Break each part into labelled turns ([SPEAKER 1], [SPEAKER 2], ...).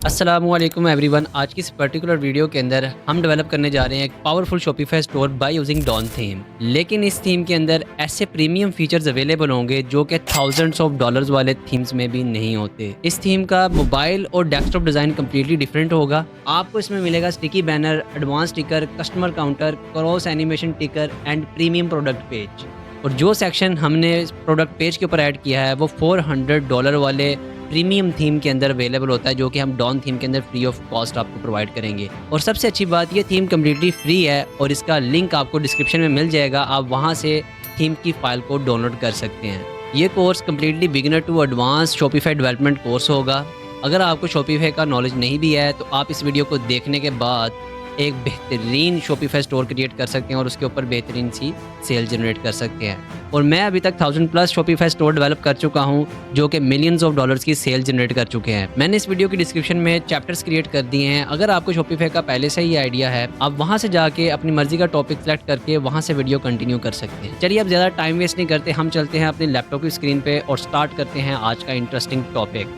[SPEAKER 1] अस्सलामुअलैकुम एवरीवन। आज की इस पर्टिकुलर वीडियो के अंदर हम डेवलप करने जा रहे हैं एक powerful Shopify store by using Dawn theme. लेकिन इस थीम के अंदर ऐसे प्रीमियम फीचर्स अवेलेबल होंगे जो कि थाउजेंड्स ऑफ डॉलर्स वाले थीम्स में भी नहीं होते। इस थीम का मोबाइल और डेस्कटॉप डिज़ाइन कम्प्लीटली डिफरेंट होगा। आपको इसमें मिलेगा स्टिकी बैनर, एडवांस टिकर, कस्टमर काउंटर, क्रॉस एनिमेशन टिकर एंड प्रीमियम प्रोडक्ट पेज। और जो सेक्शन हमने प्रोडक्ट पेज के ऊपर ऐड किया है वो $400 वाले प्रीमियम थीम के अंदर अवेलेबल होता है, जो कि हम डॉन थीम के अंदर फ्री ऑफ कॉस्ट आपको प्रोवाइड करेंगे। और सबसे अच्छी बात, ये थीम कम्प्लीटली फ्री है और इसका लिंक आपको डिस्क्रिप्शन में मिल जाएगा। आप वहाँ से थीम की फाइल को डाउनलोड कर सकते हैं। ये course completely beginner to advance Shopify development course होगा। अगर आपको शॉपिफाई का नॉलेज नहीं भी है तो आप इस वीडियो को देखने के बाद एक बेहतरीन शॉपिफाई स्टोर क्रिएट कर सकते हैं और उसके ऊपर बेहतरीन सी सेल जनरेट कर सकते हैं। और मैं अभी तक 1000+ शॉपिफाई स्टोर डेवलप कर चुका हूं, जो कि मिलियंस ऑफ डॉलर्स की सेल जनरेट कर चुके हैं। मैंने इस वीडियो की डिस्क्रिप्शन में चैप्टर्स क्रिएट कर दिए हैं। अगर आपको शॉपिफाई का पहले से ही आइडिया है, आप वहां से जाके अपनी मर्जी का टॉपिक सेलेक्ट करके वहां से वीडियो कंटिन्यू कर सकते हैं। चलिए अब ज़्यादा टाइम वेस्ट नहीं करते, हम चलते हैं अपने लैपटॉप की स्क्रीन पे और स्टार्ट करते हैं आज का interesting topic.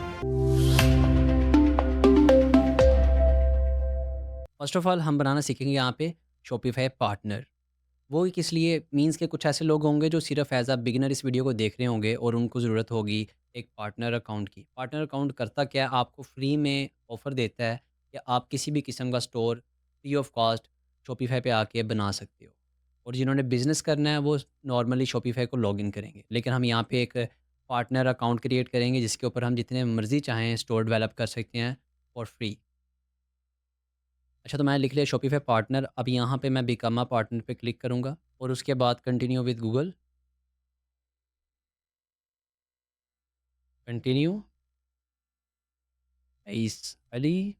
[SPEAKER 1] First of all हम बनाना सीखेंगे यहाँ पे शॉपिफाई पार्टनर। वो किस लिए मीन्स के कुछ ऐसे लोग होंगे जो सिर्फ एज अ बिगिनर इस वीडियो को देख रहे होंगे और उनको ज़रूरत होगी एक पार्टनर अकाउंट की। पार्टनर अकाउंट करता क्या है, आपको फ्री में ऑफ़र देता है कि आप किसी भी किस्म का store free of cost Shopify पे आके बना सकते हो। और जिन्होंने बिज़नेस करना है वो नॉर्मली शॉपिफाई को लॉगिन करेंगे, लेकिन हम यहाँ पे एक पार्टनर अकाउंट क्रिएट करेंगे जिसके ऊपर हम जितने मर्ज़ी चाहें स्टोर डेवलप कर सकते हैं फॉर फ्री। अच्छा, तो मैंने लिख लिया शॉपिफाई पार्टनर। अब यहाँ पे मैं बिकम अ पार्टनर पे क्लिक करूँगा और उसके बाद कंटिन्यू विद गूगल, कंटिन्यू इस अली,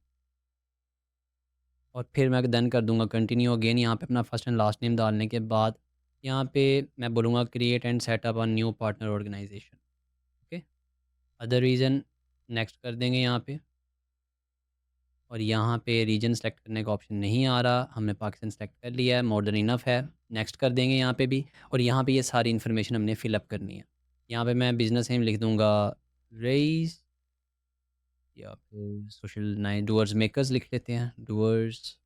[SPEAKER 1] और फिर मैं डन कर दूँगा कंटिन्यू अगेन। यहाँ पे अपना फर्स्ट एंड लास्ट नेम डालने के बाद यहाँ पे मैं बोलूँगा create and setup a new partner organisation. Okay, other reason next कर देंगे यहाँ पे। और यहाँ पे रीजन सेलेक्ट करने का ऑप्शन नहीं आ रहा, हमने पाकिस्तान सेलेक्ट कर लिया है, मोर देन इनफ है। नेक्स्ट कर देंगे यहाँ पे भी। और यहाँ पे ये सारी इन्फॉर्मेशन हमने फिलअप करनी है। यहाँ पे मैं बिजनेस नेम लिख दूँगा रईस, या फिर सोशल नाइन डूअर्स मेकर्स लिख लेते हैं, doers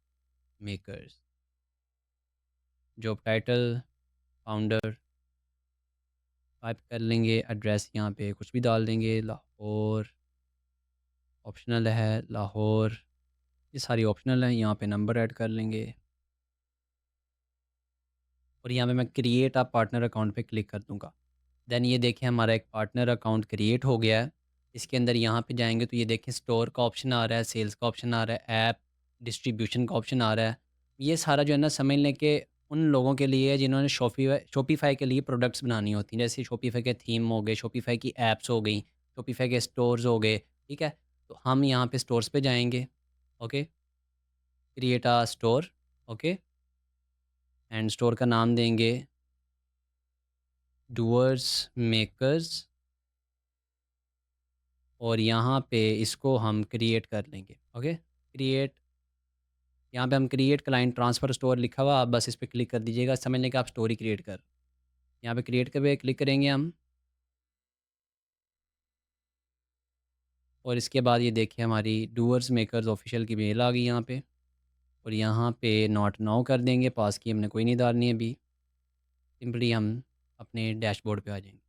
[SPEAKER 1] makers. Job title founder type कर लेंगे। एड्रेस यहाँ पे कुछ भी डाल देंगे, लाहौर ऑप्शनल है, लाहौर। ये सारी ऑप्शनल है। यहाँ पे नंबर ऐड कर लेंगे और यहाँ पे मैं क्रिएट अ पार्टनर अकाउंट पे क्लिक कर दूँगा। देन ये देखें हमारा एक पार्टनर अकाउंट क्रिएट हो गया है। इसके अंदर यहाँ पे जाएंगे तो ये देखें स्टोर का ऑप्शन आ रहा है, सेल्स का ऑप्शन आ रहा है, ऐप डिस्ट्रीब्यूशन का ऑप्शन आ रहा है। ये सारा जो है ना, समझ लें कि उन लोगों के लिए है जिन्होंने शॉपिफाई के लिए प्रोडक्ट्स बनानी होती हैं। जैसे शॉपिफाई के थीम हो गए, शॉपिफाई की ऐप्स हो गई, शॉपिफाई के स्टोर्स हो गए। ठीक है, तो हम यहाँ पे स्टोर्स पे जाएंगे। Okay, create a store. Okay, and store का नाम देंगे डूअर्स मेकर्स। और यहाँ पे इसको हम क्रिएट कर लेंगे। ओके, क्रिएट, यहाँ पे हम क्रिएट क्लाइंट ट्रांसफ़र स्टोर लिखा हुआ, आप बस इस पे क्लिक कर दीजिएगा, समझ लें कि आप स्टोरी क्रिएट कर। यहाँ पे क्रिएट कर पे क्लिक करेंगे हम। और इसके बाद ये देखिए हमारी डूअर्स मेकर्स ऑफिशियल की मेल आ गई यहाँ पे। और यहाँ पे नॉट नाउ कर देंगे, पास की हमने कोई नहीं डालनी है अभी। सिंपली हम अपने डैशबोर्ड पे आ जाएंगे।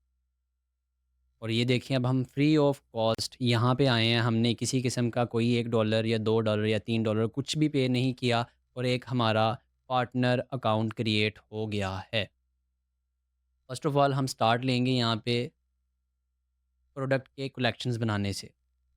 [SPEAKER 1] और ये देखिए अब हम फ्री ऑफ कॉस्ट यहाँ पे आए हैं। हमने किसी किस्म का कोई $1 या $2 या $3 कुछ भी पे नहीं किया और एक हमारा पार्टनर अकाउंट क्रिएट हो गया है। फर्स्ट ऑफ ऑल हम स्टार्ट लेंगे यहाँ पे प्रोडक्ट के कलेक्शंस बनाने से।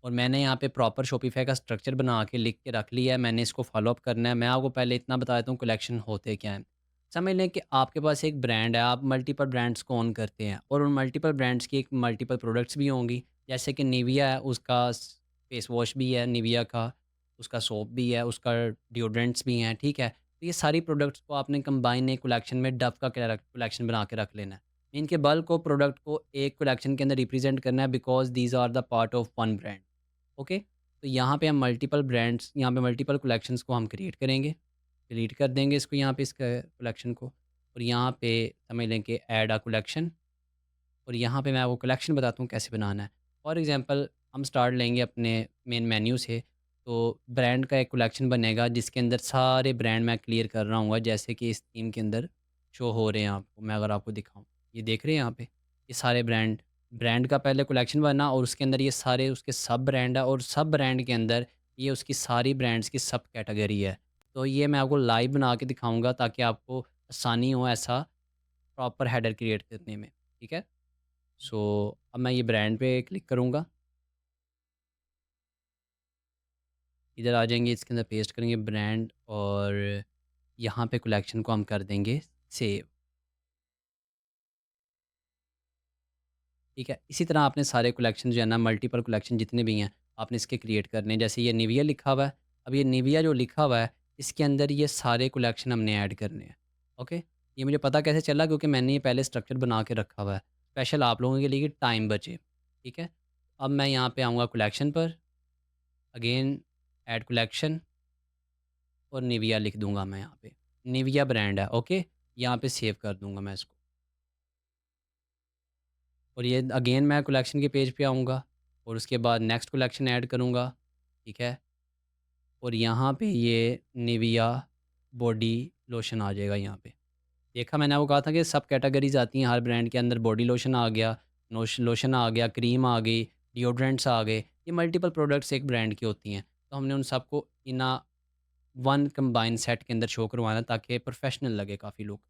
[SPEAKER 1] और मैंने यहाँ पे प्रॉपर शॉपिफाई का स्ट्रक्चर बना के लिख के रख लिया है, मैंने इसको फॉलो अप करना है। मैं आपको पहले इतना बता देता हूँ कलेक्शन होते क्या हैं। समझ लें कि आपके पास एक ब्रांड है, आप मल्टीपल ब्रांड्स को ओन करते हैं और उन मल्टीपल ब्रांड्स की एक मल्टीपल प्रोडक्ट्स भी होंगी। जैसे कि निविया है, उसका फेस वॉश भी है निविया का, उसका सोप भी है, उसका डिओड्रेंट्स भी हैं। ठीक है, तो ये सारी प्रोडक्ट्स को आपने कंबाइन एक कलेक्शन में डव का कलेक्शन बना के रख लेना है। इनके बल्क को प्रोडक्ट को एक कलेक्शन के अंदर रिप्रेजेंट करना है, because these are the part of one brand. Okay, तो यहाँ पे हम मल्टीपल ब्रांड्स, यहाँ पे मल्टीपल कलेक्शंस को हम क्रिएट करेंगे। डिलीट कर देंगे इसको यहाँ पे, इसका कलेक्शन को। और यहाँ पे समझ लें कि ऐड अ कलेक्शन। और यहाँ पे मैं वो कलेक्शन बताता हूँ कैसे बनाना है। फॉर एग्जांपल हम स्टार्ट लेंगे अपने मेन मेन्यू से। तो ब्रांड का एक कलेक्शन बनेगा जिसके अंदर सारे ब्रांड मैं क्लियर कर रहा हूँ, जैसे कि इस थीम के अंदर शो हो रहे हैं आपको। मैं अगर आपको दिखाऊँ, ये देख रहे हैं यहाँ पे, ये सारे ब्रांड ब्रांड का पहले कलेक्शन बना और उसके अंदर ये सारे उसके सब ब्रांड है, और सब ब्रांड के अंदर ये उसकी सारी ब्रांड्स की सब कैटेगरी है। तो ये मैं आपको लाइव बना के दिखाऊंगा ताकि आपको आसानी हो ऐसा प्रॉपर हेडर क्रिएट करने में। ठीक है, सो अब मैं ये ब्रांड पे क्लिक करूँगा, इधर आ जाएंगे, इसके अंदर पेस्ट करेंगे ब्रांड, और यहाँ पे कलेक्शन को हम कर देंगे सेव। ठीक है, इसी तरह आपने सारे कलेक्शन जो है ना, मल्टीपल कलेक्शन जितने भी हैं, आपने इसके क्रिएट करने हैं। जैसे ये निविया लिखा हुआ है, अब ये निविया जो लिखा हुआ है इसके अंदर ये सारे कलेक्शन हमने ऐड करने हैं। ओके, ये मुझे पता कैसे चला, क्योंकि मैंने ये पहले स्ट्रक्चर बना के रखा हुआ है स्पेशल आप लोगों के लिए कि टाइम बचे। ठीक है, अब मैं यहाँ पे आऊँगा कलेक्शन पर, अगेन ऐड कलेक्शन, और निविया लिख दूंगा मैं यहाँ पे, निविया ब्रांड है। ओके, यहाँ पे सेव कर दूंगा मैं इसको, और ये अगेन मैं कलेक्शन के पेज पे आऊँगा और उसके बाद नेक्स्ट कलेक्शन ऐड करूँगा। ठीक है, और यहाँ पे ये निविया बॉडी लोशन आ जाएगा यहाँ पे। देखा, मैंने आपको कहा था कि सब कैटेगरीज आती हैं हर ब्रांड के अंदर। बॉडी लोशन आ गया, लोशन आ गया, क्रीम आ गई, डिओड्रेंट्स आ गए, ये मल्टीपल प्रोडक्ट्स एक ब्रांड की होती हैं। तो हमने उन सबको इन वन कंबाइन सेट के अंदर शो करवाना ताकि प्रोफेशनल लगे काफ़ी लुक।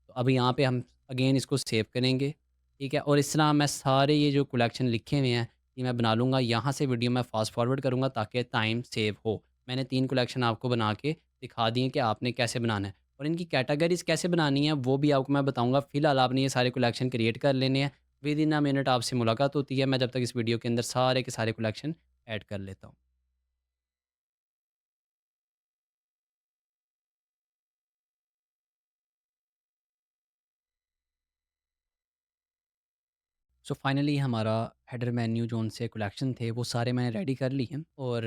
[SPEAKER 1] तो अब यहाँ पे हम अगेन इसको सेव करेंगे। ठीक है, और इस तरह मैं सारे ये जो कलेक्शन लिखे हुए हैं ये मैं बना लूँगा। यहाँ से वीडियो मैं फास्ट फॉरवर्ड करूँगा ताकि टाइम सेव हो। मैंने 3 कलेक्शन आपको बना के दिखा दिए कि आपने कैसे बनाना है, और इनकी कैटेगरीज़ कैसे बनानी है वो भी आपको मैं बताऊँगा। फ़िलहाल आपने ये सारे कलेक्शन क्रिएट कर लेने हैं। विद इन अ मिनट आपसे मुलाकात होती है, मैं जब तक इस वीडियो के अंदर सारे के सारे कलेक्शन ऐड कर लेता हूँ। सो फाइनली हमारा हेडर मेन्यू जोन से कलेक्शन थे वो सारे मैंने रेडी कर लिए हैं, और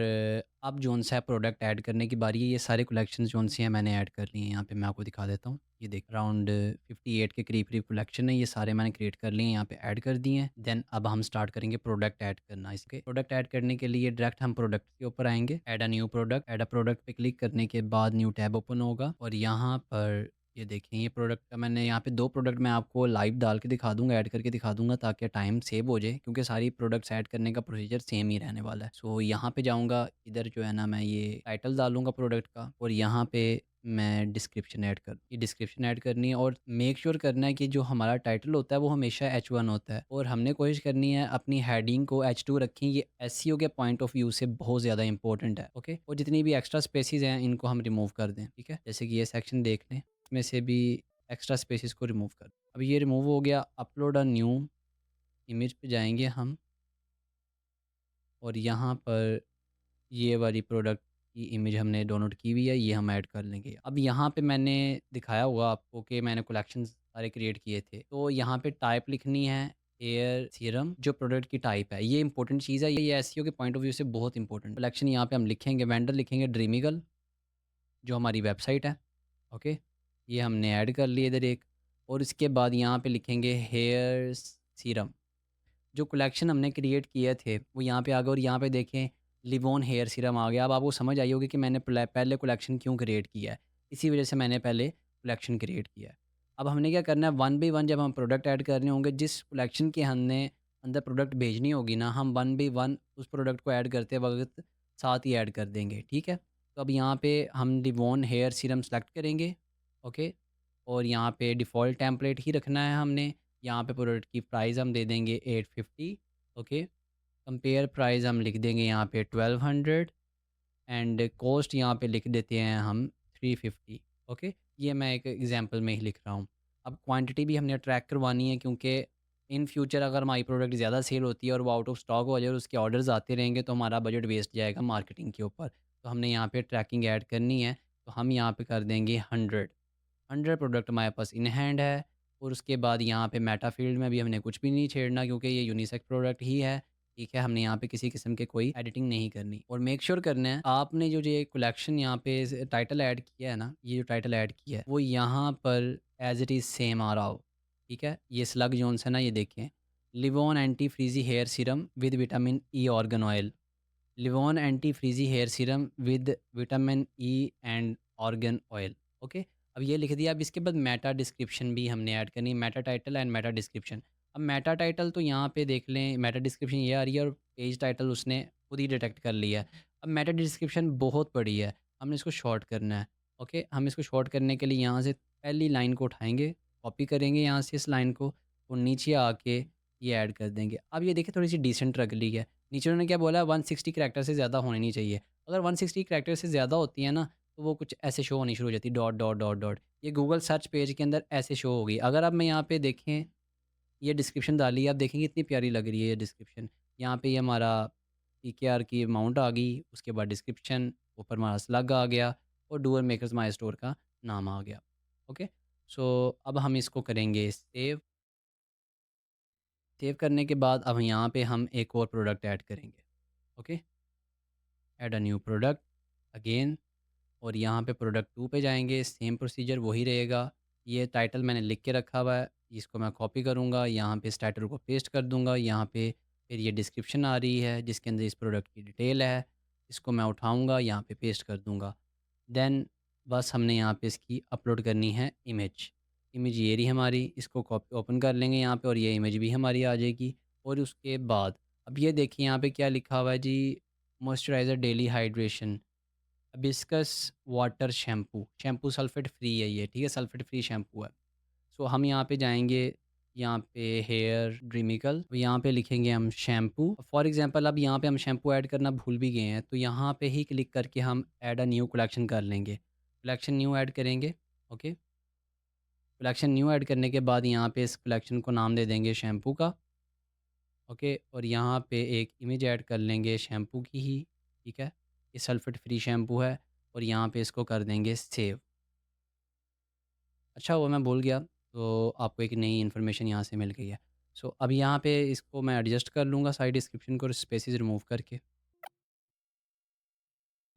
[SPEAKER 1] अब जोन सा प्रोडक्ट ऐड करने की बारी है। ये सारे कलेक्शन जोन से हैं मैंने ऐड कर लिए हैं। यहाँ पे मैं आपको दिखा देता हूँ, ये देख अराउंड 58 के करीब करीब कलेक्शन है, ये सारे मैंने क्रिएट कर लिए हैं, यहाँ पे ऐड कर दिए हैं। देन अब हम स्टार्ट करेंगे प्रोडक्ट ऐड करना। इसके प्रोडक्ट ऐड करने के लिए डायरेक्ट हम प्रोडक्ट के ऊपर आएंगे, add a new product. Add a product पे क्लिक करने के बाद न्यू टैब ओपन होगा, और यहाँ पर ये देखें, ये प्रोडक्ट का मैंने यहाँ पे 2 प्रोडक्ट मैं आपको लाइव डाल के दिखा दूँगा, ऐड करके दिखा दूँगा ताकि टाइम सेव हो जाए, क्योंकि सारी प्रोडक्ट्स ऐड करने का प्रोसीजर सेम ही रहने वाला है। सो यहाँ पे जाऊँगा, इधर जो है ना मैं ये टाइटल डालूँगा प्रोडक्ट का, और यहाँ पे मैं डिस्क्रिप्शन ऐड कर ये डिस्क्रिप्शन ऐड करनी है, और मेक श्योर करना है कि जो हमारा टाइटल होता है वो हमेशा H1 होता है, और हमने कोशिश करनी है अपनी हेडिंग को H2 रखें। ये एसईओ के पॉइंट ऑफ व्यू से बहुत ज़्यादा इंपॉर्टेंट है। ओके, और जितनी भी एक्स्ट्रा स्पेसिस हैं इनको हम रिमूव कर दें। ठीक है, जैसे कि ये सेक्शन देख लें, में से भी एक्स्ट्रा स्पेसेस को रिमूव कर। अब ये रिमूव हो गया। अपलोड अ न्यू इमेज पे जाएंगे हम, और यहाँ पर ये वाली प्रोडक्ट की इमेज हमने डाउनलोड की हुई है, ये हम ऐड कर लेंगे। अब यहाँ पे मैंने दिखाया हुआ आपको कि मैंने कलेक्शन सारे क्रिएट किए थे, तो यहाँ पे टाइप लिखनी है एयर सीरम, जो प्रोडक्ट की टाइप है। ये इंपॉर्टेंट चीज़ है, ये एसईओ के पॉइंट ऑफ व्यू से बहुत इंपॉर्टेंट। कलेक्शन यहाँ पे हम लिखेंगे, वेंडर लिखेंगे ड्रीमिगल, जो हमारी वेबसाइट है। ओके, ये हमने ऐड कर लिए इधर एक, और इसके बाद यहाँ पे लिखेंगे हेयर सीरम। जो कलेक्शन हमने क्रिएट किए थे वो यहाँ पे आ गए, और यहाँ पे देखें लिवोन हेयर सीरम आ गया। अब आपको समझ आई होगी कि मैंने पहले कलेक्शन क्यों क्रिएट किया है, इसी वजह से मैंने पहले कलेक्शन क्रिएट किया है। अब हमने क्या करना है, वन बाई वन जब हम प्रोडक्ट ऐड करने होंगे, जिस कलेक्शन के हमने अंदर प्रोडक्ट भेजनी होगी ना, हम वन बाई वन उस प्रोडक्ट को ऐड करते वक्त साथ ही ऐड कर देंगे। ठीक है, तो अब यहाँ पे हम लिवोन हेयर सीरम सेलेक्ट करेंगे। ओके, और यहाँ पे डिफ़ॉल्ट टेम्पलेट ही रखना है हमने। यहाँ पे प्रोडक्ट की प्राइस हम दे देंगे 850। ओके, कंपेयर प्राइस हम लिख देंगे यहाँ पे 1200, एंड कॉस्ट यहाँ पे लिख देते हैं हम 350। ओके, ये मैं एक एग्जांपल में ही लिख रहा हूँ। अब क्वांटिटी भी हमने ट्रैक करवानी है, क्योंकि इन फ्यूचर अगर हमारी प्रोडक्ट ज़्यादा सेल होती है और वो आउट ऑफ स्टॉक हो जाए और उसके ऑर्डर्स आते रहेंगे तो हमारा बजट वेस्ट जाएगा मार्केटिंग के ऊपर। तो हमने यहाँ पे ट्रैकिंग ऐड करनी है, तो हम यहाँ पे कर देंगे 100 प्रोडक्ट हमारे पास इन हैंड है। और उसके बाद यहाँ पे मेटा फील्ड में भी हमने कुछ भी नहीं छेड़ना, क्योंकि ये यूनिसेक्स प्रोडक्ट ही है। ठीक है, हमने यहाँ पे किसी किस्म के कोई एडिटिंग नहीं करनी, और मेक श्योर करना है आपने जो ये कलेक्शन यहाँ पे टाइटल ऐड किया है ना, ये जो टाइटल ऐड किया है वो यहाँ पर एज इट इज़ सेम आ रहा हो। ठीक है, ये स्लग जोन्स है ना, ये देखें, Livon anti frizzy hair serum with vitamin E argan oil, Livon anti frizzy hair serum with vitamin E and argan oil. Okay, अब ये लिख दिया। अब इसके बाद मेटा डिस्क्रिप्शन भी हमने ऐड करनी है, Meta title and Meta description. अब मेटा टाइटल तो यहाँ पे देख लें, मेटा डिस्क्रिप्शन ये आ रही है और पेज टाइटल उसने खुद ही डिटेक्ट कर लिया है। अब मेटा डिस्क्रिप्शन बहुत बड़ी है, हमने इसको शॉर्ट करना है। ओके, हम इसको शॉर्ट करने के लिए यहाँ से पहली लाइन को उठाएंगे, कॉपी करेंगे यहाँ से इस लाइन को और नीचे आके ये ऐड कर देंगे। अब ये देखिए थोड़ी सी डिसेंट रख ली है। नीचे उन्होंने क्या बोला, 160 करैक्टर से ज़्यादा होने नहीं चाहिए। अगर 160 करैक्टर से ज़्यादा होती है ना, तो वो कुछ ऐसे शो होनी शुरू हो जाती है, डॉट डॉट डॉट डॉट। ये गूगल सर्च पेज के अंदर ऐसे शो होगी। अगर अब मैं यहाँ पे देखें, ये डिस्क्रिप्शन डाली है, आप देखेंगे इतनी प्यारी लग रही है ये डिस्क्रिप्शन। यहाँ पे ये हमारा पीकेआर की अमाउंट आ गई, उसके बाद डिस्क्रिप्शन, ऊपर हमारा स्लग आ गया और डूअर मेकर्स माई स्टोर का नाम आ गया। ओके, सो अब हम इसको करेंगे सेव। सेव करने के बाद अब यहाँ पे हम एक और प्रोडक्ट ऐड करेंगे। Okay, add a new product again, और यहाँ पे प्रोडक्ट 2 पे जाएंगे, सेम प्रोसीजर वही रहेगा। ये टाइटल मैंने लिख के रखा हुआ है, इसको मैं कॉपी करूँगा, यहाँ पे इस टाइटल को पेस्ट कर दूँगा। यहाँ पे फिर ये डिस्क्रिप्शन आ रही है जिसके अंदर इस प्रोडक्ट की डिटेल है, इसको मैं उठाऊँगा, यहाँ पे पेस्ट कर दूँगा। देन बस हमने यहाँ पे इसकी अपलोड करनी है इमेज। इमेज ये रही हमारी, इसको कॉपी ओपन कर लेंगे यहाँ पे और ये इमेज भी हमारी आ जाएगी। और उसके बाद अब ये देखिए यहाँ पे क्या लिखा हुआ है जी, moisturiser daily hydration hibiscus water shampoo. Shampoo sulphate free है ये, ठीक है, सल्फेट फ्री शैम्पू है। सो हम यहाँ पे जाएंगे, यहाँ पे हेयर ड्रीमिकल, यहाँ पे लिखेंगे हम शैम्पू। फॉर एग्जांपल अब यहाँ पे हम शैम्पू ऐड करना भूल भी गए हैं, तो यहाँ पे ही क्लिक करके हम ऐड अ न्यू कलेक्शन कर लेंगे। कलेक्शन न्यू ऐड करेंगे। ओके, कलेक्शन न्यू ऐड करने के बाद यहाँ पे इस कलेक्शन को नाम दे देंगे शैम्पू का। ओके, और यहाँ पे एक इमेज ऐड कर लेंगे शैम्पू की ही, ठीक है, ये सल्फेट फ्री शैम्पू है और यहाँ पे इसको कर देंगे सेव। अच्छा वो मैं भूल गया, तो आपको एक नई इन्फॉर्मेशन यहाँ से मिल गई है। सो अब यहाँ पे इसको मैं एडजस्ट कर लूँगा साइड डिस्क्रिप्शन को और स्पेसेस रिमूव करके।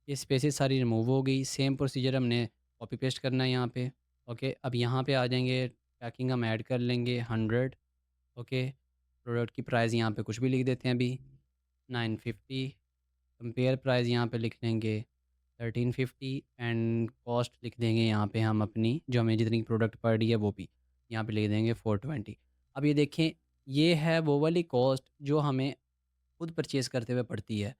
[SPEAKER 1] ये स्पेसेस सारी रिमूव हो गई। सेम प्रोसीजर हमने कॉपी पेस्ट करना है यहाँ पे। ओके, अब यहाँ पे आ जाएंगे, पैकिंग हम ऐड कर लेंगे 100। ओके, प्रोडक्ट की प्राइस यहाँ पे कुछ भी लिख देते हैं अभी 950। कंपेयर प्राइस यहाँ पे लिख लेंगे 1350 एंड कॉस्ट लिख देंगे यहाँ पे हम अपनी, जो हमें जितनी प्रोडक्ट पड़ रही है वो भी यहाँ पे लिख देंगे 420। अब ये देखें, ये है वो वाली कॉस्ट जो हमें खुद परचेज़ करते हुए पड़ती है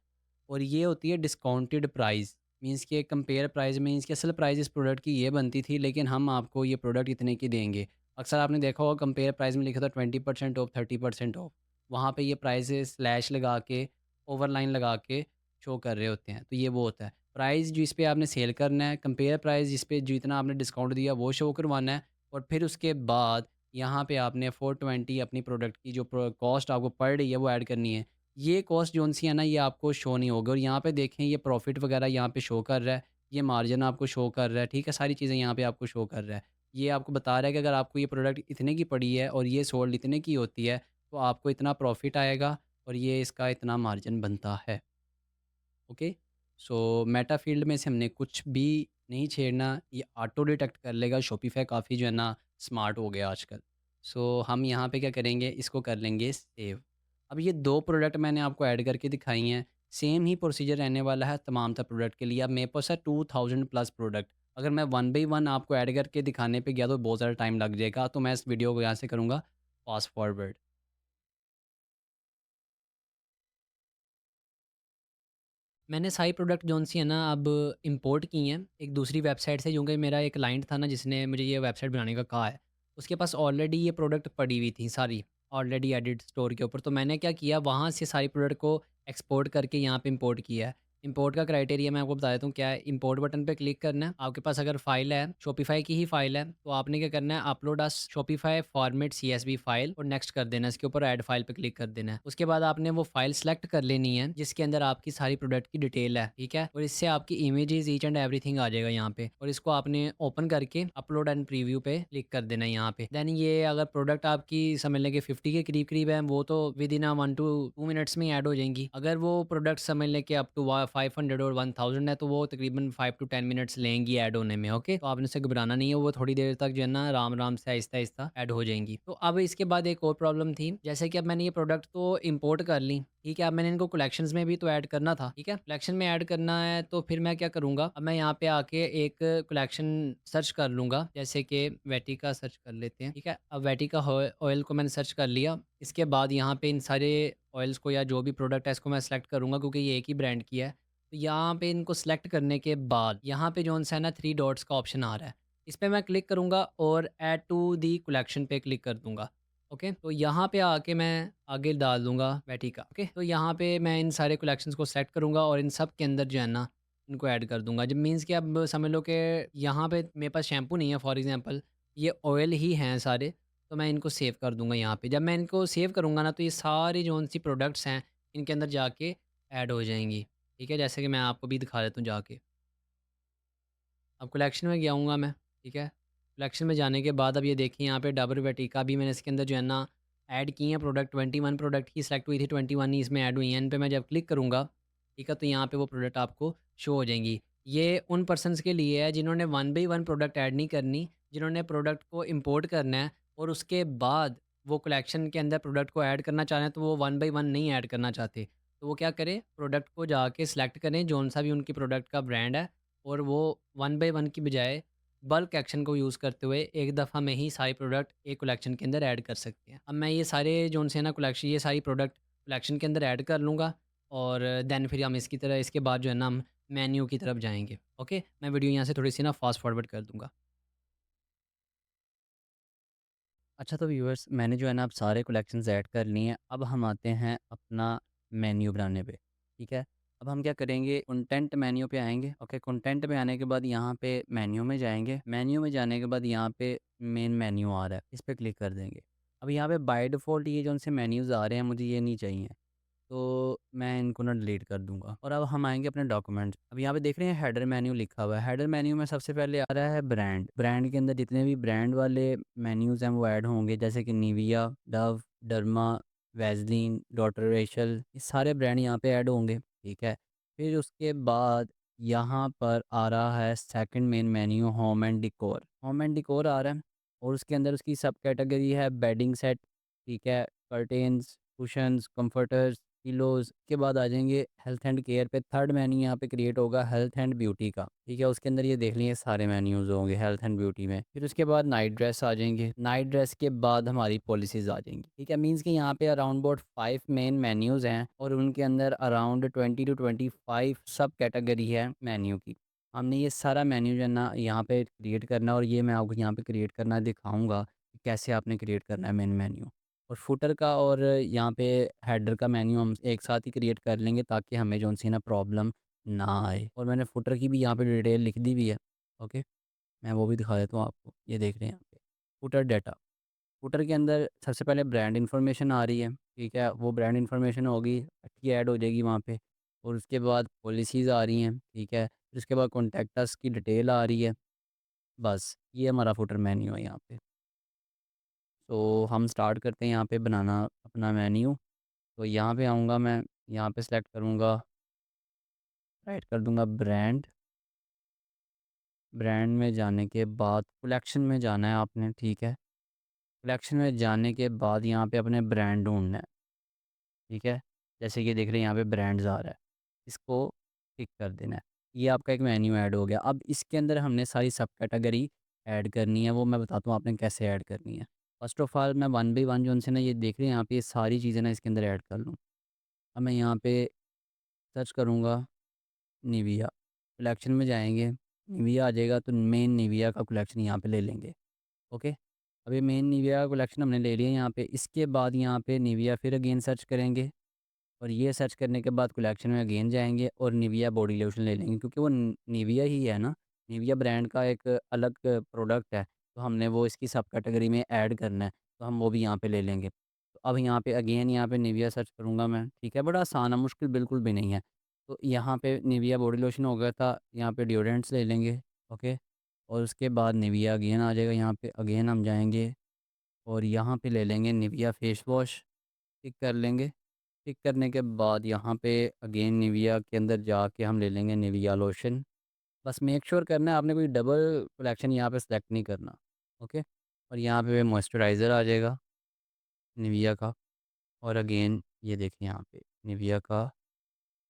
[SPEAKER 1] और ये होती है डिस्काउंटेड प्राइस। मींस के कंपेयर प्राइस मींस कि असल प्राइस इस प्रोडक्ट की ये बनती थी, लेकिन हम आपको ये प्रोडक्ट इतने की देंगे। अक्सर आपने देखा होगा कंपेयर प्राइस में लिखा था 20% ऑफ, 30% ऑफ, वहाँ पे ये प्राइसेस स्लैश लगा के, ओवरलाइन लगा के शो कर रहे होते हैं। तो ये वो होता है प्राइस जिस पे आपने सेल करना है, कंपेयर प्राइस जिस पे जितना आपने डिस्काउंट दिया वो शो करवाना है, और फिर उसके बाद यहाँ पे आपने 420 अपनी प्रोडक्ट की जो कॉस्ट आपको पड़ रही है वो ऐड करनी है। ये कॉस्ट जोन सी है ना, ये आपको शो नहीं होगी। और यहाँ पे देखें, ये प्रॉफिट वगैरह यहाँ पे शो कर रहा है, ये मार्जिन आपको शो कर रहा है, ठीक है, सारी चीज़ें यहाँ पे आपको शो कर रहा है। ये आपको बता रहा है कि अगर आपको ये प्रोडक्ट इतने की पड़ी है और ये सोल्ड इतने की होती है, तो आपको इतना प्रॉफिट आएगा और ये इसका इतना मार्जिन बनता है। ओके, सो मेटा फील्ड में से हमने कुछ भी नहीं छेड़ना, ये ऑटो डिटेक्ट कर लेगा। शॉपिफाई काफ़ी जो है ना स्मार्ट हो गया आजकल। सो हम यहाँ पे क्या करेंगे, इसको कर लेंगे सेव। अब ये 2 प्रोडक्ट मैंने आपको ऐड करके दिखाई हैं, सेम ही प्रोसीजर रहने वाला है तमाम तर प्रोडक्ट के लिए। अब मेरे पास है 2000 प्लस प्रोडक्ट, अगर मैं वन बाई वन आपको ऐड करके दिखाने पे गया तो बहुत ज़्यादा टाइम लग जाएगा, तो मैं इस वीडियो को यहाँ से करूँगा फास्ट फॉरवर्ड। मैंने सारी प्रोडक्ट जौन सी है ना अब इंपोर्ट की हैं एक दूसरी वेबसाइट से, क्योंकि मेरा एक क्लाइंट था ना जिसने मुझे ये वेबसाइट बनाने का कहा है, उसके पास ऑलरेडी ये प्रोडक्ट पड़ी हुई थी सारी, ऑलरेडी एडिट स्टोर के ऊपर। तो मैंने क्या किया, वहाँ से सारी प्रोडक्ट को एक्सपोर्ट करके यहाँ पे इंपोर्ट किया है। इंपोर्ट का क्राइटेरिया मैं आपको बता देता हूँ क्या है। इंपोर्ट बटन पे क्लिक करना है, आपके पास अगर फाइल है शॉपिफाई की ही फाइल है तो आपने क्या करना है, अपलोड अस शॉपिफाई फॉर्मेट CSV फाइल और नेक्स्ट कर देना है। इसके ऊपर ऐड फाइल पे क्लिक कर देना है। उसके बाद आपने वो फाइल सेलेक्ट कर लेनी है जिसके अंदर आपकी सारी प्रोडक्ट की डिटेल है, ठीक है, और इससे आपकी इमेजेस ईच एंड एवरीथिंग आ जाएगा यहाँ पे, और इसको आपने ओपन करके अपलोड एंड प्रीव्यू पे क्लिक कर देना है यहाँ पे। देन ये अगर प्रोडक्ट आपकी समझ लें कि 50 के करीब करीब है, वो तो विद इन 1 to 2 मिनट्स में ऐड हो जाएंगी। अगर वो प्रोडक्ट समझ लें कि अप टू 500 और 1000 है तो वो तकरीबन 5 to 10 मिनट्स लेंगी ऐड होने में। ओके, तो आपने से घबराना नहीं है, वो थोड़ी देर तक जो है ना आराम आराम से आहिस्ता आहिस्ता ऐड हो जाएंगी। तो अब इसके बाद एक और प्रॉब्लम थी, जैसे कि अब मैंने ये प्रोडक्ट तो इम्पोर्ट कर ली, ठीक है। अब मैंने इनको कलेक्शंस में भी तो ऐड करना था, ठीक है। कलेक्शन में ऐड करना है तो फिर मैं क्या करूँगा, अब मैं यहाँ पे आके एक कलेक्शन सर्च कर लूँगा, जैसे कि वेटिका सर्च कर लेते हैं, ठीक है। अब वेटिका ऑयल को मैंने सर्च कर लिया। इसके बाद यहाँ पे इन सारे ऑयल्स को या जो भी प्रोडक्ट है इसको मैं सेलेक्ट करूँगा, क्योंकि ये एक ही ब्रांड की है। तो यहाँ पे इनको सेलेक्ट करने के बाद यहाँ पे जो सा है ना 3 डॉट्स का ऑप्शन आ रहा है, इस पे मैं क्लिक करूँगा और ऐड टू दी कलेक्शन पे क्लिक कर दूँगा। ओके, तो यहाँ पे आके मैं आगे डाल दूँगा वेटिका। ओके, तो यहाँ पे मैं इन सारे कलेक्शंस को सेलेक्ट करूँगा और इन सब के अंदर जो है ना इनको ऐड कर दूँगा। जब मीन्स कि अब समझ लो कि यहाँ पे मेरे पास शैम्पू नहीं है फॉर एग्ज़ाम्पल, ये ऑयल ही हैं सारे, तो मैं इनको सेव कर दूँगा यहाँ पे। जब मैं इनको सेव करूँगा ना तो ये सारी जो-सी प्रोडक्ट्स हैं इनके अंदर जाके ऐड हो जाएँगी, ठीक है। जैसे कि मैं आपको भी दिखा देता हूँ जाके। अब कलेक्शन में जाऊँगा मैं, ठीक है। कलेक्शन में जाने के बाद अब ये देखिए यहाँ पे डाबर वेटिका भी मैंने इसके अंदर जो है ना ऐड की हैं प्रोडक्ट। 21 प्रोडक्ट ही सिलेक्ट हुई थी, 21 ही इसमें ऐड हुई हैं। इन पे मैं जब क्लिक करूँगा, ठीक है, तो यहाँ पे वो प्रोडक्ट आपको शो हो जाएँगी। ये उन पर्सन्स के लिए है जिन्होंने 1 बाई 1 प्रोडक्ट ऐड नहीं करनी, जिन्होंने प्रोडक्ट को इम्पोर्ट करना है और उसके बाद वो कलेक्शन के अंदर प्रोडक्ट को ऐड करना चाह रहे हैं, तो वो 1 बाई 1 नहीं ऐड करना चाहते। तो वो क्या करें, प्रोडक्ट को जाके सिलेक्ट करें जौन-सा भी उनकी प्रोडक्ट का ब्रांड है, और वो 1 बाय 1 की बजाय बल्क एक्शन को यूज़ करते हुए एक दफ़ा में ही सारे प्रोडक्ट एक कलेक्शन के अंदर ऐड कर सकते हैं। अब मैं ये सारे जोन से ना कलेक्शन, ये सारी प्रोडक्ट कलेक्शन के अंदर ऐड कर लूँगा और देन फिर हम इसकी तरह इसके बाद जो है ना हम मेन्यू की तरफ जाएँगे। ओके, मैं वीडियो यहाँ से थोड़ी-सी ना फ़ास्ट फॉरवर्ड कर दूँगा। अच्छा, तो व्यूअर्स मैंने जो है ना अब सारे कलेक्शंस ऐड कर लिए हैं। अब हम आते हैं अपना मेन्यू बनाने पे, ठीक है। अब हम क्या करेंगे, कंटेंट मेन्यू पे आएँगे। ओके, कंटेंट में आने के बाद यहाँ पे मेन्यू में जाएँगे। मेन्यू में जाने के बाद यहाँ पे मेन मेन्यू आ रहा है, इस पे क्लिक कर देंगे। अब यहाँ पे बाय डिफ़ॉल्ट ये जो से मेन्यूज़ आ रहे हैं मुझे ये नहीं चाहिए। तो मैं इनको ना डिलीट कर दूँगा और अब हम आएँगे अपने डॉक्यूमेंट्स। अब यहाँ पे देख रहे हैं हेडर मेन्यू लिखा हुआ है। हेडर मेन्यू में सबसे पहले आ रहा है ब्रांड। ब्रांड के अंदर जितने भी ब्रांड वाले मेन्यूज़ हैं वो ऐड होंगे, जैसे कि Nivea, Dove, derma, Vaseline, doctor Rachel, ये सारे ब्रांड यहाँ पे ऐड होंगे, ठीक है। फिर उसके बाद यहाँ पर आ रहा है second main menu, home and decor. Home and decor आ रहा है और उसके अंदर उसकी सब कैटेगरी है बेडिंग सेट, ठीक है, कर्टेन्स, कुशन्स, कंफर्टर्स, पिलोज़। के बाद आ जाएँगे हेल्थ एंड केयर पे। थर्ड मेन्यू यहाँ पे क्रिएट होगा हेल्थ एंड ब्यूटी का, ठीक है। उसके अंदर ये देख लीजिए सारे मेन्यूज़ होंगे हेल्थ एंड ब्यूटी में। फिर उसके बाद नाइट ड्रेस आ जाएँगे। नाइट ड्रेस के बाद हमारी पॉलिसीज़ आ जाएँगी, ठीक है। मीन्स कि यहाँ पे अराउंड अबाउट 5 मेन मेन्यूज़ हैं और उनके अंदर अराउंड 20 टू 25 सब कैटेगरी है मेन्यू की। हमने ये सारा मेन्यू जो है ना यहाँ पे क्रिएट करना है और ये मैं आपको यहाँ पे क्रिएट करना दिखाऊँगा कि कैसे आपने क्रिएट करना है मेन मेन्यू। और फुटर का और यहाँ पे हेडर का मेन्यू हम एक साथ ही क्रिएट कर लेंगे ताकि हमें जो सी ना प्रॉब्लम ना आए। और मैंने फुटर की भी यहाँ पे डिटेल लिख दी भी है। ओके, मैं वो भी दिखा देता हूँ आपको। ये देख रहे हैं यहाँ पे फुटर डाटा। फुटर के अंदर सबसे पहले ब्रांड इन्फॉर्मेशन आ रही है, ठीक है। वो ब्रांड इन्फॉर्मेशन होगी, अच्छी ऐड हो जाएगी वहाँ पे। और उसके बाद पॉलिसीज़ आ रही हैं, ठीक है। फिर उसके बाद कॉन्टैक्ट अस की डिटेल आ रही है। बस ये हमारा फुटर मेन्यू है यहाँ पे। तो हम स्टार्ट करते हैं यहाँ पे बनाना अपना मेन्यू। तो यहाँ पे आऊँगा मैं, यहाँ पे सेलेक्ट करूँगा, राइट कर दूँगा ब्रांड। ब्रांड में जाने के बाद कलेक्शन में जाना है आपने, ठीक है। कलेक्शन में जाने के बाद यहाँ पे अपने ब्रांड ढूँढना है, ठीक है। जैसे कि देख रहे हैं यहाँ पे ब्रांड्स आ रहा है, इसको टिक कर देना है। ये आपका एक मेन्यू ऐड हो गया। अब इसके अंदर हमने सारी सब कैटेगरी ऐड करनी है, वो मैं बताता हूँ आपने कैसे ऐड करनी है। फर्स्ट ऑफ ऑल मैं 1 बाई 1 जो उनसे ना ये देख रहे हैं यहाँ पे ये सारी चीज़ें ना इसके अंदर ऐड कर लूँ। अब मैं यहाँ पे सर्च करूँगा निविया, कलेक्शन में जाएँगे, निविया आ जाएगा तो मेन निविया का कलेक्शन यहाँ पे ले लेंगे। ओके, अब ये मेन निविया का कलेक्शन हमने ले लिया यहाँ पे। इसके बाद यहाँ पे निविया फिर अगेन सर्च करेंगे और ये सर्च करने के बाद कलेक्शन में अगेन जाएँगे और निविया बॉडी लोशन ले लेंगे, क्योंकि वो निविया ही है ना, निविया ब्रांड का एक अलग प्रोडक्ट है, तो हमने वो इसकी सब कैटेगरी में ऐड करना है, तो हम वो भी यहाँ पे ले लेंगे। तो अब यहाँ पे अगेन यहाँ पे निविया सर्च करूँगा मैं, ठीक है। बड़ा आसान है, मुश्किल बिल्कुल भी नहीं है। तो यहाँ पे निविया बॉडी लोशन हो गया था, यहाँ पे डिओड्रेंट्स ले लेंगे। ओके, और उसके बाद निविया अगेन आ जाएगा, यहाँ पे अगेन हम जाएंगे और यहाँ पे ले लेंगे निविया फेस वॉश, टिक कर लेंगे।
[SPEAKER 2] टिक करने के बाद यहाँ पे अगेन निविया के अंदर जाके हम ले लेंगे निविया लोशन। बस मेक श्योर करना है आपने कोई डबल कलेक्शन यहाँ पे सेलेक्ट नहीं करना। ओके। और यहाँ पे मॉइस्चराइज़र आ जाएगा निविया का। और अगेन ये देखिए यहाँ पे निविया का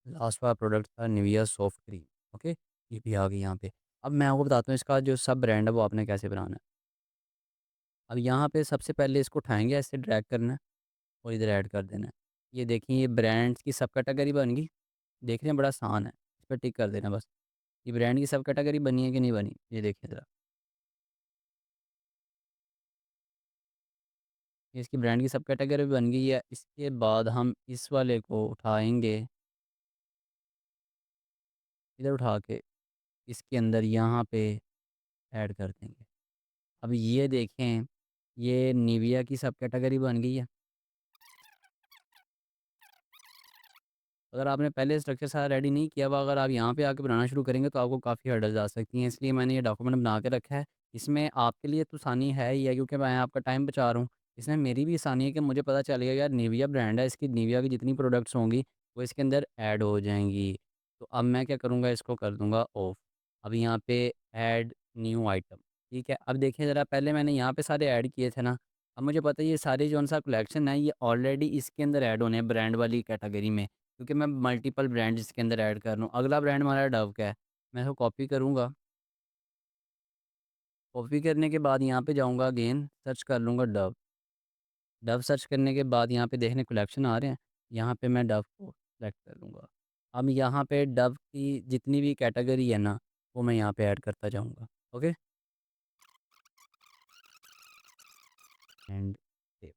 [SPEAKER 2] लास्ट वाला प्रोडक्ट था निविया सॉफ्ट क्रीम। ओके। ये भी आ गई यहाँ पे। अब मैं आपको बताता हूँ इसका जो सब ब्रांड है वो आपने कैसे बनाना है। अब यहाँ पे सबसे पहले इसको उठाएंगे, ऐसे ड्रैग करना है और इधर ऐड कर देना है। ये देखिए ये ब्रांड्स की सब कैटेगरी बन गई। देखने में बड़ा आसान है, इस पर टिक कर देना बस। ये ब्रांड की सब कैटेगरी बनी है कि नहीं बनी, ये देखिए ज़रा। ये इसकी ब्रांड की सब कैटेगरी बन गई है। इसके बाद हम इस वाले को उठाएंगे, इधर उठा के इसके अंदर यहाँ पे ऐड कर देंगे। अब ये देखें, ये निविया की सब कैटेगरी बन गई है। अगर आपने पहले स्ट्रक्चर सारा रेडी नहीं किया हुआ, अगर आप यहाँ पे आके बनाना शुरू करेंगे तो आपको काफ़ी हर्डल्स आ सकती हैं, इसलिए मैंने ये डॉक्यूमेंट बना के रखा है। इसमें आपके लिए तो आसानी है ही है, क्योंकि मैं आपका टाइम बचा रहा हूँ। इसमें मेरी भी आसानी है कि मुझे पता चल गया यार निविया ब्रांड है, इसकी निविया की जितनी प्रोडक्ट्स होंगी वो इसके अंदर ऐड हो जाएंगी। तो अब मैं क्या करूँगा, इसको कर दूँगा ऑफ। अब यहाँ पे ऐड न्यू आइटम। ठीक है, अब देखिए ज़रा, पहले मैंने यहाँ पे सारे ऐड किए थे ना। अब मुझे पता है ये सारे जो सा कलेक्शन है ये ऑलरेडी इसके अंदर ऐड होने हैं ब्रांड वाली कैटेगरी में, क्योंकि मैं मल्टीपल ब्रांड इसके अंदर ऐड कर रहा हूँ। अगला ब्रांड हमारा डव का है। मैं इसको कॉपी करूँगा। कॉपी करने के बाद यहाँ पे जाऊँगा, अगेन सर्च कर लूँगा डव। डव सर्च करने के बाद यहाँ पे देखने कलेक्शन आ रहे हैं, यहाँ पे मैं डव को सेलेक्ट कर लूँगा। अब यहाँ पे डव की जितनी भी कैटेगरी है ना वो मैं यहाँ पे ऐड करता जाऊँगा। ओके। And save.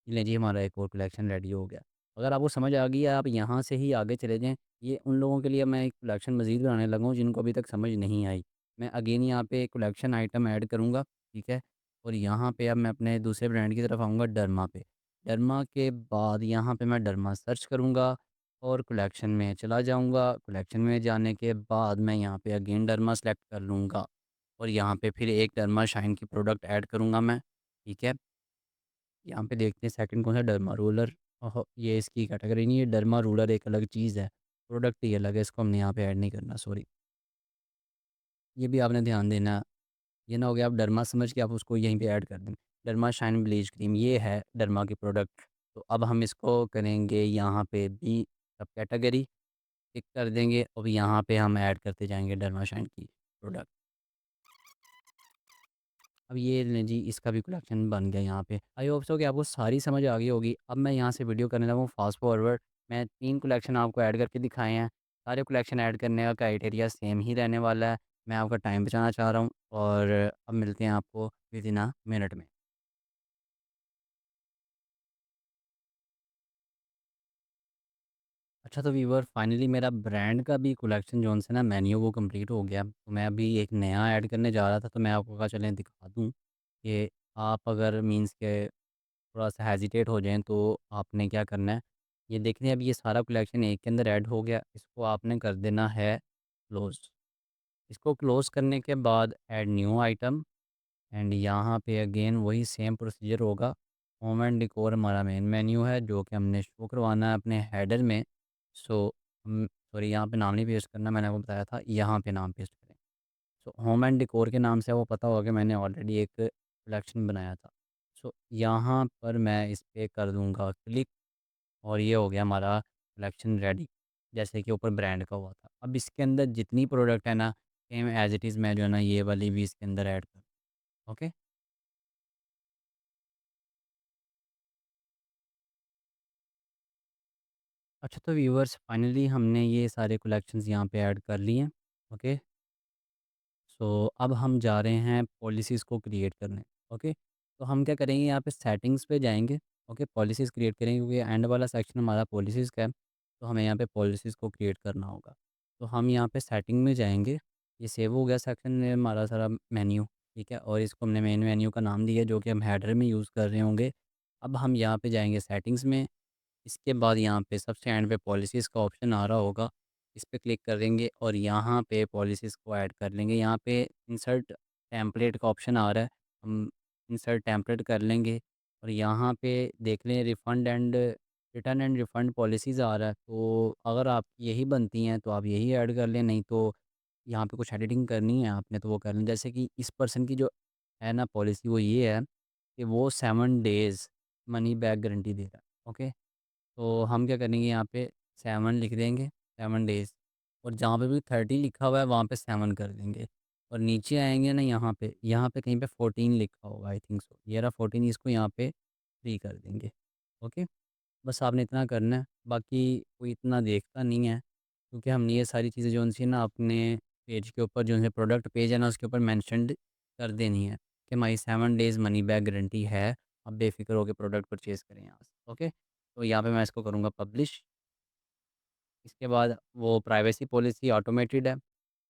[SPEAKER 2] ले जी, हमारा एक और कलेक्शन रेडी हो गया। अगर आपको समझ आ गई है आप यहाँ से ही आगे चले जाएँ। ये उन लोगों के लिए मैं एक कलेक्शन मज़ीद बनाने लगा हूँ जिनको अभी तक समझ नहीं आई। मैं अगेन यहाँ पे एक कलेक्शन आइटम ऐड करूँगा। ठीक है। और यहाँ पे अब मैं अपने दूसरे ब्रांड की तरफ आऊँगा, डर्मा पे। डर्मा के बाद यहाँ पे मैं डर्मा सर्च करूँगा और कलेक्शन में चला जाऊँगा। कलेक्शन में जाने के बाद मैं यहाँ पे अगेन डर्मा सेलेक्ट कर लूँगा और यहाँ पे फिर एक डर्मा शाइन की प्रोडक्ट ऐड करूँगा मैं। ठीक है। यहाँ पे देखते हैं सेकंड कौन सा, डर्मा रोलर। ओहो, ये इसकी कैटेगरी नहीं है, डर्मा रोलर एक अलग चीज़ है, प्रोडक्ट ही अलग है, इसको हमने यहाँ पे ऐड नहीं करना, सॉरी। ये भी आपने ध्यान देना। ये ना हो गया आप डर्मा समझ के आप उसको यहीं पे ऐड कर दें। डर्मा शाइन ब्लीच क्रीम ये है डर्मा की प्रोडक्ट। तो अब हम इसको करेंगे यहाँ पे बी सब कैटेगरी, टिक कर देंगे और यहाँ पे हम ऐड करते जाएंगे डर्मा शाइन की प्रोडक्ट। अब ये लें जी, इसका भी कलेक्शन बन गया यहाँ पे। आई होप सो कि आपको सारी समझ आ गई होगी। अब मैं यहाँ से वीडियो करने लगा हूँ फास्ट फॉरवर्ड। मैं 3 कलेक्शन आपको ऐड करके दिखाए हैं। सारे कलेक्शन ऐड करने का क्राइटेरिया सेम ही रहने वाला है। मैं आपका टाइम बचाना चाह रहा हूँ और अब मिलते हैं आपको विद इन अ मिनट में। अच्छा, तो व्यूअर फाइनली मेरा ब्रांड का भी कलेक्शन जो से ना मेन्यू वो कंप्लीट हो गया। तो मैं अभी एक नया ऐड करने जा रहा था, तो मैं आपको कहा चलें दिखा दूँ कि आप अगर मीन्स के थोड़ा-सा हेजिटेट हो जाएँ तो आपने क्या करना है, ये देखिए अब ये सारा कलेक्शन एक के अंदर ऐड हो गया, इसको आपने कर देना है क्लोज़। इसको क्लोज़ करने के बाद ऐड न्यू आइटम एंड यहाँ पे अगेन वही सेम प्रोसीजर होगा। होम एंड डेकोर हमारा मेन मेन्यू है जो कि हमने शो करवाना है अपने हेडर में। सो हम सॉरी, यहाँ पे नाम नहीं पेस्ट करना, मैंने आपको बताया था यहाँ पे नाम पेस्ट करें। सो होम एंड डेकोर के नाम से वो पता होगा कि मैंने ऑलरेडी एक कलेक्शन बनाया था। सो यहाँ पर मैं इस पे कर दूँगा क्लिक और ये हो गया हमारा कलेक्शन रेडी, जैसे कि ऊपर ब्रांड का हुआ था। अब इसके अंदर जितनी प्रोडक्ट है ना सेम एज़ इट इज़ मैं जो है ना ये वाली भी इसके अंदर ऐड कर। ओके। अच्छा, तो व्यूअर्स फाइनली हमने ये सारे कलेक्शंस यहाँ पे ऐड कर लिए हैं। ओके। सो अब हम जा रहे हैं पॉलिसीज़ को क्रिएट करने। ओके। तो हम क्या करेंगे, यहाँ पे सेटिंग्स पे जाएंगे। ओके, पॉलिसीज़ क्रिएट करेंगे क्योंकि एंड वाला सेक्शन हमारा पॉलिसीज़ का है। तो हमें यहाँ पे पॉलिसीज़ को क्रिएट करना होगा। तो हम यहाँ पे सेटिंग में जाएंगे। ये सेव हो गया सेक्शन में हमारा सारा मेन्यू। ठीक है, और इसको हमने मेन मेन्यू का नाम दिया जो कि हम हेडर में यूज़ कर रहे होंगे। अब हम यहाँ पे जाएंगे सेटिंग्स में। इसके बाद यहाँ पे सबसे एंड पे पॉलिसीज़ का ऑप्शन आ रहा होगा, इस पे क्लिक करेंगे और यहाँ पे पॉलिसीज़ को ऐड कर लेंगे। यहाँ पे इंसर्ट टेम्पलेट का ऑप्शन आ रहा है, हम इंसर्ट टेम्पलेट कर लेंगे और यहाँ पे देख लें refund and return and refund policies आ रहा है, तो अगर आपकी यही बनती हैं तो आप यही ऐड कर लें, नहीं तो यहाँ पे कुछ एडिटिंग करनी है आपने तो वो कर लें। जैसे कि इस पर्सन की जो है ना पॉलिसी, वो ये है कि वो 7 डेज़ मनी बैक गारंटी दे रहा है। ओके, तो हम क्या करेंगे यहाँ पे 7 लिख देंगे, 7 डेज़, और जहाँ पे भी 30 लिखा हुआ है वहाँ पे 7 कर देंगे, और नीचे आएँगे ना यहाँ पे कहीं पे 14 लिखा होगा, आई थिंक सो, ये रहा 14, इसको यहाँ पे 3 कर देंगे। ओके, बस आपने इतना करना है, बाकी कोई इतना देखता नहीं है, क्योंकि हमने ये सारी चीज़ें जो उनसे ना अपने पेज के ऊपर, जो है प्रोडक्ट पेज है ना, उसके ऊपर मेंशन्ड कर देनी है कि हमारी 7 डेज़ मनी बैक गारंटी है, आप बेफ़िक्र होके प्रोडक्ट परचेज़ करें यहाँ से। ओके, तो यहाँ पे मैं इसको करूँगा पब्लिश। इसके बाद वो प्राइवेसी पॉलिसी ऑटोमेटेड है,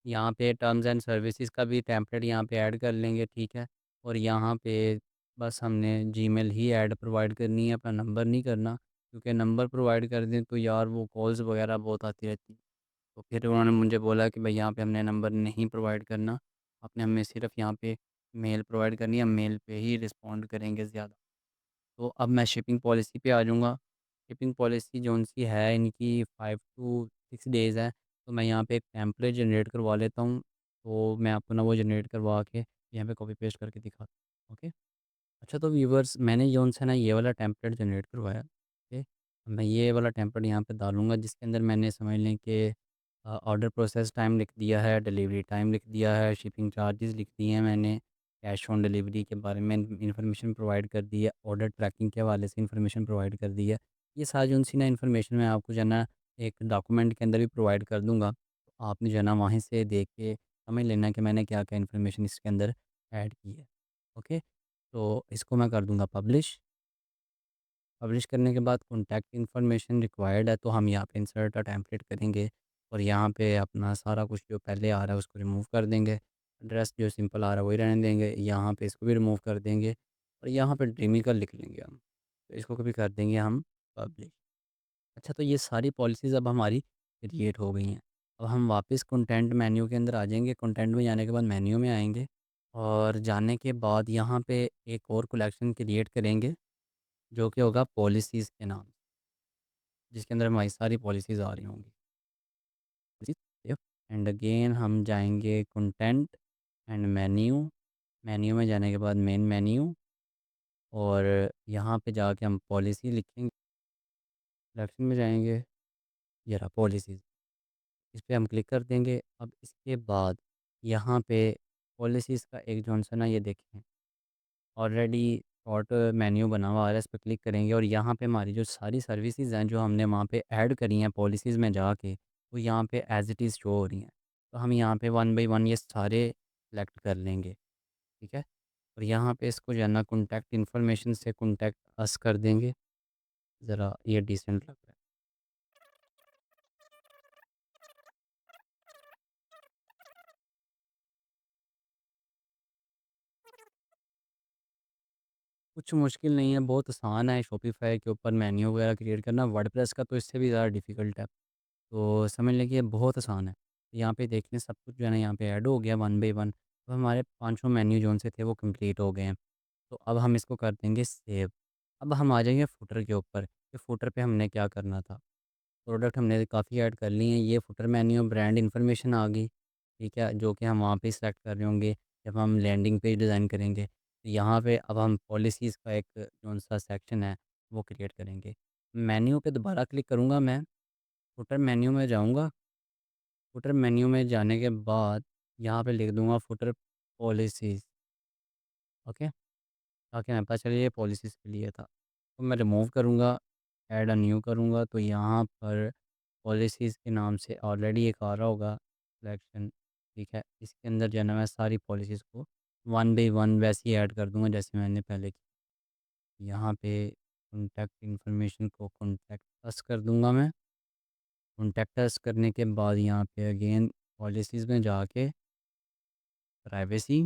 [SPEAKER 2] यहाँ पे टर्म्स एंड सर्विसेज़ का भी टेम्पलेट यहाँ पे ऐड कर लेंगे, ठीक है। और यहाँ पे बस हमने जीमेल ही ऐड प्रोवाइड करनी है, अपना नंबर नहीं करना, क्योंकि नंबर प्रोवाइड कर दें तो यार वो कॉल्स वगैरह बहुत आती रहती हैं। तो फिर उन्होंने मुझे बोला कि भाई यहाँ पे हमने नंबर नहीं प्रोवाइड करना, आपने हमें सिर्फ़ यहाँ पे मेल प्रोवाइड करनी है, हम मेल पे ही रिस्पॉन्ड करेंगे ज़्यादा। तो अब मैं शिपिंग पॉलिसी पे आ जाऊँगा। शिपिंग पॉलिसी जौन-सी है इनकी 5 टू 6 डेज़ है, तो मैं यहाँ पे एक टेम्पलेट जनरेट करवा लेता हूँ। तो मैं आपको ना वो जनरेट करवा के यहाँ पे कॉपी पेस्ट करके दिखाता हूँ। ओके। अच्छा, तो व्यूअर्स, मैंने जौन-सा ना ये वाला टेम्पलेट जनरेट करवाया, ओके। मैं ये वाला टेम्पलेट यहाँ पे डालूँगा, जिसके अंदर मैंने समझ लें कि ऑर्डर प्रोसेस टाइम लिख दिया है, डिलीवरी टाइम लिख दिया है, शिपिंग चार्जेज़ लिख दिए हैं मैंने, कैश ऑन डिलीवरी के बारे में इन्फॉर्मेशन प्रोवाइड कर दी है, ऑर्डर ट्रैकिंग के हवाले से इन्फॉर्मेशन प्रोवाइड कर दी है। ये सारी उनसी ना इन्फॉर्मेशन मैं आपको जो है ना एक डॉक्यूमेंट के अंदर भी प्रोवाइड कर दूँगा। तो आपने जो है ना वहीं से देख के समझ लेना कि मैंने क्या-क्या इन्फॉर्मेशन इसके अंदर ऐड की है। ओके, तो इसको मैं कर दूँगा पब्लिश। पब्लिश करने के बाद कॉन्टैक्ट इन्फॉर्मेशन रिक्वायर्ड है, तो हम यहाँ पे इंसर्ट अ टेम्पलेट करेंगे, और यहाँ पे अपना सारा कुछ जो पहले आ रहा है उसको रिमूव कर देंगे। एड्रेस जो सिंपल आ रहा है वही रहने देंगे, यहाँ पे इसको भी रिमूव कर देंगे, और यहाँ पे ड्रीमिकल लिख लेंगे हम। तो इसको कभी कर देंगे हम पब्लिश। अच्छा, तो ये सारी पॉलिसीज़ अब हमारी क्रिएट हो गई हैं। अब हम वापस कंटेंट मेन्यू के अंदर आ जाएँगे, कंटेंट में जाने के बाद मेन्यू में आएँगे, और जाने के बाद यहाँ पे एक और कलेक्शन क्रिएट करेंगे, जो कि होगा पॉलिसीज़ के नाम, जिसके अंदर हमारी सारी पॉलिसीज़ आ रही होंगी। एंड अगेन हम जाएँगे कंटेंट एंड मेन्यू, मेन्यू में जाने के बाद मेन मेन्यू, और यहाँ पे जाके हम पॉलिसी लिखेंगे, सिलेक्शन में जाएँगे, ये रहा पॉलिसीज़, इस पे हम क्लिक कर देंगे। अब इसके बाद यहाँ पे पॉलिसीज़ का एक जॉनसा ना ये देखें, ऑलरेडी शॉर्ट मेन्यू बना हुआ आ रहा है, इस पे क्लिक करेंगे, और यहाँ पे हमारी जो सारी सर्विसेज़ हैं जो हमने वहाँ पे ऐड करी हैं पॉलिसीज़ में जाके, वो यहाँ पे एज़ इट इज़ शो हो रही हैं। तो हम यहाँ पे वन बाय वन ये सारे सेलेक्ट कर लेंगे, ठीक है? और यहाँ पे इसको जो है ना कॉन्टैक्ट इन्फॉर्मेशन से कॉन्टैक्ट अस कर देंगे, ज़रा ये डिसेंट लग रहा है। कुछ मुश्किल नहीं है, बहुत आसान है शॉपिफ़ाई के ऊपर मेन्यू वगैरह क्रिएट करना। वर्डप्रेस का तो इससे भी ज़्यादा डिफ़िकल्ट है। तो समझ लें कि ये बहुत आसान है। यहाँ पे देख लें, सब कुछ जो है ना यहाँ पे ऐड हो गया वन बाय वन। तो हमारे पाँचों मेन्यू जोन से थे वो कंप्लीट हो गए हैं। तो अब हम इसको कर देंगे सेव। अब हम आ जाएँगे फुटर के ऊपर, कि फुटर पे हमने क्या करना था। प्रोडक्ट हमने काफ़ी ऐड कर लिए हैं। ये फुटर मेन्यू ब्रांड इन्फॉर्मेशन आ गई, ठीक है? जो कि हम वहाँ पे सेलेक्ट कर रहे होंगे जब हम लैंडिंग पेज डिज़ाइन करेंगे। तो यहाँ पे अब हम पॉलिसीज़ का एक कौन-सा सेक्शन है वो क्रिएट करेंगे। मेन्यू पे दोबारा क्लिक करूँगा मैं, फुटर मेन्यू में जाऊँगा। फुटर मेन्यू में जाने के बाद यहाँ पे लिख दूँगा फुटर पॉलिसीज़, ओके? ताकि हमें पता चले ये पॉलिसीज़ के लिए था। तो मैं रिमूव करूँगा, ऐड अ न्यू करूँगा, तो यहाँ पर पॉलिसीज़ के नाम से ऑलरेडी एक आ रहा होगा सिलेक्शन, ठीक है? इसके अंदर जो है ना मैं सारी पॉलिसीज़ को वन बाय वन वैसे ही ऐड कर दूँगा जैसे मैंने पहले की। यहाँ पे कॉन्टैक्ट इन्फॉर्मेशन को कॉन्टैक्ट अस कर दूँगा मैं। कॉन्टैक्ट अस करने के बाद यहाँ पे अगेन पॉलिसीज़ में जाके privacy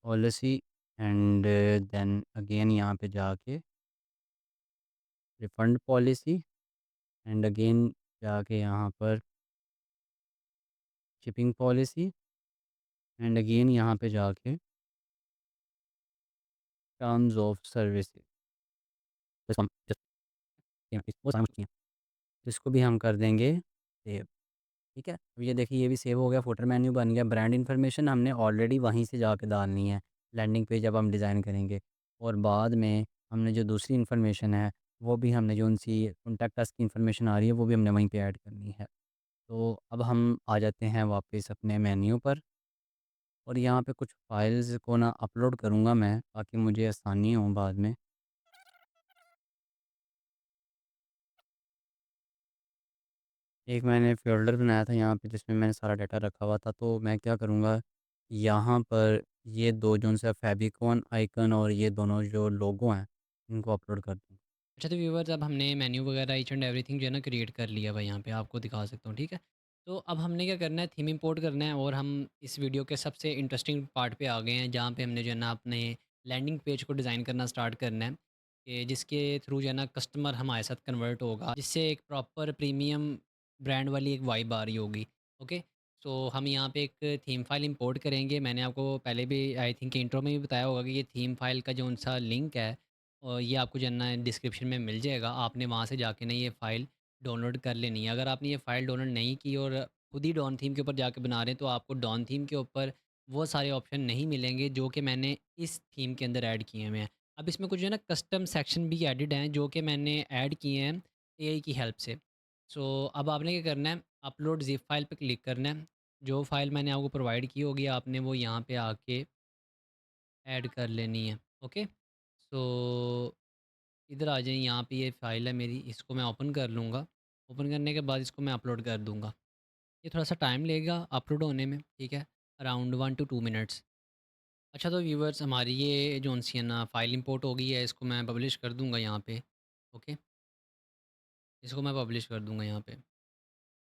[SPEAKER 2] policy, and then again यहाँ पे जाके रिफंड पॉलिसी, एंड अगेन जाके यहाँ पर शिपिंग पॉलिसी, एंड अगेन यहाँ पे जाके टर्म्स ऑफ सर्विसेज। सकते हैं, वो सारी चीज़ें। तो इसको भी हम कर देंगे सेव, ठीक है? अब ये देखिए ये भी सेव हो गया, फुटर मेन्यू बन गया, ब्रांड इन्फॉर्मेशन हमने ऑलरेडी वहीं से जाके डालनी है, लैंडिंग पेज जब हम डिज़ाइन करेंगे। और बाद में हमने जो दूसरी इन्फॉर्मेशन है, वो भी हमने जो उनसी कॉन्टैक्ट अस की इन्फॉर्मेशन आ रही है, वो भी हमने वहीं पे ऐड करनी है। तो अब हम आ जाते हैं वापस अपने मेन्यू पर और यहाँ पे कुछ फ़ाइल्स को ना अपलोड करूँगा मैं ताकि मुझे आसानी हो बाद में। एक मैंने फ़ोल्डर बनाया था यहाँ पे जिसमें मैंने सारा डाटा रखा हुआ था, तो मैं क्या करूँगा, यहाँ पर ये 2 जो-सा फ़ेविकॉन आइकन और ये दोनों जो लोगो हैं, इनको अपलोड कर दूँ।
[SPEAKER 1] अच्छा तो व्यूवर्स अब हमने मेन्यू वगैरह ईच एंड एवरीथिंग जो है ना क्रिएट कर लिया हुआ है यहाँ पे आपको दिखा सकता हूँ, ठीक है। तो अब हमने क्या करना है, थीम इंपोर्ट करना है और हम इस वीडियो के सबसे इंटरेस्टिंग पार्ट पे आ गए हैं जहाँ पे हमने जो है ना अपने लैंडिंग पेज को डिज़ाइन करना स्टार्ट करना है कि जिसके थ्रू जो है ना कस्टमर हमारे साथ कन्वर्ट होगा, जिससे एक प्रॉपर प्रीमियम ब्रांड वाली एक वाइब आ रही होगी। ओके, सो हम यहाँ पे एक थीम फाइल इंपोर्ट करेंगे। मैंने आपको पहले भी आई थिंक इंट्रो में भी बताया होगा कि ये थीम फाइल का जो उनसा लिंक है और ये आपको जो है ना डिस्क्रिप्शन में मिल जाएगा। आपने वहाँ से जाके ना ये फ़ाइल डाउनलोड कर लेनी है। अगर आपने ये फ़ाइल डाउनलोड नहीं की और खुद ही डॉन थीम के ऊपर जाके बना रहे हैं तो आपको डॉन थीम के ऊपर वो सारे ऑप्शन नहीं मिलेंगे जो कि मैंने इस थीम के अंदर ऐड किए हुए हैं। अब इसमें कुछ जो है ना कस्टम सेक्शन भी एडिड हैं जो कि मैंने ऐड किए हैं एआई की हेल्प से। सो अब आपने क्या करना है, अपलोड ज़िप फ़ाइल पे क्लिक करना है। जो फ़ाइल मैंने आपको प्रोवाइड की होगी आपने वो यहाँ पे आके ऐड कर लेनी है। ओके, सो इधर आ जाइए, यहाँ पे ये फ़ाइल है मेरी, इसको मैं ओपन कर लूँगा। ओपन करने के बाद इसको मैं अपलोड कर दूँगा। ये थोड़ा-सा टाइम लेगा अपलोड होने में, ठीक है? Around 1 to 2 minutes. अच्छा तो व्यूअर्स हमारी ये जो-सी है ना फ़ाइल इम्पोर्ट हो गई है, इसको मैं पब्लिश कर दूँगा यहाँ पे। ओके, इसको मैं पब्लिश कर दूँगा यहाँ पे।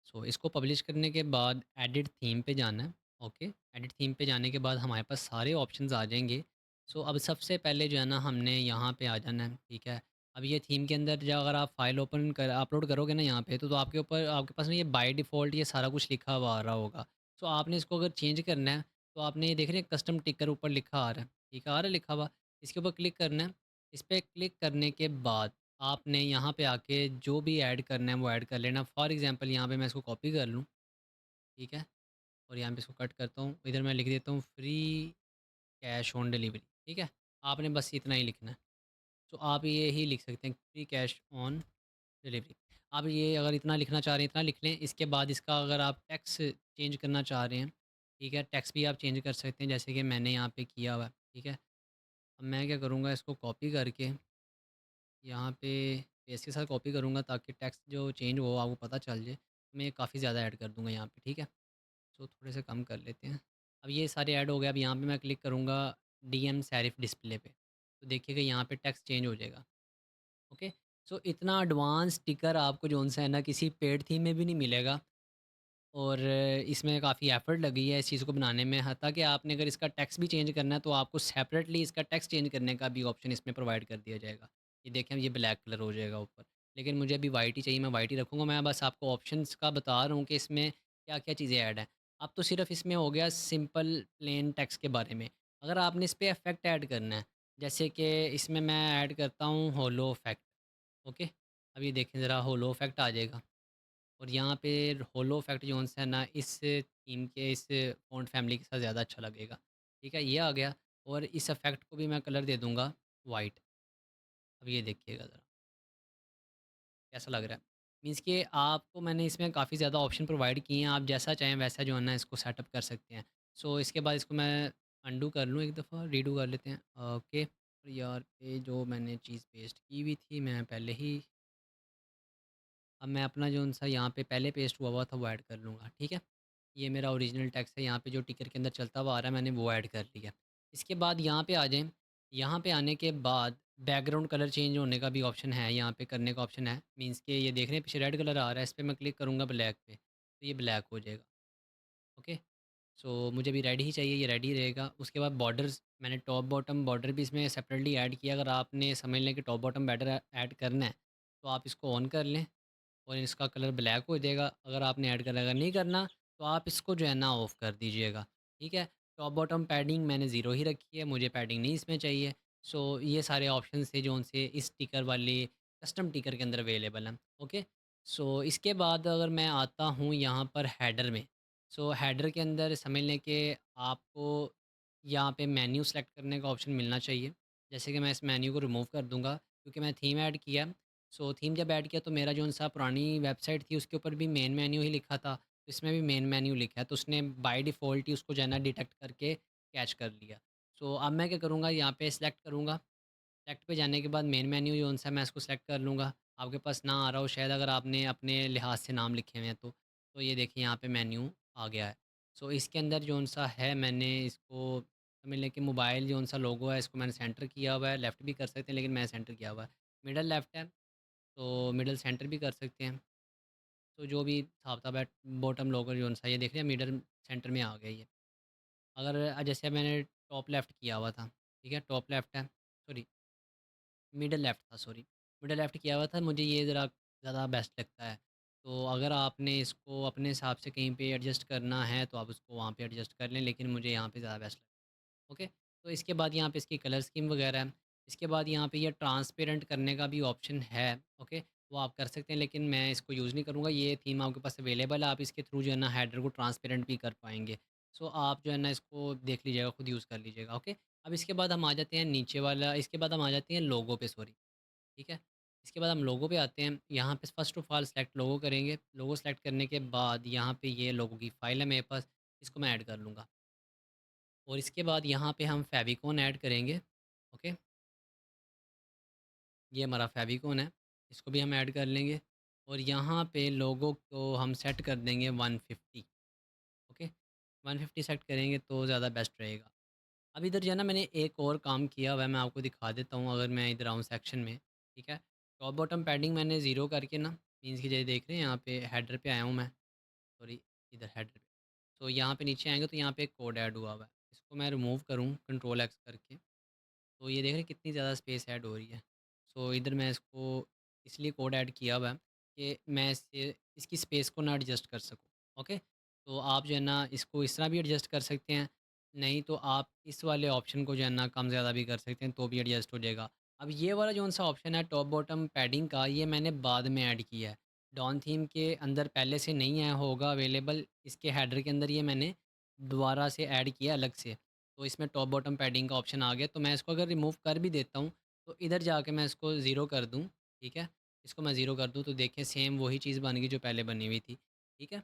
[SPEAKER 1] सो इसको पब्लिश करने के बाद एडिट थीम पे जाना है। ओके, एडिट थीम पे जाने के बाद हमारे पास सारे ऑप्शंस आ जाएंगे। सो अब सबसे पहले जो है ना हमने यहाँ पे आ जाना है, ठीक है। अब ये थीम के अंदर जो अगर आप फाइल ओपन कर अपलोड करोगे ना यहाँ पे तो आपके ऊपर आपके पास ना ये बाय डिफ़ॉल्ट ये सारा कुछ लिखा हुआ आ रहा होगा। सो आपने इसको अगर चेंज करना है तो आपने ये देख रहे हैं कस्टम टिकर ऊपर लिखा आ रहा है, ठीक है, आ रहा है लिखा हुआ। इसके ऊपर क्लिक करना है। इस पर क्लिक करने के बाद आपने यहाँ पे आके जो भी ऐड करना है वो ऐड कर लेना। फॉर एग्ज़ाम्पल यहाँ पे मैं इसको कॉपी कर लूँ, ठीक है? और यहाँ पे इसको कट करता हूँ। इधर मैं लिख देता हूँ फ्री कैश ऑन डिलीवरी, ठीक है? आपने बस इतना ही लिखना है। तो आप ये ही लिख सकते हैं फ्री कैश ऑन डिलीवरी। आप ये अगर इतना लिखना चाह रहे हैं इतना लिख लें। इसके बाद इसका अगर आप टैक्स चेंज करना चाह रहे हैं, ठीक है? टैक्स भी आप चेंज कर सकते हैं जैसे कि मैंने यहाँ पे किया हुआ है, ठीक है? अब मैं क्या करूँगा इसको कॉपी करके यहाँ पे पेस्ट के साथ कॉपी करूँगा ताकि टेक्स्ट जो चेंज हो आपको पता चल जाए। मैं काफ़ी ज़्यादा ऐड कर दूँगा यहाँ पे, ठीक है? सो थोड़े से कम कर लेते हैं। अब ये सारे ऐड हो गए। अब यहाँ पे मैं क्लिक करूँगा डीएम सेरिफ डिस्प्ले पे, तो देखिएगा यहाँ पे टेक्स्ट चेंज हो जाएगा। ओके, सो इतना एडवांस टिकर आपको जोन-सा है ना किसी पेड थीम में भी नहीं मिलेगा। और इसमें काफ़ी एफ़र्ट लगी है इस चीज़ को बनाने में। हत्ता कि आपने अगर इसका टेक्स्ट भी चेंज करना है तो आपको सेपरेटली इसका टेक्स्ट चेंज करने का भी ऑप्शन इसमें प्रोवाइड कर दिया जाएगा। ये देखें ये ब्लैक कलर हो जाएगा ऊपर। लेकिन मुझे अभी वाइट ही चाहिए, मैं वाइट ही रखूँगा। मैं बस आपको ऑप्शंस का बता रहा हूँ कि इसमें क्या-क्या चीज़ें ऐड हैं। अब तो सिर्फ़ इसमें हो गया सिंपल प्लेन टेक्स्ट के बारे में। अगर आपने इस पे इफ़ेक्ट ऐड करना है, जैसे कि इसमें मैं ऐड करता हूँ होलो इफ़ेक्ट। ओके, अब ये देखें ज़रा होलो इफ़ेक्ट आ जाएगा। और यहाँ पे होलो इफ़ेक्ट जो है ना इस थीम के इस फ़ॉन्ट फ़ैमिली के साथ ज़्यादा अच्छा लगेगा। ठीक है, ये आ गया और इस इफ़ेक्ट को भी मैं कलर दे दूँगा वाइट। अब ये देखिएगा ज़रा कैसा लग रहा है। मीन्स कि आपको मैंने इसमें काफ़ी ज़्यादा ऑप्शन प्रोवाइड किए हैं, आप जैसा चाहें वैसा जो है ना इसको सेटअप कर सकते हैं। सो इसके बाद इसको मैं अंडू कर लूँ एक दफ़ा, रीडू कर लेते हैं। ओके, और यार ये जो मैंने चीज़ पेस्ट की हुई थी मैं पहले ही, अब मैं अपना जो-सा यहाँ पे पहले पेस्ट हुआ हुआ था वो ऐड कर लूँगा, ठीक है? ये मेरा ओरिजिनल टेक्स्ट है, यहाँ पे जो टिकर के अंदर चलता हुआ आ रहा है मैंने वो ऐड कर लिया। इसके बाद यहाँ पे आ जाएँ, यहाँ पे आने के बाद बैकग्राउंड कलर चेंज होने का भी ऑप्शन है, यहाँ पे करने का ऑप्शन है। मीन्स कि ये देख रहे हैं पीछे रेड कलर आ रहा है, इस पे मैं क्लिक करूँगा ब्लैक पे, तो ये ब्लैक हो जाएगा। ओके, सो मुझे भी रेड ही चाहिए, ये रेड ही रहेगा। उसके बाद बॉर्डर्स मैंने टॉप बॉटम बॉर्डर भी इसमें सेपरेटली ऐड किया। अगर आपने समझ लें कि टॉप बॉटम बॉर्डर ऐड करना है, तो आप इसको ऑन कर लें और इसका कलर ब्लैक हो जाएगा। अगर आपने ऐड करना, अगर नहीं करना तो आप इसको जो है ना ऑफ़ कर दीजिएगा, ठीक है। टॉप बॉटम पैडिंग मैंने ज़ीरो ही रखी है, मुझे पैडिंग नहीं इसमें चाहिए। सो ये सारे ऑप्शन थे जो उनसे इस स्टिकर वाले कस्टम टिकर के अंदर अवेलेबल है। ओके, सो इसके बाद अगर मैं आता हूँ यहाँ पर हेडर में, सो हेडर के अंदर समझ लें कि आपको यहाँ पे मेन्यू सेलेक्ट करने का ऑप्शन मिलना चाहिए। जैसे कि मैं इस मेन्यू को रिमूव कर दूँगा क्योंकि मैं थीम ऐड किया। सो थीम जब ऐड किया तो मेरा जो सा पुरानी वेबसाइट थी उसके ऊपर भी मेन मेन्यू ही लिखा था, तो इसमें भी मेन मेन्यू लिखा है, तो उसने बाय डिफ़ॉल्ट ही उसको जो है ना डिटेक्ट करके कैच कर लिया। सो अब मैं क्या करूँगा, यहाँ पे सेलेक्ट करूँगा। सेलेक्ट पे जाने के बाद मेन मेन्यू जो सा मैं इसको सेलेक्ट कर लूँगा। आपके पास ना आ रहा हो शायद, अगर आपने अपने लिहाज से नाम लिखे हुए हैं तो ये देखिए यहाँ पे मेन्यू आ गया है। सो इसके अंदर जो सा है मैंने इसको समझ लें कि मोबाइल जो सा लोगो है इसको मैंने सेंटर किया हुआ है, लेफ़्ट भी कर सकते हैं लेकिन मैं सेंटर किया हुआ है। मिडल लेफ़्ट है, तो मिडल सेंटर भी कर सकते हैं। तो जो भी हिसाब-किताब है, बॉटम लोगो जो सा ये देख रहे हैं मिडल सेंटर में आ गया ये। अगर जैसे मैंने टॉप लेफ़्ट किया हुआ था, ठीक है? टॉप लेफ़्ट है, सॉरी मिडल लेफ़्ट था, सॉरी। मिडल लेफ़्ट किया हुआ था, मुझे ये ज़रा ज़्यादा बेस्ट लगता है। तो अगर आपने इसको अपने हिसाब से कहीं पे एडजस्ट करना है तो आप उसको वहाँ पे एडजस्ट कर लें, लेकिन मुझे यहाँ पे ज़्यादा बेस्ट लगता है। ओके, तो इसके बाद यहाँ पे इसकी कलर स्कीम वगैरह है। इसके बाद यहाँ पे ये ट्रांसपेरेंट करने का भी ऑप्शन है। ओके, वो आप कर सकते हैं लेकिन मैं इसको यूज़ नहीं करूँगा। ये थीम आपके पास अवेलेबल है, आप इसके थ्रू जो है ना हेडर को ट्रांसपेरेंट भी कर पाएँगे। सो आप जो है ना इसको देख लीजिएगा, खुद यूज़ कर लीजिएगा। ओके, अब इसके बाद हम आ जाते हैं नीचे वाला, इसके बाद हम आ जाते हैं लोगो पे, सॉरी। ठीक है? इसके बाद हम लोगो पे आते हैं। यहाँ पे फ़र्स्ट ऑफ़ ऑल सेलेक्ट लोगो करेंगे। लोगो सेलेक्ट करने के बाद यहाँ पे ये लोगो की फ़ाइल है मेरे पास, इसको मैं ऐड कर लूँगा। और इसके बाद यहाँ पे हम फ़ेविकोन ऐड करेंगे। ओके? ये हमारा फ़ेविकोन है, इसको भी हम ऐड कर लेंगे। और यहाँ पे लोगो को हम सेट कर देंगे 150। ओके? 150 सेट करेंगे तो ज़्यादा बेस्ट रहेगा। अब इधर जो है ना मैंने एक और काम किया हुआ है, मैं आपको दिखा देता हूँ अगर मैं इधर आऊँ सेक्शन में, ठीक है? टॉप बॉटम पैडिंग मैंने ज़ीरो करके ना, मीन्स कि जैसे देख रहे हैं यहाँ पे हेडर पे आया हूँ मैं, सॉरी इधर हेडर पे। तो यहाँ पे नीचे आएँगे तो यहाँ पे एक कोड ऐड हुआ हुआ है। इसको मैं रिमूव करूँ कंट्रोल एक्स करके, तो ये देख रहे हैं कितनी ज़्यादा स्पेस ऐड हो रही है। सो इधर मैं इसको इसलिए कोड ऐड किया हुआ है कि मैं इससे इसकी स्पेस को ना एडजस्ट कर सकूँ। ओके? तो आप जो है ना इसको इस तरह भी एडजस्ट कर सकते हैं, नहीं तो आप इस वाले ऑप्शन को जो है ना कम ज़्यादा भी कर सकते हैं, तो भी एडजस्ट हो जाएगा। अब ये वाला जौन-सा ऑप्शन है टॉप बॉटम पैडिंग का, ये मैंने बाद में ऐड किया है। डॉन थीम के अंदर पहले से नहीं आया होगा अवेलेबल, इसके हेडर के अंदर ये मैंने दोबारा से ऐड किया अलग से। तो इसमें टॉप बॉटम पैडिंग का ऑप्शन आ गया, तो मैं इसको अगर रिमूव कर भी देता हूँ, तो इधर जाके मैं इसको ज़ीरो कर दूँ, ठीक है? इसको मैं ज़ीरो कर दूँ तो देखें सेम वही चीज़ बन गई जो पहले बनी हुई थी, ठीक है?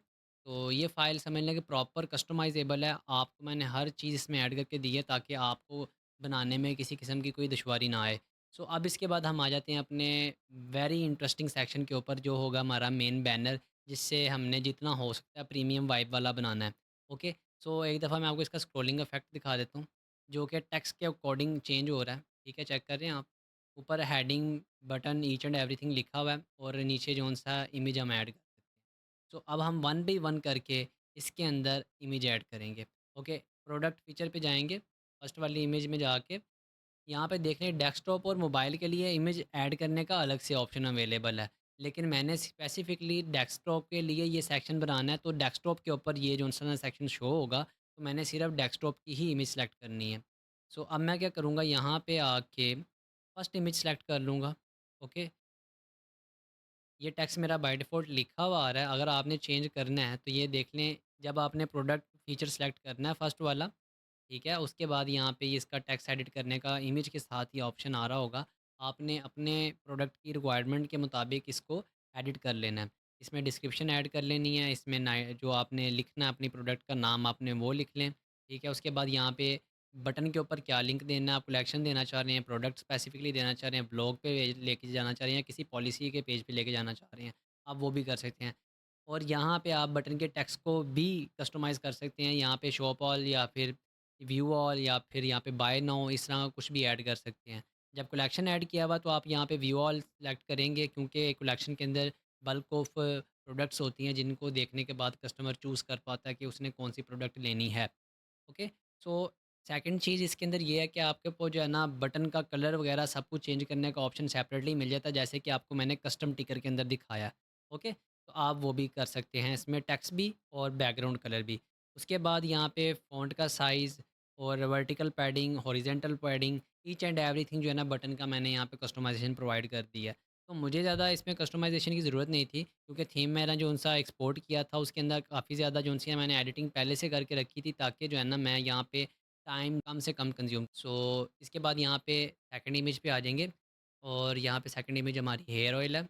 [SPEAKER 1] तो ये फ़ाइल समझ लें कि प्रॉपर कस्टमाइज़ेबल है, आपको मैंने हर चीज़ इसमें ऐड करके दी है ताकि आपको बनाने में किसी किस्म की कोई दुश्वारी ना आए। सो अब इसके बाद हम आ जाते हैं अपने वेरी इंटरेस्टिंग सेक्शन के ऊपर, जो होगा हमारा मेन बैनर, जिससे हमने जितना हो सकता है प्रीमियम वाइब वाला बनाना है। ओके? सो एक दफ़ा मैं आपको इसका स्क्रॉलिंग इफ़ेक्ट दिखा देता हूँ, जो कि टेक्स्ट के अकॉर्डिंग चेंज हो रहा है, ठीक है? चेक कर रहे हैं आप? ऊपर heading, button, each and everything लिखा हुआ है और नीचे जौन-सा इमेज हम ऐड कर सकते हैं। सो अब हम वन बाई वन करके इसके अंदर इमेज ऐड करेंगे। ओके? प्रोडक्ट फीचर पे जाएँगे, फर्स्ट वाली इमेज में जाके यहाँ पे देख रहे हैं डेस्कटॉप और मोबाइल के लिए इमेज ऐड करने का अलग से ऑप्शन अवेलेबल है। लेकिन मैंने स्पेसिफ़िकली डेस्कटॉप के लिए ये सेक्शन बनाना है, तो डेस्कटॉप के ऊपर ये जो-सा सेक्शन शो होगा, तो मैंने सिर्फ़ डेस्कटॉप की ही इमेज सेलेक्ट करनी है। सो अब मैं क्या करूँगा, यहाँ पे आके फर्स्ट इमेज सेलेक्ट कर लूँगा। ओके? ये टेक्स्ट मेरा बाय डिफ़ॉल्ट लिखा हुआ आ रहा है, अगर आपने चेंज करना है तो ये देख लें, जब आपने प्रोडक्ट फीचर सेलेक्ट करना है फर्स्ट वाला, ठीक है? उसके बाद यहाँ पे ये इसका टेक्स्ट एडिट करने का इमेज के साथ ये ऑप्शन आ रहा होगा। आपने अपने प्रोडक्ट की रिक्वायरमेंट के मुताबिक इसको एडिट कर लेना है। इसमें डिस्क्रिप्शन ऐड कर लेनी है, इसमें नाइ जो आपने लिखना है अपनी प्रोडक्ट का नाम आपने वो लिख लें, ठीक है? उसके बाद यहाँ पे बटन के ऊपर क्या लिंक देना है, आप कलेक्शन देना चाह रहे हैं, प्रोडक्ट स्पेसिफिकली देना चाह रहे हैं, ब्लॉग पे लेके जाना चाह रहे हैं, किसी पॉलिसी के पेज पे लेके जाना चाह रहे हैं, आप वो भी कर सकते हैं। और यहाँ पे आप बटन के टेक्स्ट को भी कस्टमाइज़ कर सकते हैं, यहाँ पे शॉप ऑल या फिर व्यू ऑल या फिर यहाँ पे बाय नाउ, इस तरह कुछ भी ऐड कर सकते हैं। जब कलेक्शन ऐड किया हुआ तो आप यहाँ पे व्यू ऑल सेलेक्ट करेंगे, क्योंकि कलेक्शन के अंदर बल्क ऑफ प्रोडक्ट्स होती हैं जिनको देखने के बाद कस्टमर चूज़ कर पाता है कि उसने कौन-सी प्रोडक्ट लेनी है। ओके? सो सेकंड चीज़ इसके अंदर ये है कि आपके को जो है ना बटन का कलर वगैरह सब कुछ चेंज करने का ऑप्शन सेपरेटली मिल जाता है, जैसे कि आपको मैंने कस्टम टिकर के अंदर दिखाया। ओके? तो आप वो भी कर सकते हैं, इसमें टेक्स्ट भी और बैकग्राउंड कलर भी। उसके बाद यहाँ पे फ़ॉन्ट का साइज़ और vertical padding, horizontal padding, each and everything जो है ना बटन का मैंने यहाँ पे कस्टमाइज़ेशन प्रोवाइड कर दी है। तो मुझे ज़्यादा इसमें कस्टमाइज़ेशन की ज़रूरत नहीं थी क्योंकि थीम मैंने जो-सा एक्सपोर्ट किया था उसके अंदर काफ़ी ज़्यादा जो-सी है मैंने एडिटिंग पहले से करके रखी थी ताकि जो है ना मैं यहाँ पे टाइम कम से कम कंज़्यूम इसके बाद यहाँ पे सेकंड इमेज पे आ जाएँगे और यहाँ पे सेकंड इमेज हमारी हेयर ऑयल है।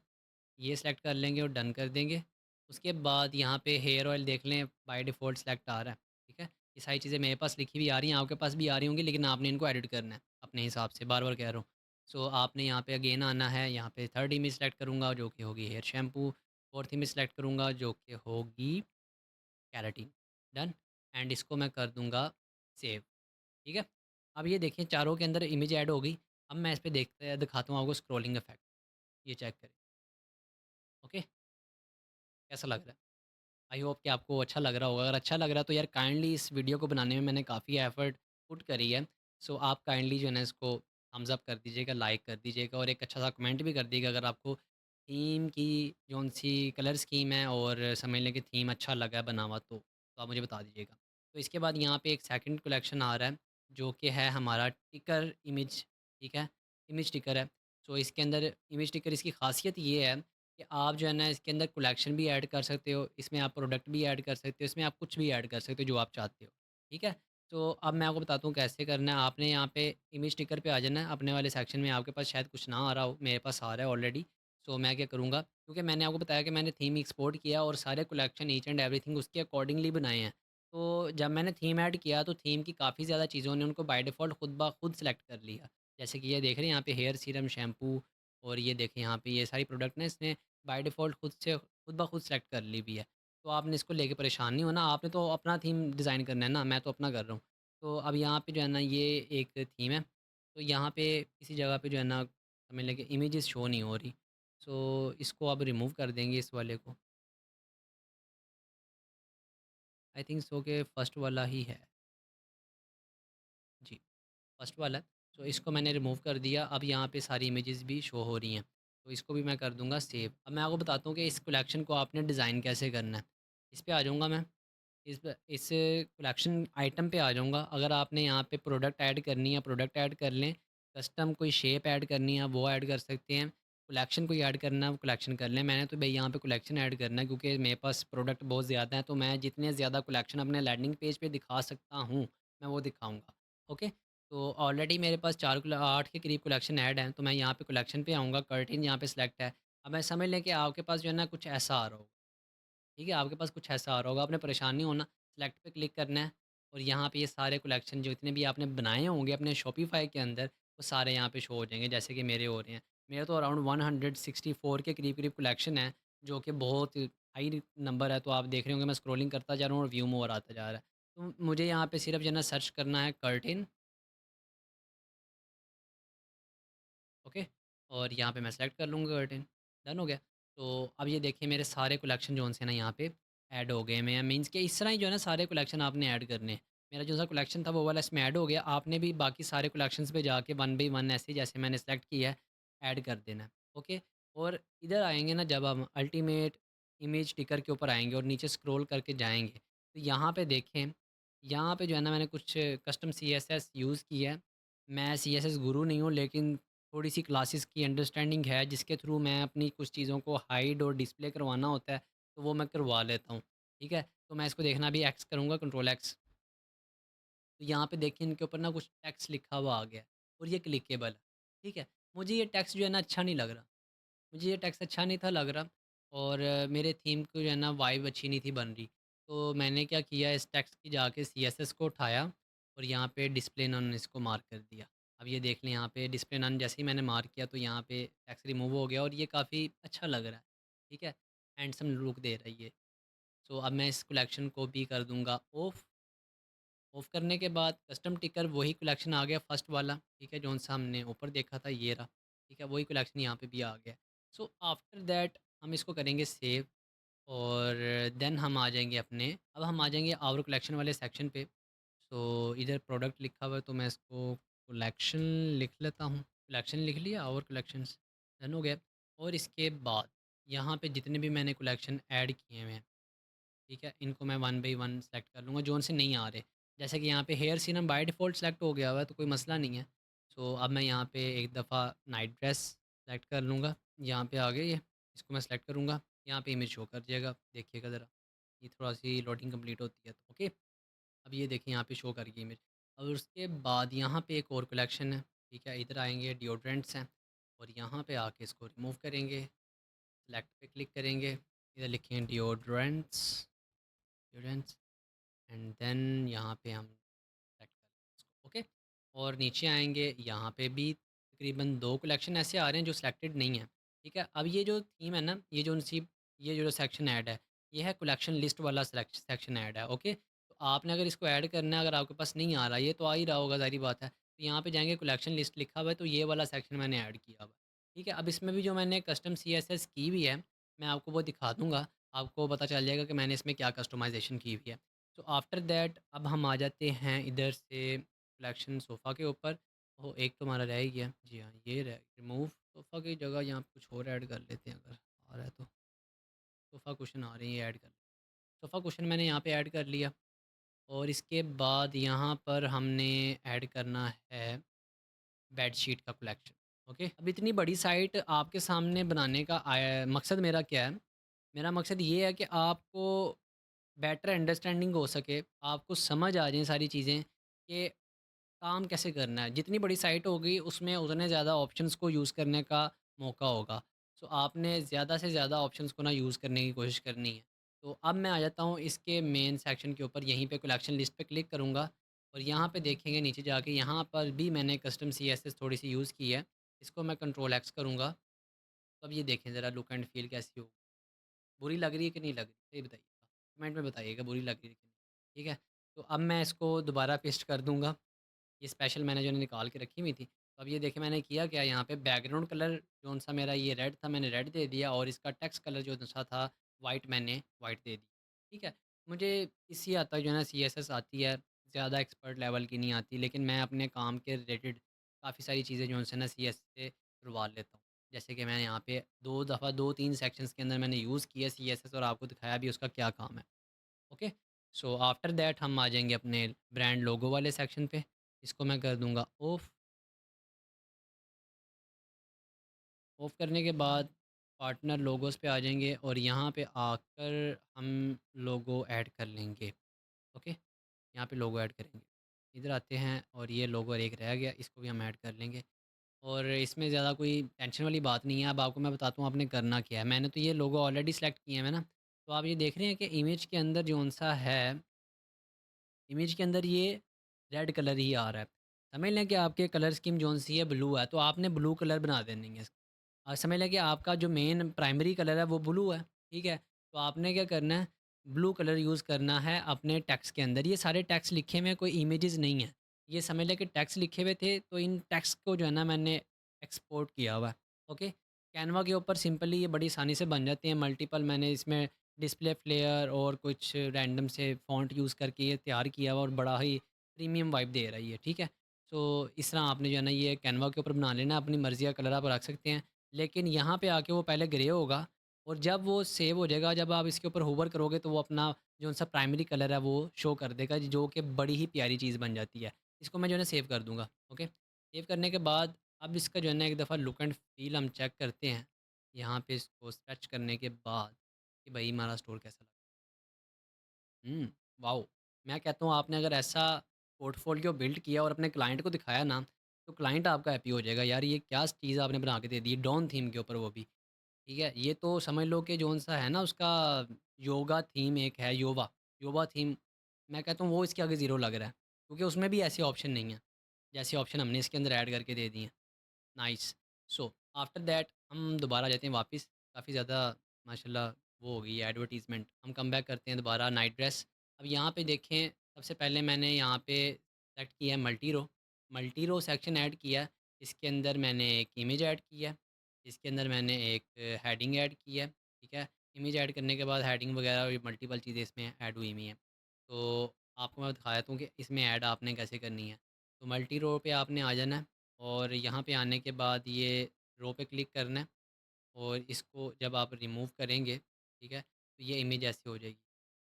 [SPEAKER 1] ये सिलेक्ट कर लेंगे और डन कर देंगे। उसके बाद यहाँ पे हेयर ऑयल देख लें बाय डिफ़ॉल्ट सिलेक्ट आ रहा है, ठीक है? ये सारी चीज़ें मेरे पास लिखी हुई आ रही हैं, आपके पास भी आ रही होंगी लेकिन आपने इनको एडिट करना है अपने हिसाब से, बार-बार कह रहा हूँ। आपने यहाँ पे अगेन आना है, यहाँ पे थर्ड इमेज सेलेक्ट करूँगा जो कि होगी hair shampoo, fourth image select करूँगा जो कि होगी केराटिन, डन एंड इसको मैं कर दूँगा सेव, ठीक है? अब ये देखिए चारों के अंदर इमेज ऐड हो गई। अब मैं इस पे दिखाता हूँ आपको स्क्रॉलिंग इफ़ेक्ट, ये चेक करें, ओके? कैसा लग रहा है? आई होप कि आपको अच्छा लग रहा होगा। अगर अच्छा लग रहा है तो यार काइंडली इस वीडियो को बनाने में मैंने काफ़ी एफ़र्ट पुट करी है। आप काइंडली जो है ना इसको थम्स अप कर दीजिएगा, लाइक कर दीजिएगा और एक अच्छा-सा कमेंट भी कर दीजिएगा अगर आपको थीम की जौन-सी कलर स्कीम है और समझ लें कि थीम अच्छा लगा है बना हुआ तो आप मुझे बता दीजिएगा। तो इसके बाद यहाँ पे एक सेकंड कलेक्शन आ रहा है जो कि है हमारा टिकर इमेज, ठीक है? इमेज टिकर है। इसके अंदर इमेज टिकर इसकी ख़ासियत ये है कि आप जो है ना इसके अंदर कलेक्शन भी ऐड कर सकते हो, इसमें आप प्रोडक्ट भी ऐड कर सकते हो, इसमें आप कुछ भी ऐड कर सकते हो जो आप चाहते हो, ठीक है? अब मैं आपको बताता हूँ कैसे करना है। आपने यहाँ पे इमेज स्टिकर पे आ जाना है, अपने वाले सेक्शन में आपके पास शायद कुछ ना आ रहा हो, मेरे पास आ रहा है ऑलरेडी। मैं क्या करूँगा क्योंकि मैंने आपको बताया कि मैंने थीम एक्सपोर्ट किया और सारे कलेक्शन ईच एंड एवरीथिंग उसके अकॉर्डिंगली बनाए हैं। जब मैंने थीम ऐड किया तो थीम की काफ़ी ज़्यादा चीज़ों ने उनको बाय डिफ़ॉल्ट खुद ब खुद सेलेक्ट कर लिया। जैसे कि ये देख रहे हैं यहाँ पे हेयर सीरम, शैम्पू और ये देखें यहाँ पे ये सारी प्रोडक्ट ना इसने बाय डिफ़ॉल्ट खुद ब खुद सेलेक्ट कर ली हुई है। आपने इसको लेके परेशान नहीं होना, आपने तो अपना थीम डिज़ाइन करना है ना, मैं तो अपना कर रहा हूँ। अब यहाँ पे जो है ना ये एक थीम है, तो यहाँ पे किसी जगह पे जो है ना समझ लें कि इमेजेस शो नहीं हो रही। इसको अब रिमूव कर देंगे इस वाले को। आई थिंक सो कि फर्स्ट वाला ही है। जी। फर्स्ट वाला है। इसको मैंने रिमूव कर दिया, अब यहाँ पे सारी इमेजेस भी शो हो रही हैं। इसको भी मैं कर दूँगा सेव। अब मैं आपको बताता हूँ कि इस कलेक्शन को आपने डिज़ाइन कैसे करना है। इस पे आ जाऊँगा मैं, इस कलेक्शन आइटम पे आ जाऊँगा। अगर आपने यहाँ पे प्रोडक्ट ऐड करनी है, प्रोडक्ट ऐड कर लें। कस्टम कोई शेप ऐड करनी है, वो ऐड कर सकते हैं। कलेक्शन कोई ऐड करना है, वो कलेक्शन कर लें। मैंने तो भई यहाँ पे कलेक्शन ऐड करना है क्योंकि मेरे पास प्रोडक्ट बहुत ज़्यादा हैं, तो मैं जितने ज़्यादा कलेक्शन अपने लैंडिंग पेज पे दिखा सकता हूँ, मैं वो दिखाऊँगा। ओके? ऑलरेडी मेरे पास 8 के करीब कलेक्शन ऐड हैं, तो मैं यहाँ पे कलेक्शन पे आऊँगा, कर्टेन यहाँ पे सिलेक्ट है। अब मैं समझ लें कि आपके पास जो है ना कुछ ऐसा आ रहा होगा, ठीक है? आपके पास कुछ ऐसा आ रहा होगा, आपने परेशान नहीं होना, सिलेक्ट पे क्लिक करना है और यहाँ पे ये सारे कलेक्शन जो इतने भी आपने बनाए होंगे अपने शॉपिफ़ाई के अंदर, वो सारे यहाँ पे शो हो जाएँगे, जैसे कि मेरे हो रहे हैं। मेरे तो अराउंड 164 के करीब-करीब कलेक्शन है, जो कि बहुत हाई नंबर है, तो आप देख रहे होंगे मैं स्क्रॉलिंग करता जा रहा हूँ और व्यू मोर आता जा रहा है। मुझे यहाँ पे सिर्फ़ जो है ना सर्च करना है कर्टेन, ओके और यहाँ पे मैं सेलेक्ट कर लूँगा कर्टेन, डन हो गया। अब ये देखिए मेरे सारे कलेक्शन जो से ना यहाँ पे ऐड हो गए हैं, मीन्स कि इस तरह ही जो है ना सारे कलेक्शन आपने ऐड करने हैं। मेरा जो सा कलेक्शन था वो वाला इसमें ऐड हो गया, आपने भी बाकी सारे कलेक्शंस पे जाके वन बाई वन ऐसे जैसे मैंने सेलेक्ट किया है ऐड कर देना है, ओके। और इधर आएंगे ना जब हम अल्टीमेट इमेज टिकर के ऊपर आएंगे और नीचे स्क्रॉल करके जाएंगे तो यहाँ पे देखें, यहाँ पे जो है ना मैंने कुछ कस्टम CSS यूज़ किया है। मैं CSS गुरु नहीं हूँ लेकिन थोड़ी-सी क्लासेस की अंडरस्टैंडिंग है जिसके थ्रू मैं अपनी कुछ चीज़ों को हाइड और डिस्प्ले करवाना होता है, तो वो मैं करवा लेता हूँ, ठीक है? मैं इसको देखना भी एक्स करूँगा, कंट्रोल एक्स। तो यहाँ पे देखिए इनके ऊपर ना कुछ टेक्स्ट लिखा हुआ आ गया है और ये क्लिकेबल है, ठीक है? मुझे ये टेक्स्ट जो है ना अच्छा नहीं लग रहा, मुझे ये टेक्स्ट अच्छा नहीं था लग रहा और मेरे थीम को जो है ना वाइब अच्छी नहीं थी बन रही। तो मैंने क्या किया इस टेक्स्ट की जाके CSS को उठाया और यहाँ पे डिस्प्ले नोन इसको मार्क कर दिया। अब ये देख लें यहाँ पे डिस्प्ले नोन जैसे ही मैंने मार्क किया तो यहाँ पे टेक्स्ट रिमूव हो गया और ये काफ़ी अच्छा लग रहा है, ठीक है? हैंडसम लुक दे रहा है ये। अब मैं इस कलेक्शन को भी कर दूँगा ऑफ। ऑफ करने के बाद कस्टम टिकर वही कलेक्शन आ गया फर्स्ट वाला, ठीक है? जौन-सा हमने ऊपर देखा था ये रहा, ठीक है? वही कलेक्शन यहाँ पे भी आ गया। आफ्टर दैट हम इसको करेंगे सेव और देन हम आ जाएँगे अब हम आ जाएँगे आवर कलेक्शन वाले सेक्शन पे। इधर प्रोडक्ट लिखा हुआ है तो मैं इसको कलेक्शन लिख लेता हूँ। कलेक्शन लिख लिया आवर कलेक्शंस, डन हो गया। और इसके बाद यहाँ पे जितने भी मैंने कलेक्शन ऐड किए हुए हैं, ठीक है? इनको मैं वन बाई वन सेलेक्ट कर लूँगा जो उनसे नहीं आ रहे। जैसे कि यहाँ पे hair serum by default select हो गया हुआ है तो कोई मसला नहीं है। अब मैं यहाँ पे एक दफ़ा नाइट ड्रेस सेलेक्ट कर लूँगा। यहाँ पे आ गए ये, इसको मैं सेलेक्ट करूँगा, यहाँ पे इमेज शो कर जाएगा, देखिएगा ज़रा। ये थोड़ा-सी लोडिंग कंप्लीट होती है तो ओके। अब ये देखिए यहाँ पे शो कर गई इमेज। और उसके बाद यहाँ पे एक और कलेक्शन है, ठीक है? इधर आएँगे डिओड्रेंट्स हैं और यहाँ पे आके इसको रिमूव करेंगे, सेलेक्ट पे क्लिक करेंगे, इधर लिखेंगे डिओड्रेंट्स एंड देन यहाँ पे हम सेलेक्ट करेंगे इसको, ओके। और नीचे आएँगे, यहाँ पे भी तकरीबन 2 कलेक्शन ऐसे आ रहे हैं जो सिलेक्टेड नहीं है, ठीक है। अब ये जो थीम है ना, ये जो सेक्शन ऐड है, ये है कलेक्शन लिस्ट वाला सेक्शन ऐड है, ओके। तो आपने अगर इसको ऐड करना है, अगर आपके पास नहीं आ रहा, ये तो आ ही रहा होगा, ज़ाहिर-सी बात है। तो यहाँ पे जाएँगे, कलेक्शन लिस्ट लिखा हुआ है, तो ये वाला सेक्शन मैंने ऐड किया हुआ है, ठीक है। अब इसमें भी जो मैंने कस्टम सीएसएस की हुई है, मैं आपको वो दिखा दूँगा, आपको पता चल जाएगा कि मैंने इसमें क्या कस्टमाइज़ेशन की हुई है। तो आफ्टर दैट अब हम आ जाते हैं इधर से कलेक्शन सोफ़ा के ऊपर। ओह! एक तो हमारा रह ही गया। जी हाँ, ये रह रिमूव सोफ़ा की जगह यहाँ पे कुछ और ऐड कर लेते हैं, अगर आ रहा है तो। सोफ़ा कुशन आ रही है, ऐड कर सोफ़ा कुशन मैंने यहाँ पे ऐड कर लिया। और इसके बाद यहाँ पर हमने ऐड करना है बेडशीट का कलेक्शन, ओके। अब इतनी बड़ी साइट आपके सामने बनाने का मकसद मेरा क्या है? मेरा मकसद ये है कि आपको बेटर अंडरस्टैंडिंग हो सके, आपको समझ आ जाएँ सारी चीज़ें कि काम कैसे करना है। जितनी बड़ी साइट होगी उसमें उतने ज़्यादा ऑप्शंस को यूज़ करने का मौका होगा। सो आपने ज़्यादा से ज़्यादा ऑप्शंस को ना यूज़ करने की कोशिश करनी है। तो अब मैं आ जाता हूँ इसके मेन सेक्शन के ऊपर, यहीं पे कलेक्शन लिस्ट पे क्लिक करूँगा और यहाँ पे देखेंगे नीचे जाके, यहाँ पर भी मैंने कस्टम सीएसएस थोड़ी-सी यूज़ की है। इसको मैं कंट्रोल एक्स करूँगा, तो अब ये देखें ज़रा लुक एंड फ़ील कैसी हो, बुरी लग रही है कि नहीं लग रही? ये बताइएगा। कमेंट में बताइएगा बुरी लग रही है कि नहीं, ठीक है? तो अब मैं इसको दोबारा पेस्ट कर दूँगा। ये स्पेशल मैंने जो निकाल के रखी हुई थी। तो अब ये देखिए मैंने किया क्या, यहाँ पे बैकग्राउंड कलर जौन-सा मेरा ये रेड था, मैंने रेड दे दिया और इसका टेक्स्ट कलर जो-सा था वाइट, मैंने वाइट दे दी। ठीक है? मुझे इसी हद तक जो है ना सीएसएस आती है, ज़्यादा एक्सपर्ट लेवल की नहीं आती, लेकिन मैं अपने काम के रिलेटेड काफ़ी सारी चीज़ें जो उनसे ना सीएस से करवा लेता हूँ। जैसे कि मैंने यहाँ पे 2 दफ़ा 2-3 सेक्शंस के अंदर मैंने यूज़ किया सीएसएस और आपको दिखाया भी उसका क्या काम है। ओके। सो आफ्टर दैट हम आ जाएँगे अपने ब्रांड लोगो वाले सेक्शन पे। इसको मैं कर दूँगा ऑफ। ऑफ करने के बाद पार्टनर लोगोस पे आ जाएँगे और यहाँ पे आकर हम लोगो ऐड कर लेंगे। ओके, यहाँ पे लोगो ऐड करेंगे। इधर आते हैं और ये लोगो एक रह गया, इसको भी हम ऐड कर लेंगे। और इसमें ज़्यादा कोई टेंशन वाली बात नहीं है। अब आपको मैं बताता हूँ आपने करना क्या है। मैंने तो ये लोगो ऑलरेडी सेलेक्ट किए हैं ना, तो आप ये देख रहे हैं कि इमेज के अंदर जौन-सा है, इमेज के अंदर ये रेड कलर ही आ रहा है। समझ लें कि आपके कलर स्कीम जौन-सी है ब्लू है, तो आपने ब्लू कलर बना देनी है। समझ लें कि आपका जो मेन प्राइमरी कलर है वो ब्लू है, ठीक है? तो आपने क्या करना है, ब्लू कलर यूज़ करना है अपने टेक्स्ट के अंदर। ये सारे टेक्स्ट लिखे हुए हैं, कोई इमेजेस नहीं है। ये समझ लें कि टेक्स्ट लिखे हुए थे, तो इन टेक्स्ट को जो है ना मैंने एक्सपोर्ट किया हुआ है, ओके? कैनवा के ऊपर सिंपली ये बड़ी आसानी से बन जाते हैं। मल्टीपल मैंने इसमें डिस्प्ले फ्लेयर और कुछ रैंडम से फ़ॉन्ट यूज़ करके ये तैयार किया हुआ और बड़ा ही प्रीमियम वाइब दे रहा है ये, ठीक है? सो इस तरह आपने जो है ना ये कैनवा के ऊपर बना लेना, अपनी मर्ज़ी का कलर आप रख सकते हैं। लेकिन यहाँ पे आके वो पहले ग्रे होगा और जब वो सेव हो जाएगा, जब आप इसके ऊपर होवर करोगे तो वो अपना जो-सा प्राइमरी कलर है वो शो कर देगा, जो कि बड़ी ही प्यारी चीज़ बन जाती है। इसको मैं जो है ना सेव कर दूँगा, ओके? सेव करने के बाद अब इसका जो है ना एक दफ़ा लुक एंड फ़ील हम चेक करते हैं। यहाँ पे इसको स्ट्रेच करने के बाद कि भई हमारा स्टोर कैसा लगा। वाओ! मैं कहता हूँ आपने अगर ऐसा पोर्टफ़ोलियो बिल्ड किया और अपने क्लाइंट को दिखाया ना, तो क्लाइंट आपका हैप्पी हो जाएगा, यार ये क्या चीज़ आपने बना के दे दी है, डॉन थीम के ऊपर वो भी। ठीक है? ये तो समझ लो कि जौन-सा है ना उसका योगा थीम एक है, योगा थीम, मैं कहता हूँ वो इसके आगे ज़ीरो लग रहा है। क्योंकि उसमें भी ऐसे ऑप्शन नहीं है, जैसे ऑप्शन हमने इसके अंदर ऐड करके दे दिए हैं। नाइस। सो आफ्टर दैट हम दोबारा जाते हैं वापस, काफ़ी ज़्यादा माशाल्लाह वो हो गई है एडवर्टाइज़मेंट। हम कम बैक करते हैं दोबारा नाइट ड्रेस। अब यहाँ पे देखें, सबसे पहले मैंने यहाँ पे सेलेक्ट किया है मल्टी रो। मल्टी रो सेक्शन ऐड किया है। इसके अंदर मैंने एक इमेज ऐड की है। इसके अंदर मैंने एक हेडिंग ऐड की है, ठीक है? इमेज ऐड करने के बाद हेडिंग वगैरह ये मल्टीपल चीज़ें इसमें ऐड हुई हुई हैं। तो आपको मैं दिखा देता हूँ कि इसमें ऐड आपने कैसे करनी है। तो मल्टी रो पे आपने आ जाना है और यहाँ पे आने के बाद ये रो पे क्लिक करना है और इसको जब आप रिमूव करेंगे, ठीक है? तो ये इमेज ऐसे हो जाएगी।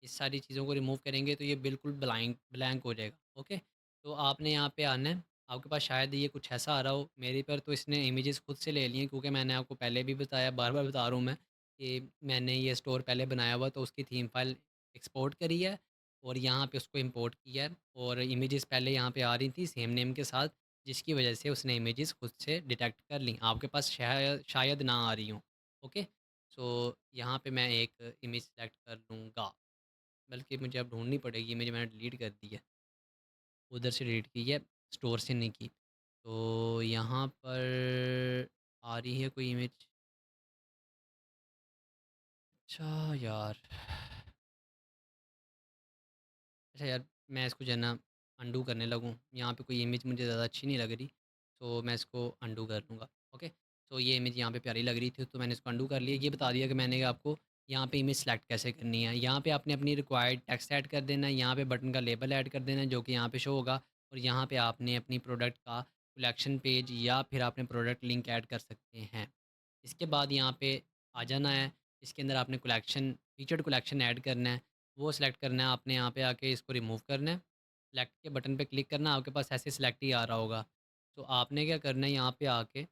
[SPEAKER 1] इस सारी चीज़ों को रिमूव करेंगे तो ये बिल्कुल ब्लैंक ब्लैंक हो जाएगा, ओके? तो आपने यहाँ पे आना है, आपके पास शायद ये कुछ ऐसा आ रहा हो, मेरे पर तो इसने इमेजेस खुद से ले लिए हैं, क्योंकि मैंने आपको पहले भी बताया, बार-बार बता रहा हूँ मैं कि मैंने ये स्टोर पहले बनाया हुआ, तो उसकी थीम फाइल एक्सपोर्ट करी है और यहाँ पे उसको इंपोर्ट किया है, और इमेजेस पहले यहाँ पे आ रही थी सेम नेम के साथ, जिसकी वजह से उसने इमेजेस खुद से डिटेक्ट कर ली। आपके पास शायद शायद ना आ रही हों। ओके? सो यहाँ पे मैं एक इमेज सेलेक्ट कर लूँगा, बल्कि मुझे अब ढूँढनी पड़ेगी इमेज, मैंने डिलीट कर दी है। उधर से डिलीट की है, स्टोर से नहीं की। तो यहाँ पर आ रही है कोई इमेज। अच्छा यार, अच्छा यार, मैं इसको जो है ना अंडू करने लगूँ, यहाँ पे कोई इमेज मुझे ज़्यादा अच्छी नहीं लग रही, तो मैं इसको अंडू कर लूँगा। ओके, तो ये इमेज यहाँ पे प्यारी लग रही थी, तो मैंने इसको अंडू कर लिया। ये बता दिया कि मैंने आपको यहाँ पे इमेज सेलेक्ट कैसे करनी है। यहाँ पे आपने अपनी रिक्वायर्ड टेक्स्ट ऐड कर देना है, यहाँ पे बटन का लेबल ऐड कर देना है, जो कि यहाँ पे शो होगा, और यहाँ पे आपने अपनी प्रोडक्ट का कलेक्शन पेज या फिर आपने प्रोडक्ट लिंक ऐड कर सकते हैं। इसके बाद यहाँ पे आ जाना है, इसके अंदर आपने कलेक्शन, फीचर्ड कलेक्शन ऐड करना है, वो सिलेक्ट करना है आपने, यहाँ पे आके इसको रिमूव करना है। सेलेक्ट के बटन पे क्लिक करना है, आपके पास ऐसे सिलेक्ट ही आ रहा होगा। तो आपने क्या करना है, यहाँ पे आके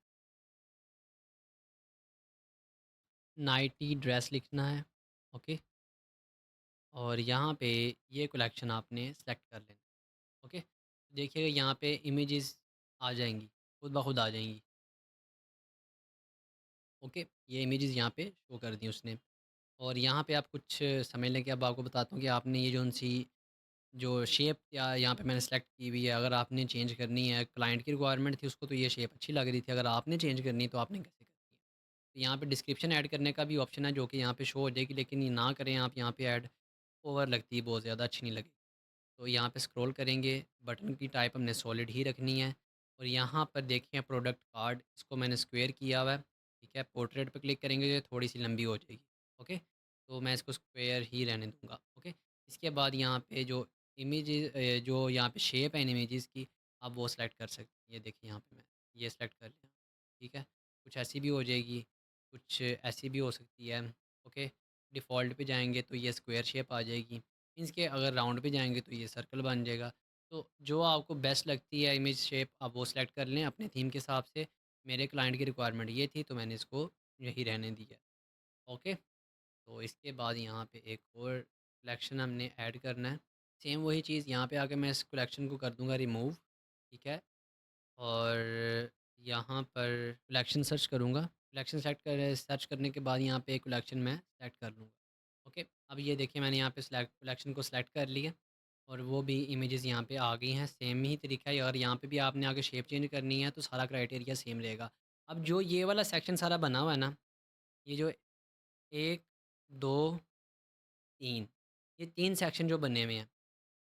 [SPEAKER 1] नाइटी ड्रेस लिखना है। ओके, और यहाँ पे ये कलेक्शन आपने सेलेक्ट कर लेना। ओके, देखिएगा यहाँ पे इमेजेस आ जाएंगी, खुद ब खुद आ जाएंगी। ओके, ये इमेजेस यहाँ पे शो कर दी उसने। और यहाँ पे आप कुछ समझ लें कि अब आपको बताता हूँ कि आपने ये जो सी जो शेप या यहाँ पे मैंने सेलेक्ट की हुई है, अगर आपने चेंज करनी है, क्लाइंट की रिक्वायरमेंट थी उसको, तो ये शेप अच्छी लग रही थी, अगर आपने चेंज करनी है तो आपने कैसे करनी है। तो यहाँ पे डिस्क्रिप्शन ऐड करने का भी ऑप्शन है, जो कि यहाँ पे शो हो जाएगी, लेकिन ये ना करें आप यहाँ पे ऐड, ओवर लगती है, बहुत ज़्यादा अच्छी नहीं लगेगी। तो यहाँ पे स्क्रॉल करेंगे, बटन की टाइप हमने सॉलिड ही रखनी है, और यहाँ पर देखिए प्रोडक्ट कार्ड, इसको मैंने स्क्वायर किया हुआ है। ठीक है, पोर्ट्रेट पे क्लिक करेंगे, ये थोड़ी सी लंबी हो जाएगी। ओके, तो मैं इसको स्क्वायर ही रहने दूंगा। ओके, इसके बाद यहाँ पे जो इमेज, जो यहाँ पे शेप है इन इमेजेस की, आप वो सेलेक्ट कर सकते हैं। ये देखिए यहाँ पे मैं ये सेलेक्ट कर लिया। ठीक है, कुछ ऐसी भी हो जाएगी, कुछ ऐसी भी हो सकती है। ओके, डिफ़ॉल्ट पे जाएंगे तो ये स्क्वायर शेप आ जाएगी, मीन्स के अगर राउंड पे जाएँगे तो ये सर्कल बन जाएगा। तो जो आपको बेस्ट लगती है इमेज शेप, आप वो सेलेक्ट कर लें अपने थीम के हिसाब से। मेरे क्लाइंट की रिक्वायरमेंट ये थी, तो मैंने इसको यही रहने दिया। ओके, तो इसके बाद यहाँ पे एक और कलेक्शन हमने ऐड करना है। सेम वही चीज़, यहाँ पे आके मैं इस कलेक्शन को कर दूँगा रिमूव। ठीक है, और यहाँ पर कलेक्शन सर्च करूँगा। कलेक्शन सर्च करने के बाद यहाँ पे एक कलेक्शन मैं सेलेक्ट कर लूँगा। ओके, अब ये देखिए मैंने यहाँ पे कलेक्शन को सेलेक्ट कर लिया, और वो भी इमेजेस यहाँ पे आ गई हैं। सेम ही तरीका है, और यहाँ पे भी आपने आगे शेप चेंज करनी है, तो सारा क्राइटेरिया सेम रहेगा। अब जो ये वाला सेक्शन सारा बना हुआ है ना, ये जो 1, 2, 3, ये 3 सेक्शन जो बने हुए हैं,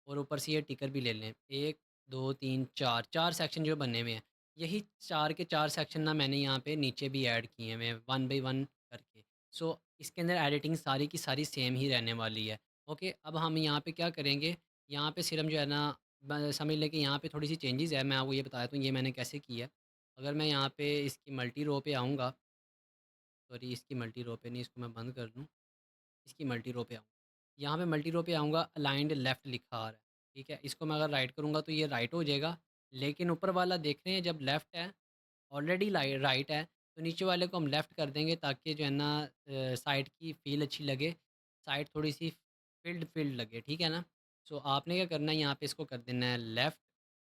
[SPEAKER 1] और ऊपर से ये टिकर भी ले लें, 1, 2, 3, 4, 4 सेक्शन जो बने हुए हैं, यही 4 के 4 सेक्शन ना मैंने यहाँ पे नीचे भी ऐड किए हुए हैं 1 बाई 1 करके। सो इसके अंदर एडिटिंग सारी की सारी सेम ही रहने वाली है। ओके, अब हम यहाँ पे क्या करेंगे, यहाँ पे सिर्फ जो है ना, समझ लें कि यहाँ पे थोड़ी सी चेंजेस है, मैं आपको ये बताता हूँ ये मैंने कैसे किया है। अगर मैं यहाँ पे इसकी मल्टी रो पे आऊँगा, सॉरी इसकी मल्टी रो पे नहीं, इसको मैं बंद कर दूँ, इसकी मल्टी रो पे आऊँ। यहाँ पे मल्टी रो पे आऊँगा, अलाइन्ड लेफ्ट लिखा आ रहा है, ठीक है? इसको मैं अगर राइट करूँगा तो ये राइट हो जाएगा, लेकिन ऊपर वाला देख रहे हैं जब लेफ्ट है, ऑलरेडी राइट है, तो नीचे वाले को हम लेफ्ट कर देंगे, ताकि जो है ना साइड की फ़ील अच्छी लगे, साइड थोड़ी-सी फ़िल्ड लगे, ठीक है ना? सो आपने क्या करना है, यहाँ पे इसको कर देना है लेफ्ट,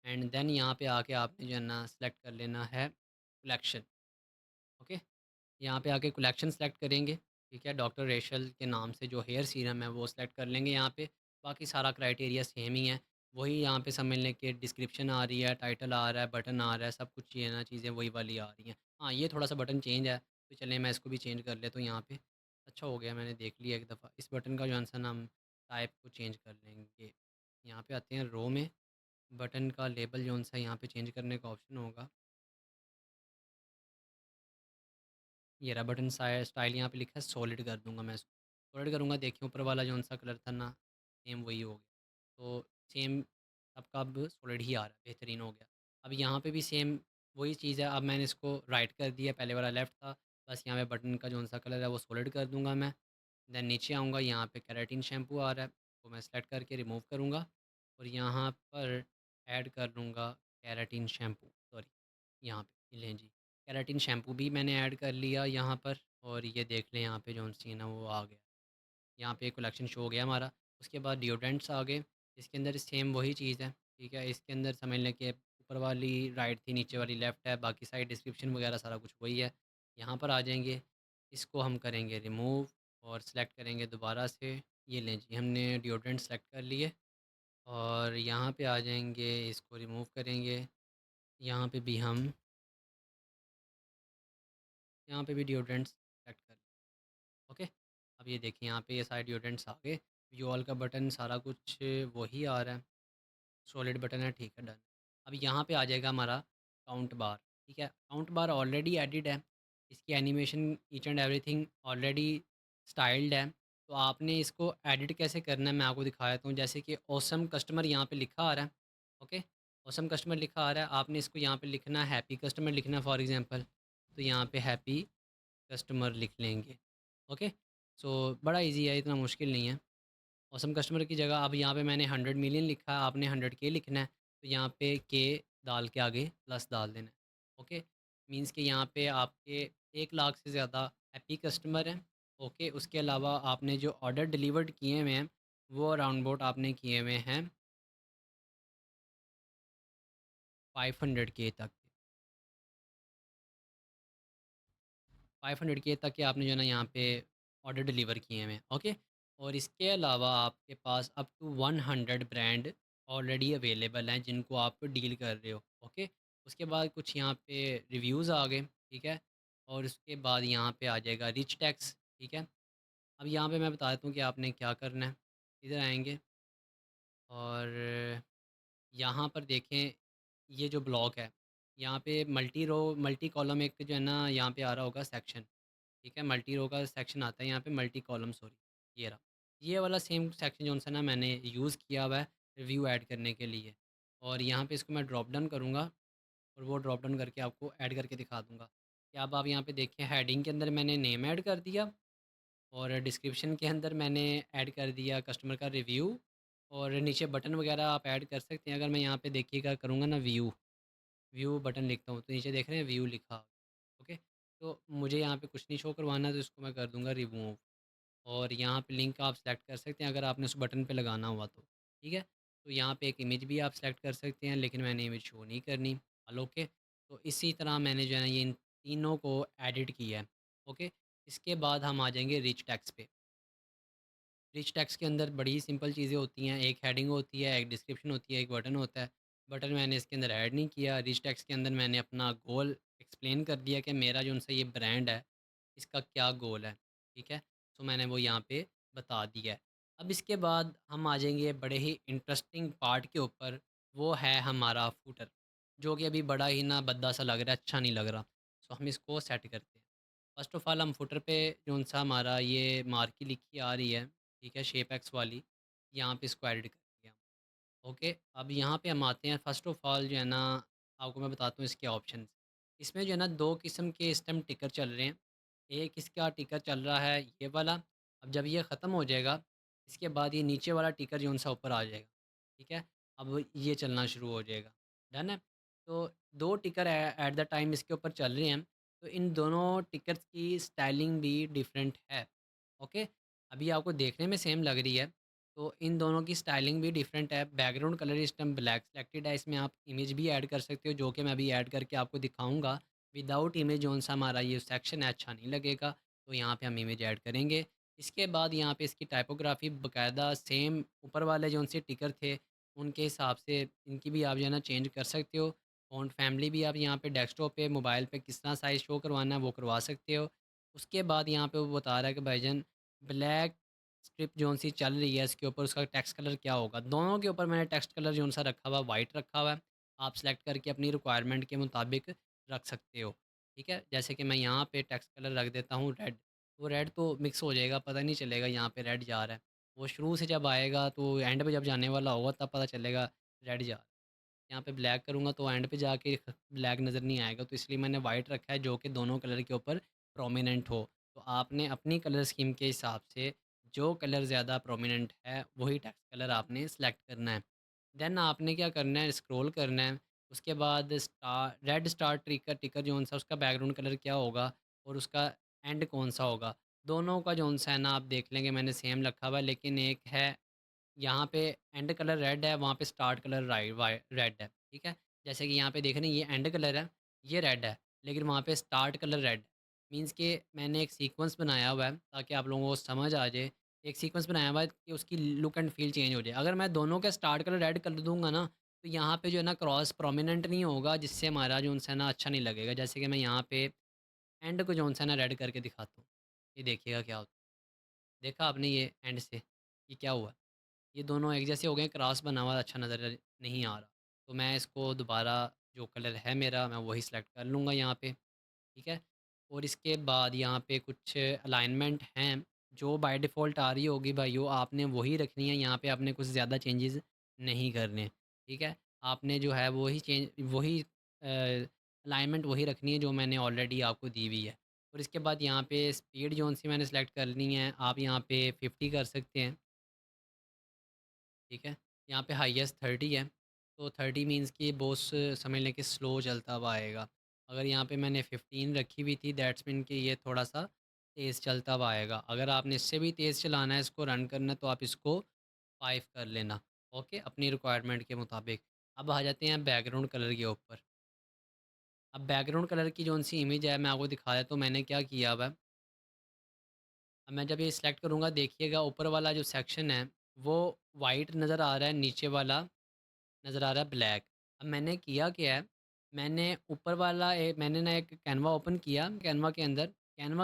[SPEAKER 1] एंड देन यहाँ पे आके आपने जो है ना सेलेक्ट कर लेना है कलेक्शन। ओके? यहाँ पे आके कलेक्शन सेलेक्ट करेंगे, ठीक है? डॉक्टर रेशल के नाम से जो हेयर सीरम है वो सेलेक्ट कर लेंगे यहाँ पे। बाकी सारा क्राइटेरिया सेम ही है। वही यहाँ पे समझ लें कि डिस्क्रिप्शन आ रही है, टाइटल आ रहा है, बटन आ रहा है, सब कुछ ये ना चीज़ें वही वाली आ रही हैं। हाँ, ये थोड़ा-सा बटन चेंज है, तो चलिए मैं इसको भी चेंज कर लेता हूँ यहाँ पे। अच्छा हो गया मैंने देख लिया एक दफ़ा। इस बटन का जो है ना हम टाइप को चेंज कर लेंगे। यहाँ पे आते हैं रो में, बटन का लेबल जो-सा यहाँ पे चेंज करने का ऑप्शन होगा। ये रहा बटन स्टाइल यहाँ पे लिखा है, सॉलिड कर दूँगा मैं इसको। सॉलिड करूँगा, देखिए ऊपर वाला जौन-सा कलर था ना, सेम वही हो गया। तो सेम सबका अब सॉलिड ही आ रहा है, बेहतरीन हो गया। अब यहाँ पे भी सेम वही चीज़ है, अब मैंने इसको राइट कर दिया, पहले वाला लेफ्ट था। बस यहाँ पे बटन का जौन-सा कलर है वो सॉलिड कर दूँगा मैं। देन नीचे आऊँगा, यहाँ पे केराटिन शैम्पू आ रहा है, वो मैं सेलेक्ट करके रिमूव करूँगा, और यहाँ पर ऐड कर लूँगा केराटिन शैम्पू, सॉरी, यहाँ पे लें जी, केराटिन शैम्पू भी मैंने ऐड कर लिया यहाँ पर। और ये देख लें यहाँ पे जौन सी है ना वो आ गया, यहाँ पे कलेक्शन शो हो गया हमारा। उसके बाद डिओड्रेंट्स आ गए, इसके अंदर सेम वही चीज़ है, ठीक है। इसके अंदर समझ लें कि ऊपर वाली राइट थी, नीचे वाली लेफ़्ट है, बाकी साइड डिस्क्रिप्शन वगैरह सारा कुछ वही है। यहाँ पर आ जाएंगे, इसको हम करेंगे रिमूव और सेलेक्ट करेंगे दोबारा से। ये लें जी, हमने डिओड्रेंट सेलेक्ट कर लिए और यहाँ पे आ जाएंगे, इसको रिमूव करेंगे। यहाँ पे भी हम, यहाँ पे भी डिओड्रेंट्स सेलेक्ट कर, ओके। अब ये देखिए यहाँ पे ये सारे डिओड्रेंट्स आ गए। व्यू ऑल का बटन सारा कुछ वही आ रहा है, सॉलिड बटन है, ठीक है, डन। अब यहाँ पे आ जाएगा हमारा काउंट बार, ठीक है। काउंट बार ऑलरेडी एडिड है, इसकी animation each and everything already styled है। तो आपने इसको एडिट कैसे करना है मैं आपको दिखा देता हूँ। जैसे कि ऑसम कस्टमर यहाँ पे लिखा आ रहा है, ओके। ऑसम कस्टमर लिखा आ रहा है, आपने इसको यहाँ पे लिखना है हैप्पी कस्टमर लिखना है फॉर एग्जांपल। तो यहाँ पे हैप्पी कस्टमर लिख लेंगे, ओके। सो बड़ा इजी है, इतना मुश्किल नहीं है। ऑसम कस्टमर की जगह अब यहाँ पे मैंने 100 मिलियन लिखा है, आपने 100K लिखना है। तो यहाँ पे के डाल के आगे प्लस डाल देना है, ओके। मींस कि यहाँ पे आपके 1 लाख से ज़्यादा हैप्पी कस्टमर हैं, ओके। उसके अलावा आपने जो ऑर्डर डिलीवर्ड किए हुए हैं वो अराउंड अबाउट आपने किए हुए हैं 500K तक, 500K तक के आपने जो है ना यहाँ पे ऑर्डर डिलीवर किए हुए हैं, ओके। और इसके अलावा आपके पास up to 100 brand already available हैं जिनको आप डील कर रहे हो, ओके। उसके बाद कुछ यहाँ पे रिव्यूज़ आ गए, ठीक है। और उसके बाद यहाँ पे आ जाएगा रिच टैक्स, ठीक है। अब यहाँ पे मैं बता देता हूँ कि आपने क्या करना है। इधर आएंगे और यहाँ पर देखें, ये जो ब्लॉक है यहाँ पे मल्टी रो मल्टी कॉलम एक जो है ना यहाँ पे आ रहा होगा सेक्शन, ठीक है। मल्टी रो का सेक्शन आता है यहाँ पे, मल्टी कॉलम सॉरी, ये रहा। ये वाला सेम सेक्शन जो सा ना मैंने यूज़ किया हुआ है रिव्यू ऐड करने के लिए। और यहाँ पे इसको मैं ड्रॉप डाउन करूँगा और वो ड्रॉप डाउन करके आपको ऐड करके दिखा दूँगा कि अब आप यहाँ पे देखें हेडिंग के अंदर मैंने नेम ऐड कर दिया और डिस्क्रिप्शन के अंदर मैंने ऐड कर दिया कस्टमर का रिव्यू। और नीचे बटन वगैरह आप ऐड कर सकते हैं। अगर मैं यहाँ पे देखिएगा करूँगा ना व्यू, व्यू बटन लिखता हूँ तो नीचे देख रहे हैं व्यू लिखा, ओके। तो मुझे यहाँ पे कुछ नहीं शो करवाना तो इसको मैं कर दूँगा रिमूव। और यहाँ पे लिंक आप सेलेक्ट कर सकते हैं अगर आपने उस बटन पे लगाना हुआ तो, ठीक है। तो यहाँ पे एक इमेज भी आप सेलेक्ट कर सकते हैं लेकिन मैंने इमेज शो नहीं करनी, हल ओके। तो इसी तरह मैंने जो है ना ये इन तीनों को एडिट किया है, ओके। इसके बाद हम आ जाएंगे रिच टैक्स पे। रिच टेक्स्ट के अंदर बड़ी सिंपल चीज़ें होती हैं, एक हेडिंग होती है, एक डिस्क्रिप्शन होती है, एक बटन होता है। बटन मैंने इसके अंदर ऐड नहीं किया। रिच टेक्स्ट के अंदर मैंने अपना गोल एक्सप्लेन कर दिया कि मेरा जो उनसे ये ब्रांड है, इसका क्या गोल है, ठीक है। तो मैंने वो यहाँ पे बता दिया है। अब इसके बाद हम आ जाएंगे बड़े ही इंटरेस्टिंग पार्ट के ऊपर, वो है हमारा फूटर, जो कि अभी बड़ा ही ना भद्दा सा लग रहा है, अच्छा नहीं लग रहा। सो हम इसको सेट करते हैं। फर्स्ट ऑफ़ ऑल हम फुटर पे जो सा हमारा ये मार्की लिखी आ रही है, ठीक है, शेप एक्स वाली, यहाँ पे इसको एडिट कर दिया। ओके, अब यहाँ पे हम आते हैं। फ़र्स्ट ऑफ़ ऑल जो है ना आपको मैं बताता हूँ इसके ऑप्शंस। इसमें जो है ना 2 किस्म के इस टाइम टिकर चल रहे हैं। एक इसका टिकर चल रहा है ये वाला। अब जब ये ख़त्म हो जाएगा, इसके बाद ये नीचे वाला टिकर जो-सा ऊपर आ जाएगा, ठीक है? अब ये चलना शुरू हो जाएगा, डन है? तो 2 टिकर एट द टाइम इसके ऊपर चल रहे हैं, तो इन दोनों टिकर्स की स्टाइलिंग भी डिफरेंट है, ओके? अभी आपको देखने में सेम लग रही है, तो इन दोनों की स्टाइलिंग भी डिफरेंट है। बैकग्राउंड कलर इस टाइम ब्लैक सेलेक्टेड है, इसमें आप इमेज भी ऐड कर सकते हो, जो कि मैं अभी ऐड करके आपको दिखाऊँगा। विदाउट इमेज जौन-सा हमारा ये सेक्शन है अच्छा नहीं लगेगा, तो यहाँ पे हम इमेज ऐड करेंगे। इसके बाद यहाँ पे इसकी टाइपोग्राफी बाकायदा सेम ऊपर वाले जौन से टिकर थे, उनके हिसाब से इनकी भी आप जो है ना चेंज कर सकते हो। फ़ॉन्ट फैमिली भी आप यहाँ पे डेस्कटॉप पे, मोबाइल पे किस तरह साइज़ शो करवाना है, वो करवा सकते हो। उसके बाद यहाँ पे वो बता रहा है कि भाईजान ब्लैक स्ट्रिप जौन-सी चल रही है इसके ऊपर उसका टेक्स्ट कलर क्या होगा? दोनों के ऊपर मैंने टेक्स्ट कलर जौन-सा रखा हुआ है वाइट रखा हुआ है। आप सेलेक्ट करके अपनी रिक्वायरमेंट के मुताबिक रख सकते हो, ठीक है? जैसे कि मैं यहाँ पे टेक्स्ट कलर रख देता हूँ रेड, वो रेड तो मिक्स हो जाएगा, पता नहीं चलेगा यहाँ पे रेड जा रहा है। वो शुरू से जब आएगा तो एंड पे जब जाने वाला होगा तब पता चलेगा रेड जा रहा है। यहाँ पे ब्लैक करूँगा तो एंड पे जाके ब्लैक नज़र नहीं आएगा, तो इसलिए मैंने वाइट रखा है जो कि दोनों कलर के ऊपर प्रोमिनेंट हो। तो आपने अपनी कलर स्कीम के हिसाब से जो कलर ज़्यादा प्रोमिनेंट है वही टेक्स्ट कलर आपने सेलेक्ट करना है। देन आपने क्या करना है, स्क्रॉल करना है। उसके बाद रेड स्टार टिकर टिकर जौन-सा उसका बैकग्राउंड कलर क्या होगा और उसका एंड कौन-सा होगा। दोनों का जौन-सा है ना आप देख लेंगे मैंने सेम रखा हुआ है, लेकिन एक है यहाँ पे एंड कलर रेड है, वहाँ पे स्टार्ट कलर रेड है, ठीक है? जैसे कि यहाँ पे देख रहे हैं ये एंड कलर है, ये रेड है, लेकिन वहाँ पे स्टार्ट कलर रेड है। मीन्स कि मैंने एक सीक्वेंस बनाया हुआ है ताकि आप लोगों को समझ आ जाए। एक सीक्वेंस बनाया हुआ है कि उसकी लुक एंड फ़ील चेंज हो जाए। अगर मैं दोनों का स्टार्ट कलर रेड कर दूँगा ना, तो यहाँ पे जो है ना क्रॉस प्रोमिनेंट नहीं होगा, जिससे हमारा जो-सा है ना अच्छा नहीं लगेगा। जैसे कि मैं यहाँ पे एंड को जो-सा है ना रेड करके दिखाता हूँ। ये देखिएगा क्या होता है। देखा आपने ये एंड से, ये क्या हुआ? ये दोनों एक जैसे हो गए, क्रॉस बना हुआ अच्छा नज़र नहीं आ रहा। तो मैं इसको दोबारा जो कलर है मेरा मैं वही सेलेक्ट कर लूँगा यहाँ पे, ठीक है? और इसके बाद यहाँ पे कुछ अलाइनमेंट हैं जो बाय डिफ़ॉल्ट आ रही होगी भाइयों, आपने वही रखनी है, यहाँ पे आपने कुछ ज़्यादा चेंजेज़ नहीं करने, ठीक है? आपने जो है वही अलाइनमेंट वही रखनी है जो मैंने ऑलरेडी आपको दी हुई है। और इसके बाद यहाँ पे स्पीड जौन-सी मैंने सेलेक्ट करनी है, आप यहाँ पे 50 कर सकते हैं। ठीक है? यहाँ पे हाईएस्ट 30 है, तो 30 मीन्स कि बॉस समझ लें कि स्लो चलता हुआ आएगा। अगर यहाँ पे मैंने 15 रखी हुई थी दैट्स मीन कि ये थोड़ा-सा तेज़ चलता हुआ आएगा। अगर आपने इससे भी तेज़ चलाना है, इसको रन करना है, तो आप इसको 5 कर लेना, ओके? अपनी रिक्वायरमेंट के मुताबिक। अब आ जाते हैं बैकग्राउंड कलर के ऊपर। अब बैकग्राउंड कलर की जौन-सी इमेज है मैं आपको दिखा देता हूँ मैंने क्या किया हुआ है। अब मैं जब ये सिलेक्ट करूँगा देखिएगा ऊपर वाला जो सेक्शन है, वो वाइट नज़र आ रहा है, नीचे वाला नज़र आ रहा है ब्लैक। अब मैंने किया क्या है, मैंने ना एक कैनवा ओपन किया, कैनवा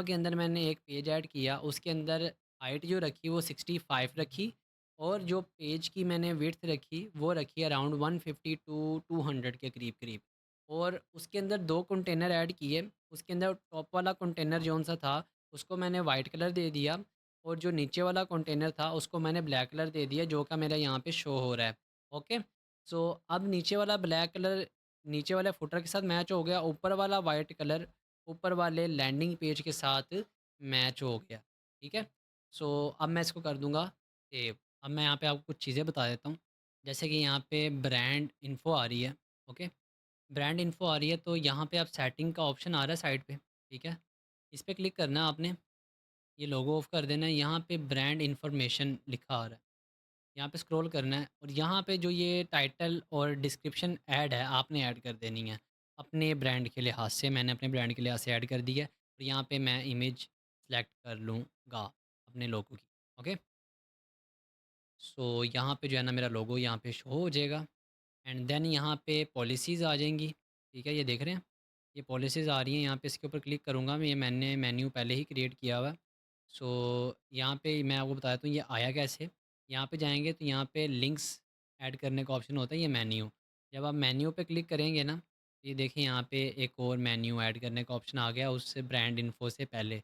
[SPEAKER 1] के अंदर मैंने एक पेज ऐड किया, उसके अंदर हाइट जो रखी वो 65 रखी और जो पेज की मैंने विड्थ रखी, वो रखी अराउंड 150 टू 200 के करीब-करीब। और उसके अंदर 2 कंटेनर ऐड किए, उसके अंदर टॉप वाला कंटेनर जौन-सा था, उसको मैंने वाइट कलर दे दिया और जो नीचे वाला कंटेनर था, उसको मैंने ब्लैक कलर दे दिया, जो कि मेरा यहाँ पे शो हो रहा है। ओके? सो अब नीचे वाला ब्लैक कलर नीचे वाले फुटर के साथ मैच हो गया, ऊपर वाला वाइट कलर ऊपर वाले लैंडिंग पेज के साथ मैच हो गया, ठीक है? सो अब मैं इसको कर दूँगा सेव। अब मैं यहाँ पे आपको कुछ चीज़ें बता देता हूँ, जैसे कि यहाँ पे ब्रांड इन्फो आ रही है, ओके? ब्रांड इन्फो आ रही है तो यहाँ पे आप सेटिंग का ऑप्शन आ रहा है साइड पे, ठीक है? इस पे क्लिक करना है आपने, ये लोगो ऑफ कर देना है, यहाँ पे ब्रांड इन्फॉर्मेशन लिखा आ रहा है। यहाँ पे स्क्रॉल करना है और यहाँ पे जो ये टाइटल और डिस्क्रिप्शन ऐड है आपने ऐड कर देनी है अपने ब्रांड के लिहाज से। मैंने अपने ब्रांड के लिहाज से ऐड कर दी है और यहाँ पे मैं इमेज सेलेक्ट कर लूँगा अपने लोगो की। ओके, सो यहाँ पे जो है ना मेरा लोगो यहाँ पे शो हो जाएगा एंड देन यहाँ पे पॉलिसीज़ आ जाएंगी। ठीक है, ये देख रहे हैं, ये पॉलिसीज़ आ रही हैं, यहाँ पे इसके ऊपर क्लिक करूँगा मैं, ये मैंने मेन्यू पहले ही क्रिएट किया हुआ है। सो यहाँ पे मैं आपको बता देता हूँ ये आया कैसे। यहाँ पे जाएंगे तो यहाँ पे लिंक्स ऐड करने का ऑप्शन होता है, ये मेन्यू। जब आप मेन्यू पे क्लिक करेंगे ना, ये देखिए यहाँ पे एक और मेन्यू ऐड करने का ऑप्शन आ गया उससे ब्रांड इन्फो से पहले।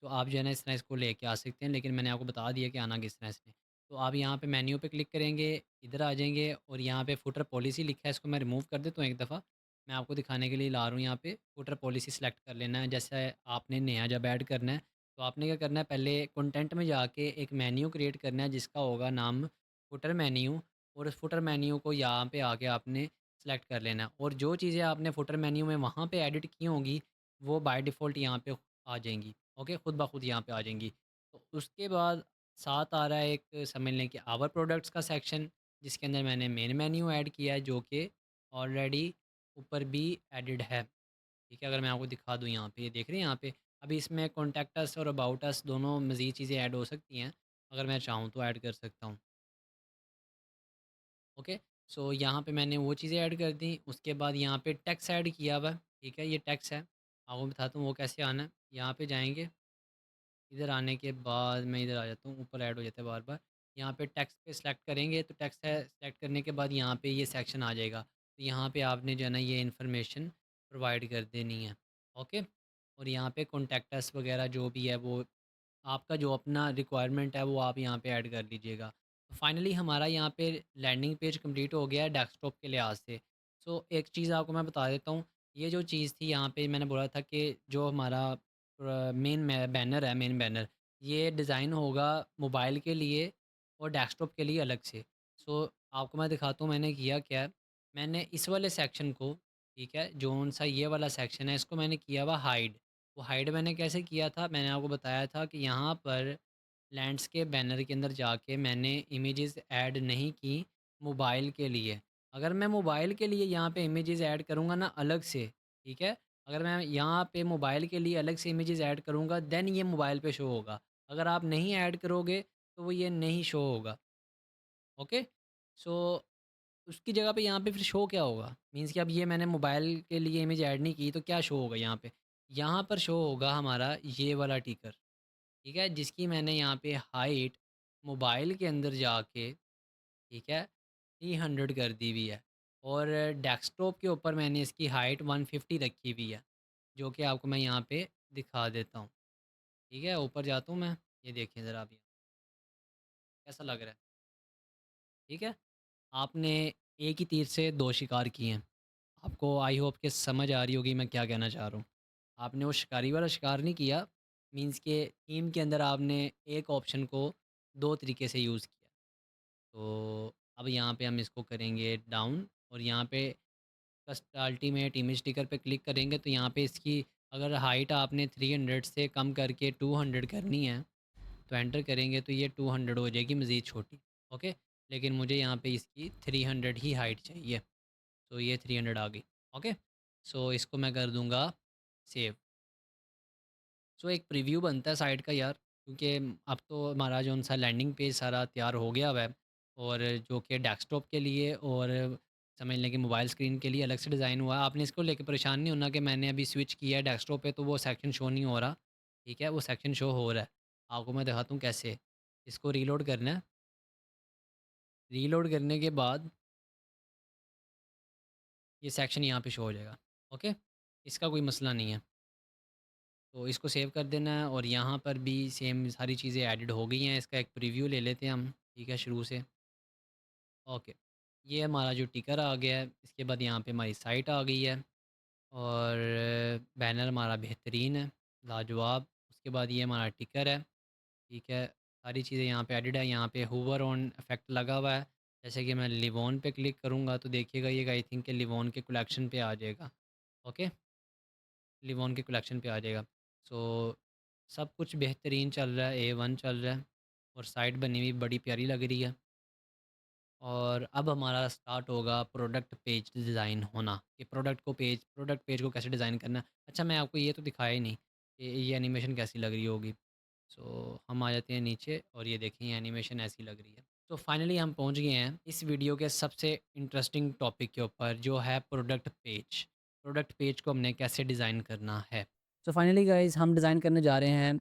[SPEAKER 1] तो आप जो है ना इस तरह इसको लेके आ सकते हैं, लेकिन मैंने आपको बता दिया कि आना किस तरह से। तो आप यहाँ पे मेन्यू पे क्लिक करेंगे, इधर आ जाएँगे और यहाँ पे फुटर पॉलिसी लिखा है, इसको मैं रिमूव कर देता हूँ एक दफ़ा। मैं आपको दिखाने के लिए ला रहा हूँ यहाँ पे, फुटर पॉलिसी सेलेक्ट कर लेना है। जैसे आपने नया जब ऐड करना है, तो आपने क्या करना है, पहले कंटेंट में जाके एक मेन्यू क्रिएट करना है जिसका होगा नाम फुटर मेन्यू और उस फुटर मेन्यू को यहाँ पे आके आपने सेलेक्ट कर लेना है और जो चीज़ें आपने फुटर मेन्यू में वहाँ पे एडिट की होंगी, वो बाय डिफ़ॉल्ट यहाँ पे आ जाएँगी। ओके, खुद ब खुद यहाँ पे आ जाएँगी। तो उसके बाद साथ आ रहा है एक समझ लें कि आवर प्रोडक्ट्स का सेक्शन, जिसके अंदर मैंने मेन मेन्यू ऐड किया है जो कि ऑलरेडी ऊपर भी एडिड है। ठीक है, अगर मैं आपको दिखा दूँ यहाँ पे, ये देख रहे हैं यहाँ पे, अभी इसमें कॉन्टैक्ट अस और अबाउट अस दोनों मज़ीद चीज़ें ऐड हो सकती हैं, अगर मैं चाहूँ तो ऐड कर सकता हूँ। ओके, सो यहाँ पे मैंने वो चीज़ें ऐड कर दी, उसके बाद यहाँ पे टेक्स्ट ऐड किया हुआ है, ठीक है, ये टेक्स्ट है। आपको बताता हूँ वो कैसे आना है। यहाँ पे जाएँगे, इधर आने के बाद मैं इधर आ जाता हूँ, ऊपर ऐड हो जाता है बार-बार। यहाँ पे टेक्स्ट पे सेलेक्ट करेंगे तो टेक्स्ट है, सेलेक्ट करने के बाद यहाँ पे ये सेक्शन आ जाएगा। तो यहाँ पे आपने जो है ना ये इन्फॉर्मेशन प्रोवाइड कर देनी है। ओके? और यहाँ पे कॉन्टैक्ट अस वगैरह जो भी है वो आपका जो अपना रिक्वायरमेंट है वो आप यहाँ पे ऐड कर लीजिएगा। तो फाइनली हमारा यहाँ पे लैंडिंग पेज कंप्लीट हो गया है डेस्कटॉप के लिहाज से। सो एक चीज़ आपको मैं बता देता हूँ, ये जो चीज़ थी यहाँ पे मैंने बोला था कि जो हमारा मेन बैनर, ये डिज़ाइन होगा मोबाइल के लिए और डेस्कटॉप के लिए अलग से। सो आपको मैं दिखाता हूँ मैंने किया क्या है। मैंने इस वाले सेक्शन को, ठीक है, जोन-सा ये वाला सेक्शन है, इसको मैंने किया हुआ हाइड। वो हाइड मैंने कैसे किया था, मैंने आपको बताया था कि यहाँ पर लैंडस्केप बैनर के अंदर जाके मैंने इमेजेस ऐड नहीं की मोबाइल के लिए। अगर मैं मोबाइल के लिए यहाँ पे इमेजेस ऐड करूँगा ना अलग से, ठीक है? अगर मैं यहाँ पे मोबाइल के लिए अलग से इमेजेस ऐड करूँगा, देन ये मोबाइल पे शो होगा। अगर आप नहीं ऐड करोगे, तो वो ये नहीं शो होगा। ओके? सो उसकी जगह पे यहाँ पे फिर शो क्या होगा? मीन्स कि अब ये मैंने मोबाइल के लिए इमेज ऐड नहीं की, तो क्या शो होगा यहाँ पे? यहाँ पर शो होगा हमारा ये वाला टिकर, ठीक है? जिसकी मैंने यहाँ पे हाइट मोबाइल के अंदर जाके, ठीक है, 300 कर दी हुई है और डेस्कटॉप के ऊपर मैंने इसकी हाइट 150 रखी हुई है, जो कि आपको मैं यहाँ पे दिखा देता हूँ। ठीक है, ऊपर जाता हूँ मैं, ये देखें ज़रा आप, ये कैसा लग रहा है? ठीक है? आपने एक ही तीर से 2 शिकार किए हैं। आपको आई होप कि समझ आ रही होगी मैं क्या कहना चाह रहा हूँ। आपने वो शिकारी वाला शिकार नहीं किया, मीन्स के थीम के अंदर आपने एक ऑप्शन को 2 तरीके से यूज़ किया। तो अब यहाँ पे हम इसको करेंगे डाउन और यहाँ पे कस्ट अल्टीमेट इमेज टिकर पे क्लिक करेंगे तो यहाँ पे इसकी अगर हाइट आपने 300 से कम करके 200 करनी है, तो एंटर करेंगे तो ये 200 हो जाएगी मज़ीद छोटी। ओके, लेकिन मुझे यहाँ पे इसकी 300 ही हाइट चाहिए, तो ये 300 आ गई। ओके, सो इसको मैं कर दूँगा सेव। सो एक प्रीव्यू बनता है साइट का यार, क्योंकि अब तो हमारा जो सा लैंडिंग पेज सारा तैयार हो गया हुआ है और जो कि डेस्कटॉप के लिए और समझ लें कि मोबाइल स्क्रीन के लिए अलग से डिज़ाइन हुआ है। आपने इसको लेके परेशान नहीं होना कि मैंने अभी स्विच किया है डेस्कटॉप पे तो वो सेक्शन शो नहीं हो रहा। ठीक है, वो सेक्शन शो हो रहा है। आपको मैं दिखाता हूँ कैसे। इसको रीलोड करना है। रीलोड करने के बाद ये सेक्शन यहाँ पे शो हो जाएगा। ओके, इसका कोई मसला नहीं है। तो इसको सेव कर देना है और यहाँ पर भी सेम सारी चीज़ें एडिड हो गई हैं। इसका एक प्रीव्यू ले लेते हैं हम, ठीक है, शुरू से। ओके, ये हमारा जो टिकर आ गया है, इसके बाद यहाँ पे हमारी साइट आ गई है और बैनर हमारा बेहतरीन है, लाजवाब। उसके बाद ये हमारा टिकर है, ठीक है। सारी चीज़ें यहाँ पे एडिड है, यहाँ पे हूवर ऑन इफेक्ट लगा हुआ है। जैसे कि मैं लिव ऑन पे क्लिक करूँगा तो देखिएगा ये आई थिंक लिव ऑन के कलेक्शन पे आ जाएगा। ओके, लिवॉन के कलेक्शन पे आ जाएगा। सो सब कुछ बेहतरीन चल रहा है, A1 चल रहा है और साइट बनी हुई बड़ी प्यारी लग रही है। और अब हमारा स्टार्ट होगा प्रोडक्ट पेज डिज़ाइन होना, कि प्रोडक्ट पेज को कैसे डिज़ाइन करना है। अच्छा, मैं आपको ये तो दिखाया ही नहीं कि ये एनिमेशन कैसी लग रही होगी। सो हम आ जाते हैं नीचे और ये देखें ये एनिमेशन ऐसी लग रही है। तो फाइनली हम पहुंच गए हैं इस वीडियो के सबसे इंटरेस्टिंग टॉपिक के ऊपर, जो है प्रोडक्ट पेज। प्रोडक्ट पेज को हमने कैसे डिज़ाइन करना है।
[SPEAKER 2] सो फाइनली गाइस हम डिज़ाइन करने जा रहे हैं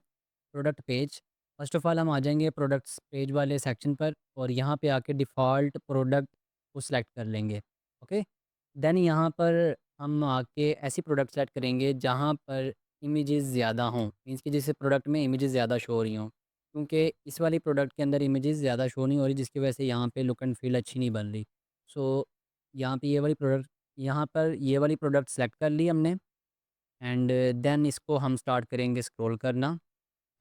[SPEAKER 2] product page. First of all हम आ जाएंगे प्रोडक्ट्स पेज वाले सेक्शन पर और यहाँ पे आके डिफ़ॉल्ट प्रोडक्ट को सिलेक्ट कर लेंगे। ओके, देन यहाँ पर हम आके ऐसी प्रोडक्ट सेलेक्ट करेंगे जहाँ पर इमेजेस ज़्यादा हों, मीन्स कि जैसे प्रोडक्ट में इमेजेस ज़्यादा शो हो रही हों, क्योंकि इस वाली प्रोडक्ट के अंदर इमेजेस ज़्यादा शो नहीं हो रही, जिसकी वजह से यहाँ पे लुक एंड फील अच्छी नहीं बन रही। सो यहाँ पे यहाँ पर ये वाली प्रोडक्ट सेलेक्ट कर ली हमने एंड देन इसको हम स्टार्ट करेंगे स्क्रॉल करना,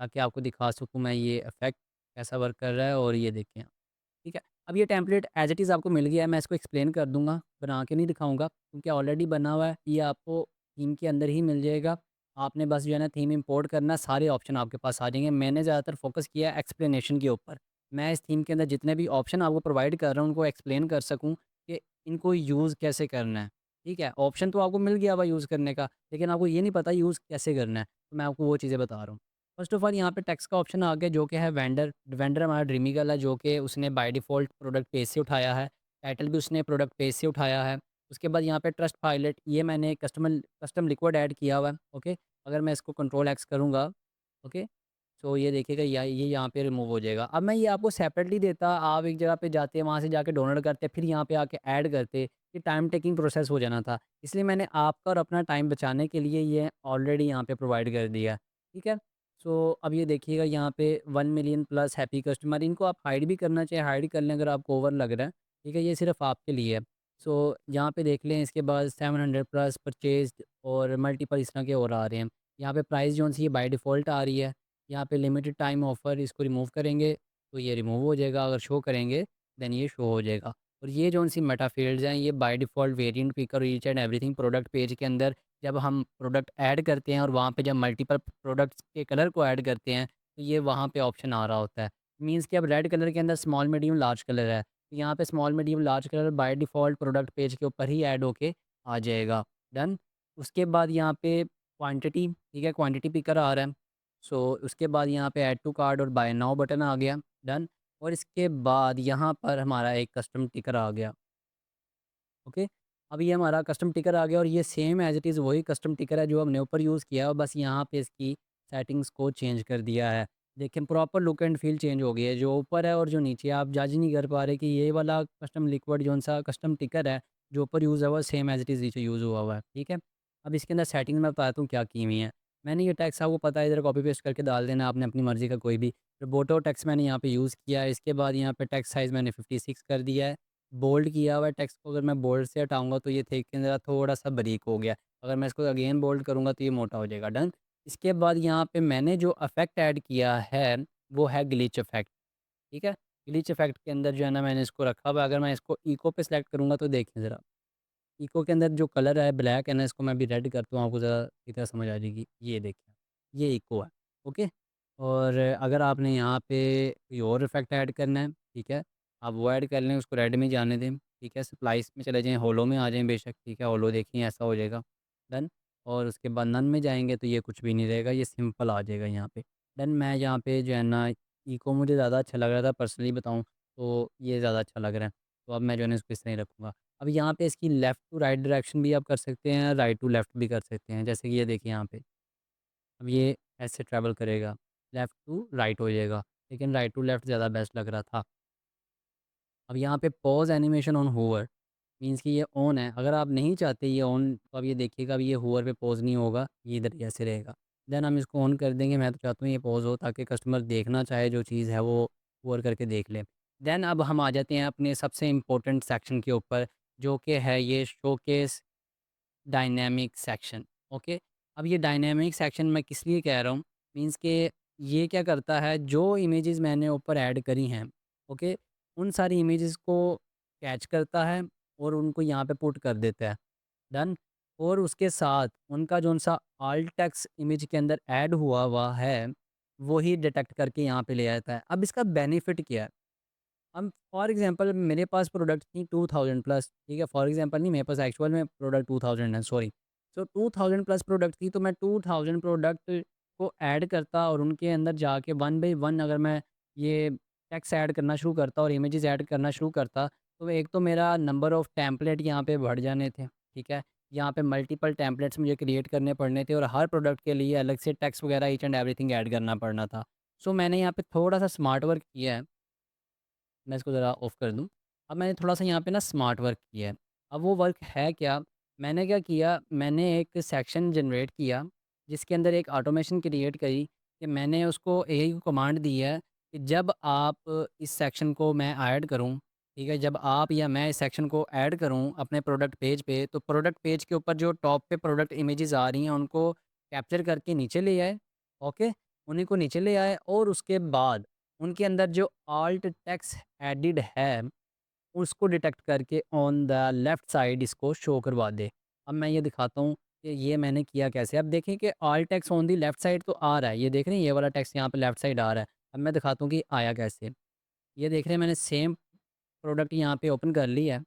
[SPEAKER 2] ताकि आपको दिखा सकूँ मैं ये इफ़ेक्ट कैसा वर्क कर रहा है। और ये देखें, ठीक है। अब ये टेम्पलेट एज़ इट इज़ आपको मिल गया है, मैं इसको एक्सप्लेन कर दूँगा, बना के नहीं दिखाऊँगा क्योंकि ऑलरेडी बना हुआ है। ये आपको थीम के अंदर ही मिल जाएगा। आपने बस जो है ना थीम इंपोर्ट करना, सारे ऑप्शन आपके पास आ जाएँगे। मैंने ज़्यादातर फ़ोकस किया है एक्सप्लेनेशन के ऊपर। मैं इस थीम के अंदर जितने भी ऑप्शन आपको प्रोवाइड कर रहा हूँ, उनको एक्सप्लेन कर सकूँ कि इनको यूज़ कैसे करना है, ठीक है। ऑप्शन तो आपको मिल गया हुआ यूज़ करने का, लेकिन आपको ये नहीं पता यूज़ कैसे करना है, तो मैं आपको वो चीज़ें बता रहा हूँ। फर्स्ट ऑफ ऑल यहाँ पे टेक्स्ट का ऑप्शन आ गया, जो कि है वेंडर। वेंडर हमारा ड्रीमिकल है, जो कि उसने बाय डिफ़ॉल्ट प्रोडक्ट पेज से उठाया है। टाइटल भी उसने प्रोडक्ट पेज से उठाया है। उसके बाद यहाँ पे ट्रस्ट पायलट, ये मैंने कस्टम लिक्विड ऐड किया हुआ है। ओके, अगर मैं इसको कंट्रोल एक्स करूँगा, ओके, तो ये देखिएगा ये यहाँ पे रिमूव हो जाएगा। अब मैं ये आपको सेपरेटली देता, आप एक जगह पे जाते, वहाँ से जाके डाउनलोड करते, फिर यहाँ पे आके ऐड करते, ये टाइम टेकिंग प्रोसेस हो जाना था। इसलिए मैंने आपका और अपना टाइम बचाने के लिए ये ऑलरेडी यहाँ पे प्रोवाइड कर दिया, ठीक है। सो अब ये देखिएगा यहाँ पे 1 मिलियन प्लस हैप्पी कस्टमर, इनको आप हाइड भी करना चाहे हाइड कर लें अगर आपको ओवर लग रहा है, ठीक है, ये सिर्फ आपके लिए है। सो यहाँ पे देख लें, इसके बाद 700 प्लस परचेज़्ड और मल्टीपल इस तरह के और आ रहे हैं। यहाँ पे प्राइस जो सी ये बाय डिफ़ॉल्ट आ रही है। यहाँ पे लिमिटेड टाइम ऑफ़र, इसको रिमूव करेंगे तो ये रिमूव हो जाएगा, अगर शो करेंगे देन ये शो हो जाएगा। और ये जो सी मेटा फील्ड्स हैं ये by default variant picker each and everything product page के अंदर जब हम प्रोडक्ट ऐड करते हैं और वहाँ पे जब मल्टीपल प्रोडक्ट्स के कलर को ऐड करते हैं तो ये वहाँ पे ऑप्शन आ रहा होता है। मीन्स कि अब रेड कलर के अंदर स्मॉल, मीडियम, लार्ज कलर है। तो यहाँ पे small, medium, large colour by default product page के ऊपर ही ऐड होके आ जाएगा। डन। उसके बाद यहाँ पे क्वांटिटी, ठीक है, क्वांटिटी पिकर आ रहा है। सो उसके बाद यहाँ पे ऐड टू कार्ट और बाय नाउ बटन आ गया। डन। और इसके बाद यहाँ पर हमारा एक कस्टम टिकर आ गया। ओके। अब ये हमारा कस्टम टिकर आ गया और ये सेम एज़ इट इज़ वही कस्टम टिकर है जो हमने ऊपर यूज़ किया है, बस यहाँ पे इसकी सेटिंग्स को चेंज कर दिया है। देखें proper look and feel change हो गई है, जो ऊपर है और जो नीचे है। आप जज नहीं कर पा रहे कि ये वाला कस्टम लिक्विड जौन-सा कस्टम टिकर है, जो ऊपर यूज़ हुआ है सेम एज़ इट इज़ नीचे यूज़ हुआ हुआ है, ठीक है? अब इसके अंदर सेटिंग मैं बताता हूँ क्या की हुई हैं। मैंने ये टेक्स्ट आपको पता है इधर कॉपी पेस्ट करके डाल देना आपने अपनी मर्ज़ी का कोई भी। रोबोटो टेक्स्ट मैंने यहाँ पे यूज़ किया है, इसके बाद यहाँ पे टेक्स्ट साइज़ मैंने 56 कर दिया है। बोल्ड किया हुआ है टेक्स्ट को, अगर मैं बोल्ड से हटाऊँगा तो ये देखें ज़रा थोड़ा-सा बारीक हो गया। अगर मैं इसको अगेन बोल्ड करूँगा तो ये मोटा हो जाएगा। डन। इसके बाद यहाँ पे मैंने जो इफ़ेक्ट ऐड किया है, वो है ग्लिच इफ़ेक्ट, ठीक है? ग्लिच इफ़ेक्ट के अंदर जो है ना मैंने इसको रखा हुआ है, अगर मैं इसको इको पे सेलेक्ट करूँगा तो देखें ज़रा, इको के अंदर जो कलर है ब्लैक है ना, इसको मैं अभी रेड करता हूँ, आपको ज़रा अच्छी तरह समझ आ जाएगी। ये देखिए, ये इको है, ओके? और अगर आपने यहाँ पे कोई और इफ़ेक्ट ऐड करना है, ठीक है? आप वो ऐड कर लें, उसको रेड में जाने दें, ठीक है? स्प्लाइस में चले जाएँ, होलो में आ जाएँ बेशक, ठीक है? होलो देखिए ऐसा हो जाएगा, डन। और उसके बाद नन में जाएँगे तो ये कुछ भी नहीं रहेगा, ये सिंपल आ जाएगा यहाँ पे। डन। मैं यहाँ पे जो है ना इको मुझे ज़्यादा अच्छा लग रहा था, पर्सनली बताऊँ तो ये ज़्यादा अच्छा लग रहा है। तो अब मैं जो है ना इसको इस तरह ही रखूँगा। अब यहाँ पे इसकी लेफ़्ट टू राइट डायरेक्शन भी आप कर सकते हैं, राइट टू लेफ़्ट भी कर सकते हैं। जैसे कि ये देखिए यहाँ पे, अब ये ऐसे ट्रैवल करेगा, लेफ़्ट टू राइट हो जाएगा, लेकिन राइट टू लेफ़्ट ज़्यादा बेस्ट लग रहा था। अब यहाँ पे pause animation on hover means कि ये ऑन है। अगर आप नहीं चाहते ये ऑन, तो अब ये देखिएगा, अब ये होवर पे पॉज़ नहीं होगा, ये इधर ही ऐसे रहेगा। देन हम इसको ऑन कर देंगे। मैं तो चाहता हूँ ये पॉज़ हो ताकि कस्टमर देखना चाहे जो चीज़ है वो होवर करके देख ले। देन अब हम आ जाते हैं अपने सबसे इम्पोर्टेंट सेक्शन के ऊपर, जो कि है ये शोकेस डायनामिक सेक्शन। ओके। अब ये डायनामिक सेक्शन मैं किस लिए कह रहा हूँ, मीन्स कि ये क्या करता है, जो इमेजेस मैंने ऊपर ऐड करी हैं, ओके, उन सारी इमेजेस को कैच करता है और उनको यहाँ पे पुट कर देता है। डन। और उसके साथ उनका जौन सा आल्ट टेक्स्ट इमेज के अंदर ऐड हुआ हुआ है, वो ही डिटेक्ट करके यहाँ पे ले आता है। अब इसका बेनिफिट क्या है? अब फॉर एग्जांपल मेरे पास प्रोडक्ट थी 2000 प्लस, ठीक है? फॉर एग्जांपल नहीं, मेरे पास एक्चुअल में प्रोडक्ट 2000 है, सॉरी। सो 2000 प्लस प्रोडक्ट थी, तो मैं 2000 प्रोडक्ट को ऐड करता और उनके अंदर जाके वन बाय वन अगर मैं ये टेक्स्ट ऐड करना शुरू करता और इमेजेस ऐड करना शुरू करता, तो एक तो मेरा नंबर ऑफ़ टेम्पलेट यहाँ पे बढ़ जाने थे, ठीक है? यहाँ पे मल्टीपल टेम्पलेट्स मुझे क्रिएट करने पड़ने थे और हर प्रोडक्ट के लिए अलग से टेक्स्ट वगैरह ईच एंड एवरीथिंग ऐड करना पड़ना था। सो मैंने यहाँ पे थोड़ा-सा स्मार्ट वर्क किया है। मैं इसको ज़रा ऑफ़ कर दूँ। अब मैंने थोड़ा-सा यहाँ पे ना स्मार्ट वर्क किया है। अब वो वर्क है क्या? मैंने क्या किया, मैंने एक सेक्शन जनरेट किया, जिसके अंदर एक ऑटोमेशन क्रिएट करी कि मैंने उसको एआई को कमांड दी है कि जब आप इस सेक्शन को मैं ऐड करूँ, ठीक है? जब आप या मैं इस सेक्शन को ऐड करूँ अपने प्रोडक्ट पेज पे, तो प्रोडक्ट पेज के ऊपर जो टॉप पे प्रोडक्ट इमेजेस आ रही हैं, उनको कैप्चर करके नीचे ले आए, ओके? उन्हीं को नीचे ले आए और उसके बाद उनके अंदर जो ऑल्ट टेक्स्ट एडिड है, उसको डिटेक्ट करके ऑन द लेफ्ट साइड इसको शो करवा दे। अब मैं ये दिखाता हूँ कि ये मैंने किया कैसे। अब देखें कि all text on the left side तो आ रहा है, ये देख रहे हैं ये वाला टेक्स्ट यहाँ पे लेफ्ट साइड आ रहा है। अब मैं दिखाता हूँ कि आया कैसे। ये देख रहे हैं मैंने सेम प्रोडक्ट यहाँ पे ओपन कर लिया है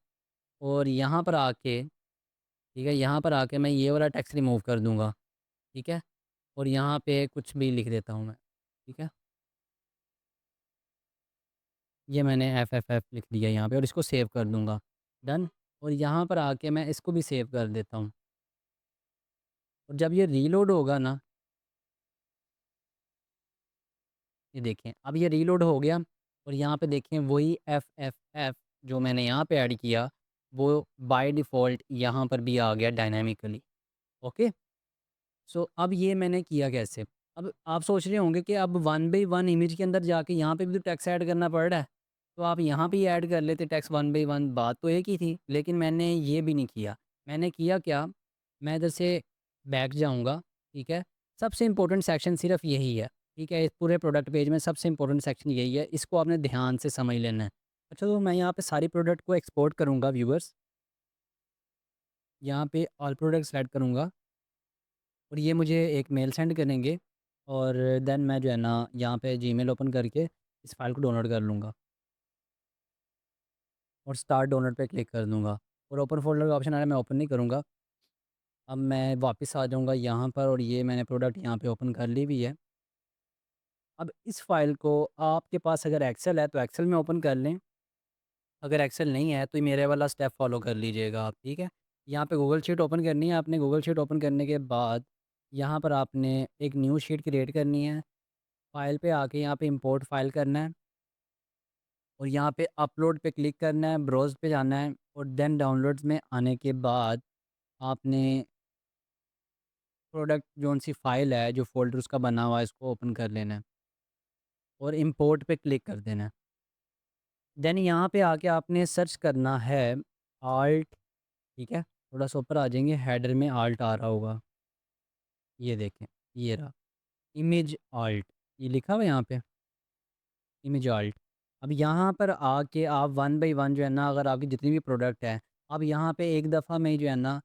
[SPEAKER 2] और यहाँ पर आके, ठीक है, यहाँ पर आके मैं ये वाला टेक्स्ट रिमूव कर दूँगा, ठीक है? और यहाँ पे कुछ भी लिख देता हूँ मैं, ठीक है? ये मैंने एफ लिख दिया यहाँ पे और इसको सेव कर दूँगा। डन। और यहाँ पर आके मैं इसको भी सेव कर देता हूँ और जब ये रीलोड होगा ना, ये देखें अब ये रीलोड हो गया और यहाँ पे देखें वही एफ जो मैंने यहाँ पे ऐड किया, वो बाय डिफ़ॉल्ट यहाँ पर भी आ गया डायनामिकली। ओके। सो अब ये मैंने किया कैसे? अब आप सोच रहे होंगे कि अब वन बाय वन इमेज के अंदर जाके यहाँ पे भी तो टेक्स्ट ऐड करना पड़ रहा है। तो आप यहाँ पे ही ऐड कर लेते टेक्स्ट वन बाय वन, बात तो एक ही थी। लेकिन मैंने ये भी नहीं किया। मैंने किया क्या? मैं इधर से बैक जाऊँगा, ठीक है? सबसे इम्पोर्टेंट सेक्शन सिर्फ़ यही है, ठीक है? इस पूरे प्रोडक्ट पेज में सबसे इम्पोर्टेंट सेक्शन यही है, इसको आपने ध्यान से समझ लेना है। अच्छा, तो मैं यहाँ पे सारी प्रोडक्ट को एक्सपोर्ट करूँगा व्यूअर्स। यहाँ पे ऑल प्रोडक्ट सेलेक्ट करूँगा और ये मुझे एक मेल सेंड करेंगे और देन मैं जो है ना यहाँ पे जीमेल ओपन करके इस फाइल को डाउनलोड कर लूँगा और स्टार्ट डाउनलोड पे क्लिक कर दूँगा और ओपन फ़ोल्डर का ऑप्शन आ रहा है, मैं ओपन नहीं करूँगा। अब मैं वापस आ जाऊँगा यहाँ पर और ये मैंने प्रोडक्ट यहाँ पे ओपन कर ली हुई है। अब इस फ़ाइल को आपके पास अगर एक्सेल है तो एक्सेल में ओपन कर लें, अगर एक्सेल नहीं है तो ये मेरे वाला स्टेप फ़ॉलो कर लीजिएगा आप, ठीक है? यहाँ पे गूगल शीट ओपन करनी है आपने, गूगल शीट ओपन करने के बाद यहाँ पर आपने एक न्यू शीट क्रिएट करनी है। फ़ाइल पे आके यहाँ पे इंपोर्ट फ़ाइल करना है और यहाँ पे अपलोड पे क्लिक करना है, ब्राउज़ पे जाना है और देन डाउनलोड्स में आने के बाद आपने प्रोडक्ट जोन-सी फ़ाइल है, जो फ़ोल्डर उसका बना हुआ है, इसको ओपन कर लेना है और इंपोर्ट पे क्लिक कर देना है। देन यहाँ पे आके आपने सर्च करना है आल्ट, ठीक है? थोड़ा-सा ऊपर आ जाएँगे, हेडर में आल्ट आ रहा होगा, ये देखें, ये रहा, इमेज आल्ट, ये लिखा हुआ है यहाँ पे, इमेज आल्ट। अब यहाँ पर आके आप वन बाय वन जो है ना, अगर आपकी जितनी भी प्रोडक्ट है, आप यहाँ पे एक दफ़ा में ही जो है ना,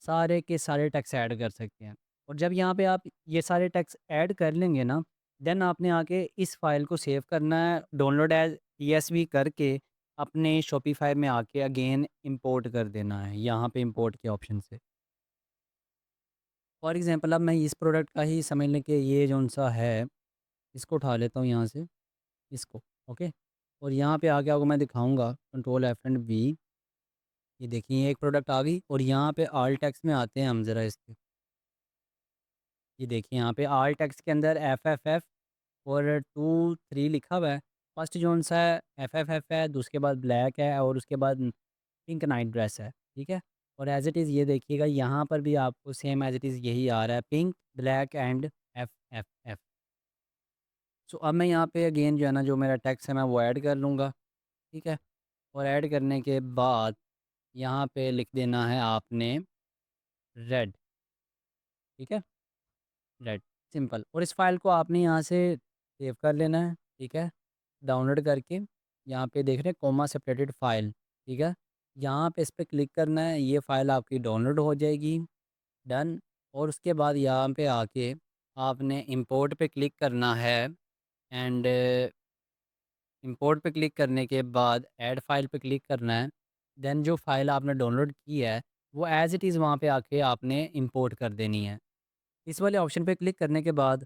[SPEAKER 2] सारे के सारे टेक्स्ट ऐड कर सकते हैं। और जब यहाँ पे आप ये सारे टेक्स्ट ऐड कर लेंगे ना, देन आपने आके इस फ़ाइल को सेव करना है, डाउनलोड एज़ टीएसवी करके अपने शॉपिफ़ाई में आके अगेन इंपोर्ट कर देना है, यहाँ पे इंपोर्ट के ऑप्शन से। फॉर एग्ज़ाम्पल अब मैं इस प्रोडक्ट का ही समझ लें कि ये जौन-सा है, इसको उठा लेता हूँ यहाँ से, इसको, ओके? और यहाँ पे आके आपको मैं दिखाऊँगा कंट्रोल एफ एंड वी, ये देखिए ये एक प्रोडक्ट आ गई और यहाँ पे ऑल टेक्स्ट में आते हैं हम ज़रा इसके। ये देखिए यहाँ पे ऑल टेक्स्ट के अंदर एफएफएफ और 2 3 लिखा हुआ है। फर्स्ट जोन-सा है एफएफएफ है, उसके बाद ब्लैक है और उसके बाद पिंक नाइट ड्रेस है, ठीक है? और एज़ इट इज़ ये देखिएगा यहाँ पर भी आपको सेम एज़ इट इज़ यही आ रहा है, पिंक, ब्लैक एंड एफएफएफ। सो अब मैं यहाँ पे अगेन जो है ना, जो मेरा टेक्स्ट है मैं वो ऐड कर लूँगा, ठीक है? और ऐड करने के बाद यहाँ पे लिख देना है आपने रेड, ठीक है? Red, simple. और इस फ़ाइल को आपने यहाँ से सेव कर लेना है, ठीक है? डाउनलोड करके यहाँ पे देख रहे हैं कोमा सेपरेटेड फ़ाइल, ठीक है? यहाँ पे इस पे क्लिक करना है, ये फ़ाइल आपकी डाउनलोड हो जाएगी, डन। और उसके बाद यहाँ पे आके आपने इंपोर्ट पे क्लिक करना है एंड इंपोर्ट पे क्लिक करने के बाद ऐड फ़ाइल पे क्लिक करना है। देन जो फ़ाइल आपने डाउनलोड की है, वो एज़ इट इज़ वहाँ पे आके आपने इंपोर्ट कर देनी है। इस वाले ऑप्शन पे क्लिक करने के बाद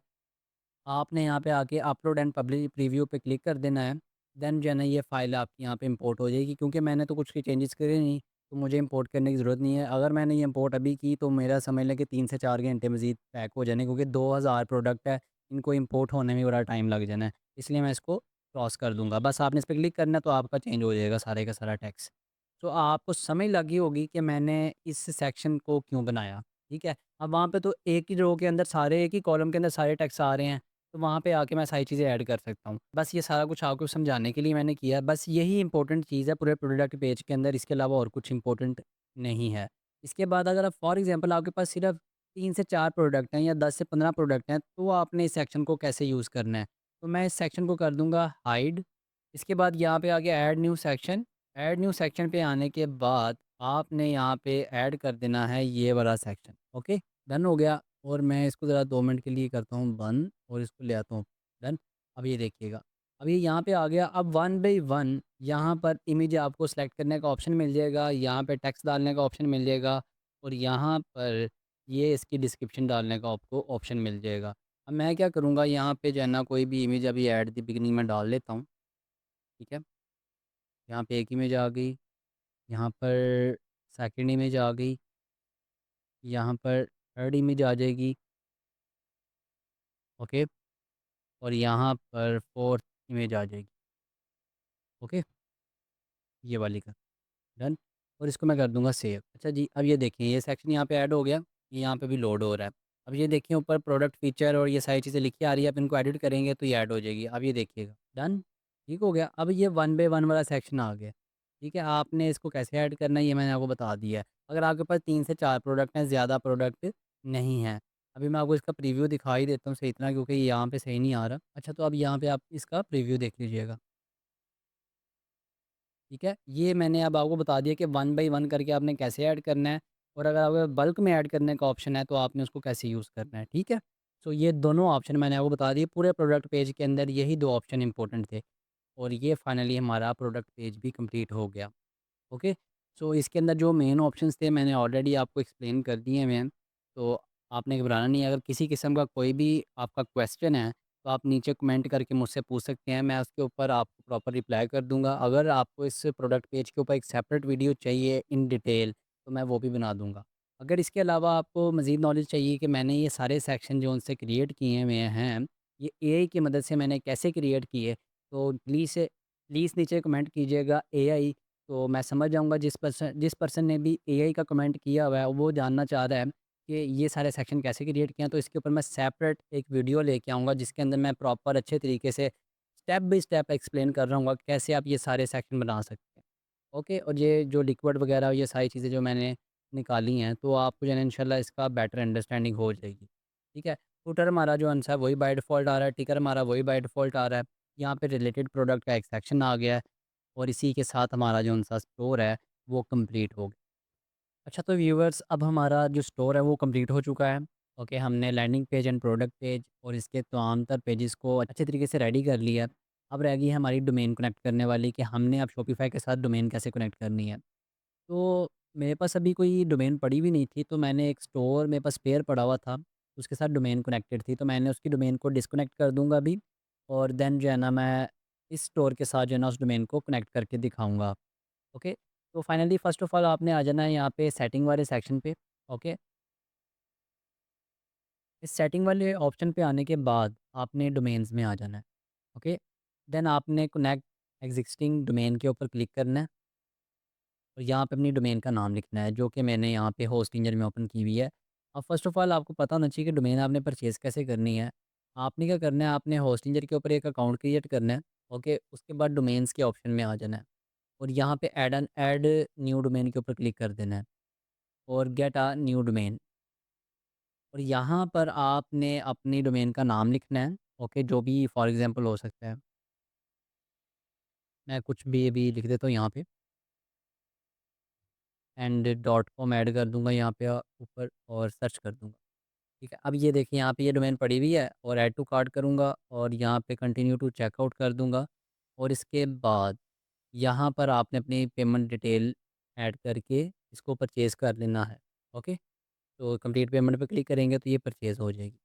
[SPEAKER 2] आपने यहाँ पे आके अपलोड एंड पब्लिश प्रीव्यू पे क्लिक कर देना है। देन जो है ना ये फ़ाइल आपकी यहाँ पे इंपोर्ट हो जाएगी, क्योंकि मैंने तो कुछ के चेंजेस करे नहीं, तो मुझे इंपोर्ट करने की ज़रूरत नहीं है। अगर मैंने ये इंपोर्ट अभी की तो मेरा समझ लें कि 3 से 4 घंटे मज़ीद पैक हो जाने, क्योंकि 2000 प्रोडक्ट है, इनको इंपोर्ट होने में बड़ा टाइम लग जाना है। इसलिए मैं इसको क्रॉस कर दूँगा। बस आपने इस पे क्लिक करना है तो आपका चेंज हो जाएगा सारे का सारा टेक्स्ट। तो आपको समझ लगी होगी कि मैंने इस सेक्शन को क्यों बनाया, ठीक है? अब वहाँ पे तो एक ही रो के अंदर सारे, एक ही कॉलम के अंदर सारे टेक्स्ट आ रहे हैं। तो वहाँ पे आके मैं सारी चीज़ें ऐड कर सकता हूँ। बस ये सारा कुछ आपको समझाने के लिए मैंने किया है। बस यही इम्पोर्टेंट चीज़ है पूरे प्रोडक्ट पेज के अंदर, इसके अलावा और कुछ इम्पोर्टेंट नहीं है। इसके बाद अगर आप फॉर एग्ज़ाम्पल आपके पास सिर्फ 3 से 4 प्रोडक्ट हैं या 10 से 15 प्रोडक्ट हैं, तो आपने इस सेक्शन को कैसे यूज़ करना है? तो मैं इस सेक्शन को कर दूँगा हाइड। इसके बाद यहाँ पे आके add new section. Add new section पे आने के बाद आपने यहाँ पे ऐड कर देना है ये वाला सेक्शन। ओके, डन हो गया। और मैं इसको ज़रा 2 मिनट के लिए करता हूँ बंद और इसको ले आता हूँ डन। अब ये देखिएगा, अब ये यहाँ पे आ गया। अब वन बाय वन यहाँ पर इमेज आपको सेलेक्ट करने का ऑप्शन मिल जाएगा, यहाँ पे टेक्स्ट डालने का ऑप्शन मिल जाएगा और यहाँ पर ये इसकी डिस्क्रिप्शन डालने का आपको ऑप्शन मिल जाएगा। अब मैं क्या करूँगा, यहाँ पे जो है ना कोई भी इमेज अभी ऐड द बिगिनिंग में डाल लेता हूँ, ठीक है? यहाँ पे एक इमेज आ गई, यहाँ पर सेकंड इमेज आ गई, यहाँ पर थर्ड इमेज आ जाएगी, ओके? और यहाँ पर फोर्थ इमेज आ जाएगी, ओके? ये वाली का, डन। और इसको मैं कर दूँगा सेव। अच्छा जी, अब ये देखिए ये सेक्शन यहाँ पे ऐड हो गया, ये यहाँ पे भी लोड हो रहा है। अब ये देखिए ऊपर प्रोडक्ट फीचर और ये सारी चीज़ें लिखी आ रही है, आप इनको एडिट करेंगे तो ये ऐड हो जाएगी। अब ये देखिएगा, डन, ठीक हो गया। अब ये वन बाय वन वाला सेक्शन आ गया, ठीक है? आपने इसको कैसे ऐड करना है ये मैंने आपको बता दिया है। अगर आपके पास 3 से 4 प्रोडक्ट हैं, ज़्यादा प्रोडक्ट नहीं हैं। अभी मैं आपको इसका प्रीव्यू दिखा ही देता हूँ सही तरह, क्योंकि यहाँ पे सही नहीं आ रहा। अच्छा, तो अब यहाँ पे आप इसका प्रीव्यू देख लीजिएगा। ठीक है? ये मैंने अब आपको बता दिया कि वन बाय वन करके आपने कैसे ऐड करना है, और अगर आपको बल्क में ऐड करने का ऑप्शन है तो आपने उसको कैसे यूज़ करना है, ठीक है? सो ये दोनों ऑप्शन मैंने आपको बता दिए। पूरे प्रोडक्ट पेज के अंदर यही 2 ऑप्शन इंपॉर्टेंट थे, और ये फाइनली हमारा प्रोडक्ट पेज भी कंप्लीट हो गया। ओके। सो इसके अंदर जो मेन ऑप्शंस थे मैंने ऑलरेडी आपको एक्सप्लेन कर दिए हैं मैम, तो आपने घबराना नहीं है। अगर किसी किस्म का कोई भी आपका क्वेश्चन है तो आप नीचे कमेंट करके मुझसे पूछ सकते हैं, मैं उसके ऊपर आपको प्रॉपर रिप्लाई कर दूंगा। अगर आपको इस प्रोडक्ट पेज के ऊपर एक सेपरेट वीडियो चाहिए इन डिटेल, तो मैं वो भी बना दूंगा। अगर इसके अलावा आपको मज़ीद नॉलेज चाहिए कि मैंने ये सारे सेक्शन जो उनसे क्रिएट किए हुए हैं, ये एआई की मदद से मैंने कैसे क्रिएट किए, तो प्लीज़ नीचे कमेंट कीजिएगा एआई। तो मैं समझ जाऊँगा जिस पर्सन ने भी एआई का कमेंट किया हुआ है, वो जानना चाह रहा है कि ये सारे सेक्शन कैसे क्रिएट किए हैं, तो इसके ऊपर मैं सेपरेट एक वीडियो लेके आऊँगा जिसके अंदर मैं प्रॉपर अच्छे तरीके से स्टेप बाय स्टेप एक्सप्लेन कर रहा हूँ कैसे आप ये सारे सेक्शन बना सकते हैं। ओके, और ये जो लिक्विड वगैरह ये सारी चीज़ें जो मैंने निकाली हैं, तो आपको जो है ना इंशाल्लाह इसका बेटर अंडरस्टैंडिंग हो जाएगी। ठीक है? फुटर हमारा जो आंसर है वही बाय डिफ़ॉल्ट आ रहा है, टिकर हमारा वही बाय डिफ़ॉल्ट आ रहा है। यहाँ पे रिलेटेड प्रोडक्ट का एक सेक्शन आ गया है, और इसी के साथ हमारा जो उनसा स्टोर है वो कंप्लीट हो गया। अच्छा, तो व्यूअर्स अब हमारा जो स्टोर है वो कंप्लीट हो चुका है। ओके, हमने landing page and product page और इसके तमाम तर पेजेस को अच्छे तरीके से रेडी कर लिया है। अब रह गई है हमारी डोमेन कनेक्ट करने वाली, कि हमने अब शॉपिफ़ाई के साथ डोमेन कैसे कनेक्ट करनी है। तो मेरे पास अभी कोई डोमेन पड़ी भी नहीं थी, तो मैंने एक स्टोर मेरे पास स्पेयर पड़ा हुआ था, उसके साथ डोमेन कनेक्टेड थी, तो मैंने उसकी डोमेन को डिस्कनेक्ट कर दूँगा अभी, और देन जो है ना मैं इस स्टोर के साथ जो है ना उस डोमेन को कनेक्ट करके दिखाऊँगा। ओके, तो फाइनली फ़र्स्ट ऑफ़ ऑल आपने आ जाना है यहाँ पे सेटिंग वाले सेक्शन पे। ओके, इस सेटिंग वाले ऑप्शन पे आने के बाद आपने डोमेन्स में आ जाना है। ओके, देन आपने कनेक्ट एग्जिस्टिंग डोमेन के ऊपर क्लिक करना है, और यहाँ पे अपनी डोमेन का नाम लिखना है, जो कि मैंने यहाँ पे होस्टिंजर में ओपन की हुई है। अब फ़र्स्ट ऑफ़ ऑल आपको पता होना चाहिए कि डोमेन आपने परचेज़ कैसे करनी है। आपने क्या करना है, आपने होस्टिंजर के ऊपर एक अकाउंट क्रिएट करना है। ओके, उसके बाद डोमेन्स के ऑप्शन में आ जाना है, और यहाँ पे ऐड न्यू डोमेन के ऊपर क्लिक कर देना है, और गेट अ न्यू डोमेन, और यहाँ पर आपने अपनी डोमेन का नाम लिखना है। ओके, जो भी फॉर एग्ज़ाम्पल हो सकता है। मैं कुछ भी अभी लिख देता हूँ यहाँ पे, एंड डॉट कॉम ऐड कर दूँगा यहाँ पे ऊपर, और सर्च कर दूँगा। ठीक है, अब ये देखिए यहाँ पे ये डोमेन पड़ी हुई है, और ऐड टू कार्ट करूँगा, और यहाँ पे कंटिन्यू टू चेकआउट कर दूँगा, और इसके बाद यहाँ पर आपने अपनी पेमेंट डिटेल ऐड करके इसको परचेज़ कर लेना है। ओके, तो कंप्लीट पेमेंट पे क्लिक करेंगे तो ये परचेज़ हो जाएगी।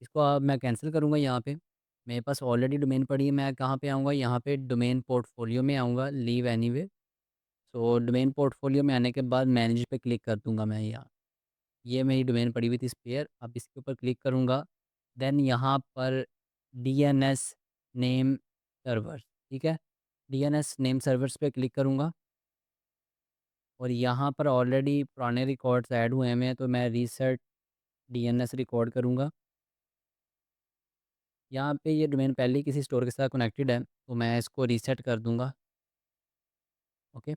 [SPEAKER 2] इसको अब मैं कैंसिल करूँगा यहाँ पे। मेरे पास ऑलरेडी डोमेन पड़ी है, मैं कहाँ पे आऊँगा, यहाँ पे डोमेन पोर्टफोलियो में आऊँगा, leave anyway. So domain portfolio में आने के बाद मैनेज पे क्लिक कर दूँगा मैं यहाँ। ये मेरी डोमेन पड़ी हुई थी स्पेयर, अब इसके ऊपर क्लिक करूँगा। देन यहाँ पर डीएनएस नेम सर्वर्स, ठीक है? डीएनएस नेम सर्वर्स पे क्लिक करूँगा, और यहाँ पर ऑलरेडी पुराने रिकॉर्ड्स ऐड हुए हैं, तो मैं रीसेट डीएनएस रिकॉर्ड करूँगा। यहाँ पे ये डोमेन पहले ही किसी स्टोर के साथ कनेक्टेड है, तो मैं इसको रीसेट कर दूँगा। ओके,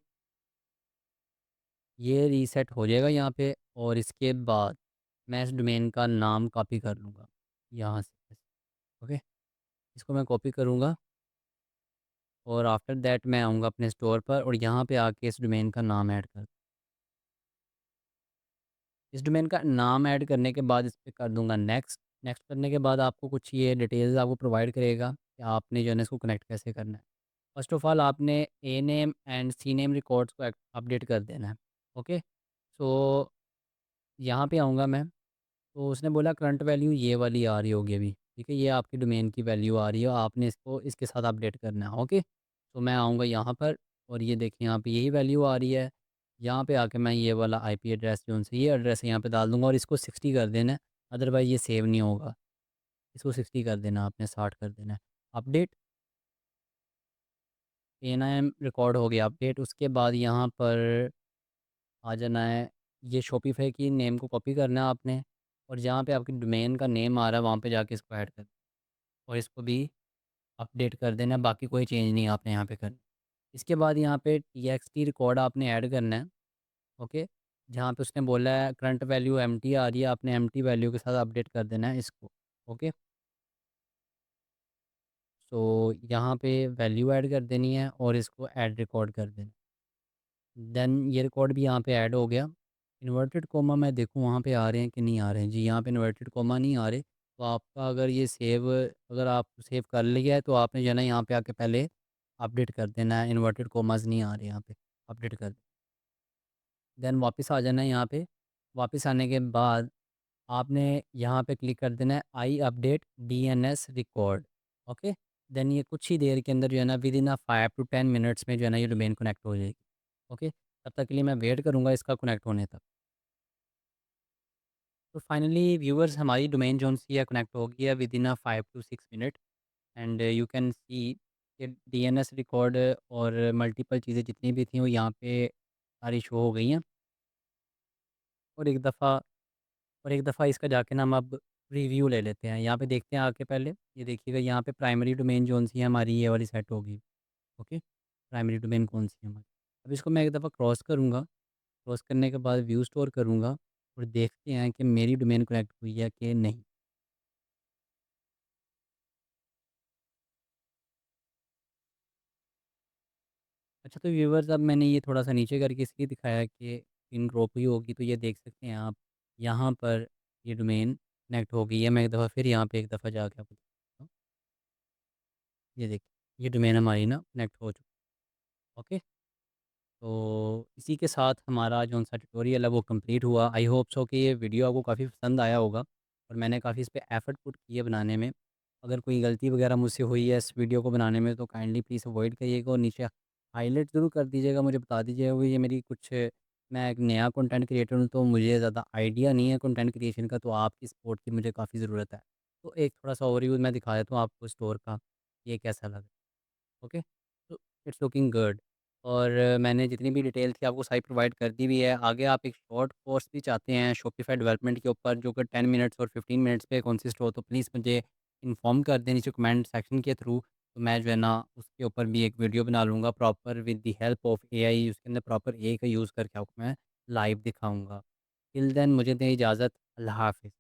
[SPEAKER 2] ये रीसेट हो जाएगा यहाँ पे, और इसके बाद मैं इस डोमेन का नाम कॉपी कर लूँगा यहाँ से। ओके, इसको मैं कॉपी करूँगा, और आफ्टर दैट मैं आऊँगा अपने स्टोर पर, और यहाँ पे आके इस डोमेन का नाम ऐड कर, इस डोमेन का नाम ऐड करने के बाद इस पे कर दूँगा नेक्स्ट। नेक्स्ट करने के बाद आपको कुछ ये डिटेल्स आपको प्रोवाइड करेगा कि आपने जो है ना इसको कनेक्ट कैसे करना है। फर्स्ट ऑफ ऑल आपने A name and C name records को अपडेट कर देना है। ओके, सो यहाँ पे आऊँगा मैं, तो उसने बोला करंट वैल्यू ये वाली आ रही होगी अभी, ठीक है? ये आपकी डोमेन की वैल्यू आ रही है, आपने इसको इसके साथ अपडेट करना है। ओके, तो मैं आऊँगा यहाँ पर, और ये देखिए यहाँ पे यही वैल्यू आ रही है। यहाँ पे आके मैं ये वाला आईपी एड्रेस जो उनसे ये एड्रेस यहाँ पे डाल दूँगा, और इसको 60 कर देना है, अदरवाइज़ ये सेव नहीं होगा। इसको 60 कर देना आपने, 60 कर देना है। अपडेट एनआईएम रिकॉर्ड हो गया अपडेट। उसके बाद यहाँ पर आ जाना है, ये शॉपिफ़ाई की नेम को कॉपी करना है आपने, और जहाँ पे आपकी डोमेन का नेम आ रहा है वहाँ पे जाके इसको ऐड कर, और इसको भी अपडेट कर देना है, बाकी कोई चेंज नहीं आपने यहाँ पे करना। इसके बाद यहाँ पे टीएक्सटी रिकॉर्ड आपने ऐड करना है। ओके, जहाँ पे उसने बोला है करंट वैल्यू एम्प्टी आ रही है, आपने एम्प्टी वैल्यू के साथ अपडेट कर देना है इसको। ओके, तो यहाँ पे वैल्यू ऐड कर देनी है और इसको ऐड रिकॉर्ड कर देना। देन ये रिकॉर्ड भी यहाँ पे ऐड हो गया। इन्वर्टेड कोमा मैं देखूँ वहाँ पे आ रहे हैं कि नहीं आ रहे हैं। जी, यहाँ पे इन्वर्टेड कोमा नहीं आ रहे। तो आपका अगर ये सेव, अगर आप सेव कर लिया है तो आपने जो है ना यहाँ पे आके पहले अपडेट कर देना है। इन्वर्टेड कोमास नहीं आ रहे यहाँ पे, अपडेट कर देन वापस आ जाना है यहाँ पे। वापस आने के बाद आपने यहाँ पे क्लिक कर देना है I update DNS record. Okay, then ये कुछ ही देर के अंदर जो है ना विद इन 5 to 10 मिनट्स में जो है ना ये डोमेन कनेक्ट हो जाएगी। ओके, तब तक के लिए मैं वेट करूँगा इसका कनेक्ट होने तक। तो फाइनली व्यूअर्स हमारी डोमेन जो सी है कनेक्ट हो गई है with in 5 to 6 minute. And you can see कि डीएनएस रिकॉर्ड और मल्टीपल चीज़ें जितनी भी थी वो यहाँ पे सारी शो हो गई हैं। और एक दफ़ा इसका जाके ना हम अब रिव्यू ले लेते हैं। यहाँ पे देखते हैं आके पहले, ये देखिएगा यहाँ पे प्राइमरी डोमेन कौन-सी है हमारी, ये वाली सेट होगी। ओके, प्राइमरी डोमेन कौन-सी है हमारी। अब इसको मैं एक दफ़ा क्रॉस करूँगा, क्रॉस करने के बाद व्यू स्टोर करूँगा और देखते हैं कि मेरी डोमेन कनेक्ट हुई है कि नहीं। अच्छा, तो व्यूअर्स अब मैंने ये थोड़ा-सा नीचे करके इसलिए दिखाया कि पिन ड्रॉप हुई होगी, तो ये देख सकते हैं आप, यहाँ पर ये डोमेन कनेक्ट हो गई है। मैं एक दफ़ा फिर यहाँ पे एक दफ़ा जाके आपको दिखाता हूँ। ये देखिए, ये डोमेन हमारी ना कनेक्ट हो चुकी है। ओके। तो इसी के साथ हमारा जो सा ट्यूटोरियल है वो कंप्लीट हुआ। आई होप सो कि ये वीडियो आपको काफ़ी पसंद आया होगा और मैंने काफ़ी इस पे एफ़र्ट पुट की है बनाने में। अगर कोई गलती वगैरह मुझसे हुई है इस वीडियो को बनाने में तो काइंडली प्लीज़ अवॉइड करिएगा और नीचे हाइलाइट ज़रूर कर दीजिएगा, मुझे बता दीजिएगा वो ये मेरी कुछ, मैं एक नया कंटेंट क्रिएटर हूँ तो मुझे ज़्यादा आइडिया नहीं है कंटेंट क्रिएशन का, तो आपकी सपोर्ट की मुझे काफ़ी ज़रूरत है। तो एक थोड़ा-सा ओवरव्यू मैं दिखा देता हूँ आपको स्टोर का, ये कैसा लगा। ओके, तो इट्स लुकिंग गुड। और मैंने जितनी भी डिटेल थी आपको सारी प्रोवाइड कर दी हुई है। आगे आप एक शॉर्ट कोर्स भी चाहते हैं शॉपिफाई डेवलपमेंट के ऊपर जो कि 10 मिनट्स और 15 मिनट्स पे कंसिस्ट हो, तो प्लीज़ मुझे इन्फॉर्म कर दें नीचे कमेंट सेक्शन के थ्रू। तो मैं जो है ना उसके ऊपर भी एक वीडियो बना लूँगा proper with the help of AI, उसके अंदर प्रॉपर एआई का यूज़ करके आपको मैं लाइव दिखाऊँगा। टिल देन मुझे दें इजाज़त। अल्लाह हाफ़िज़।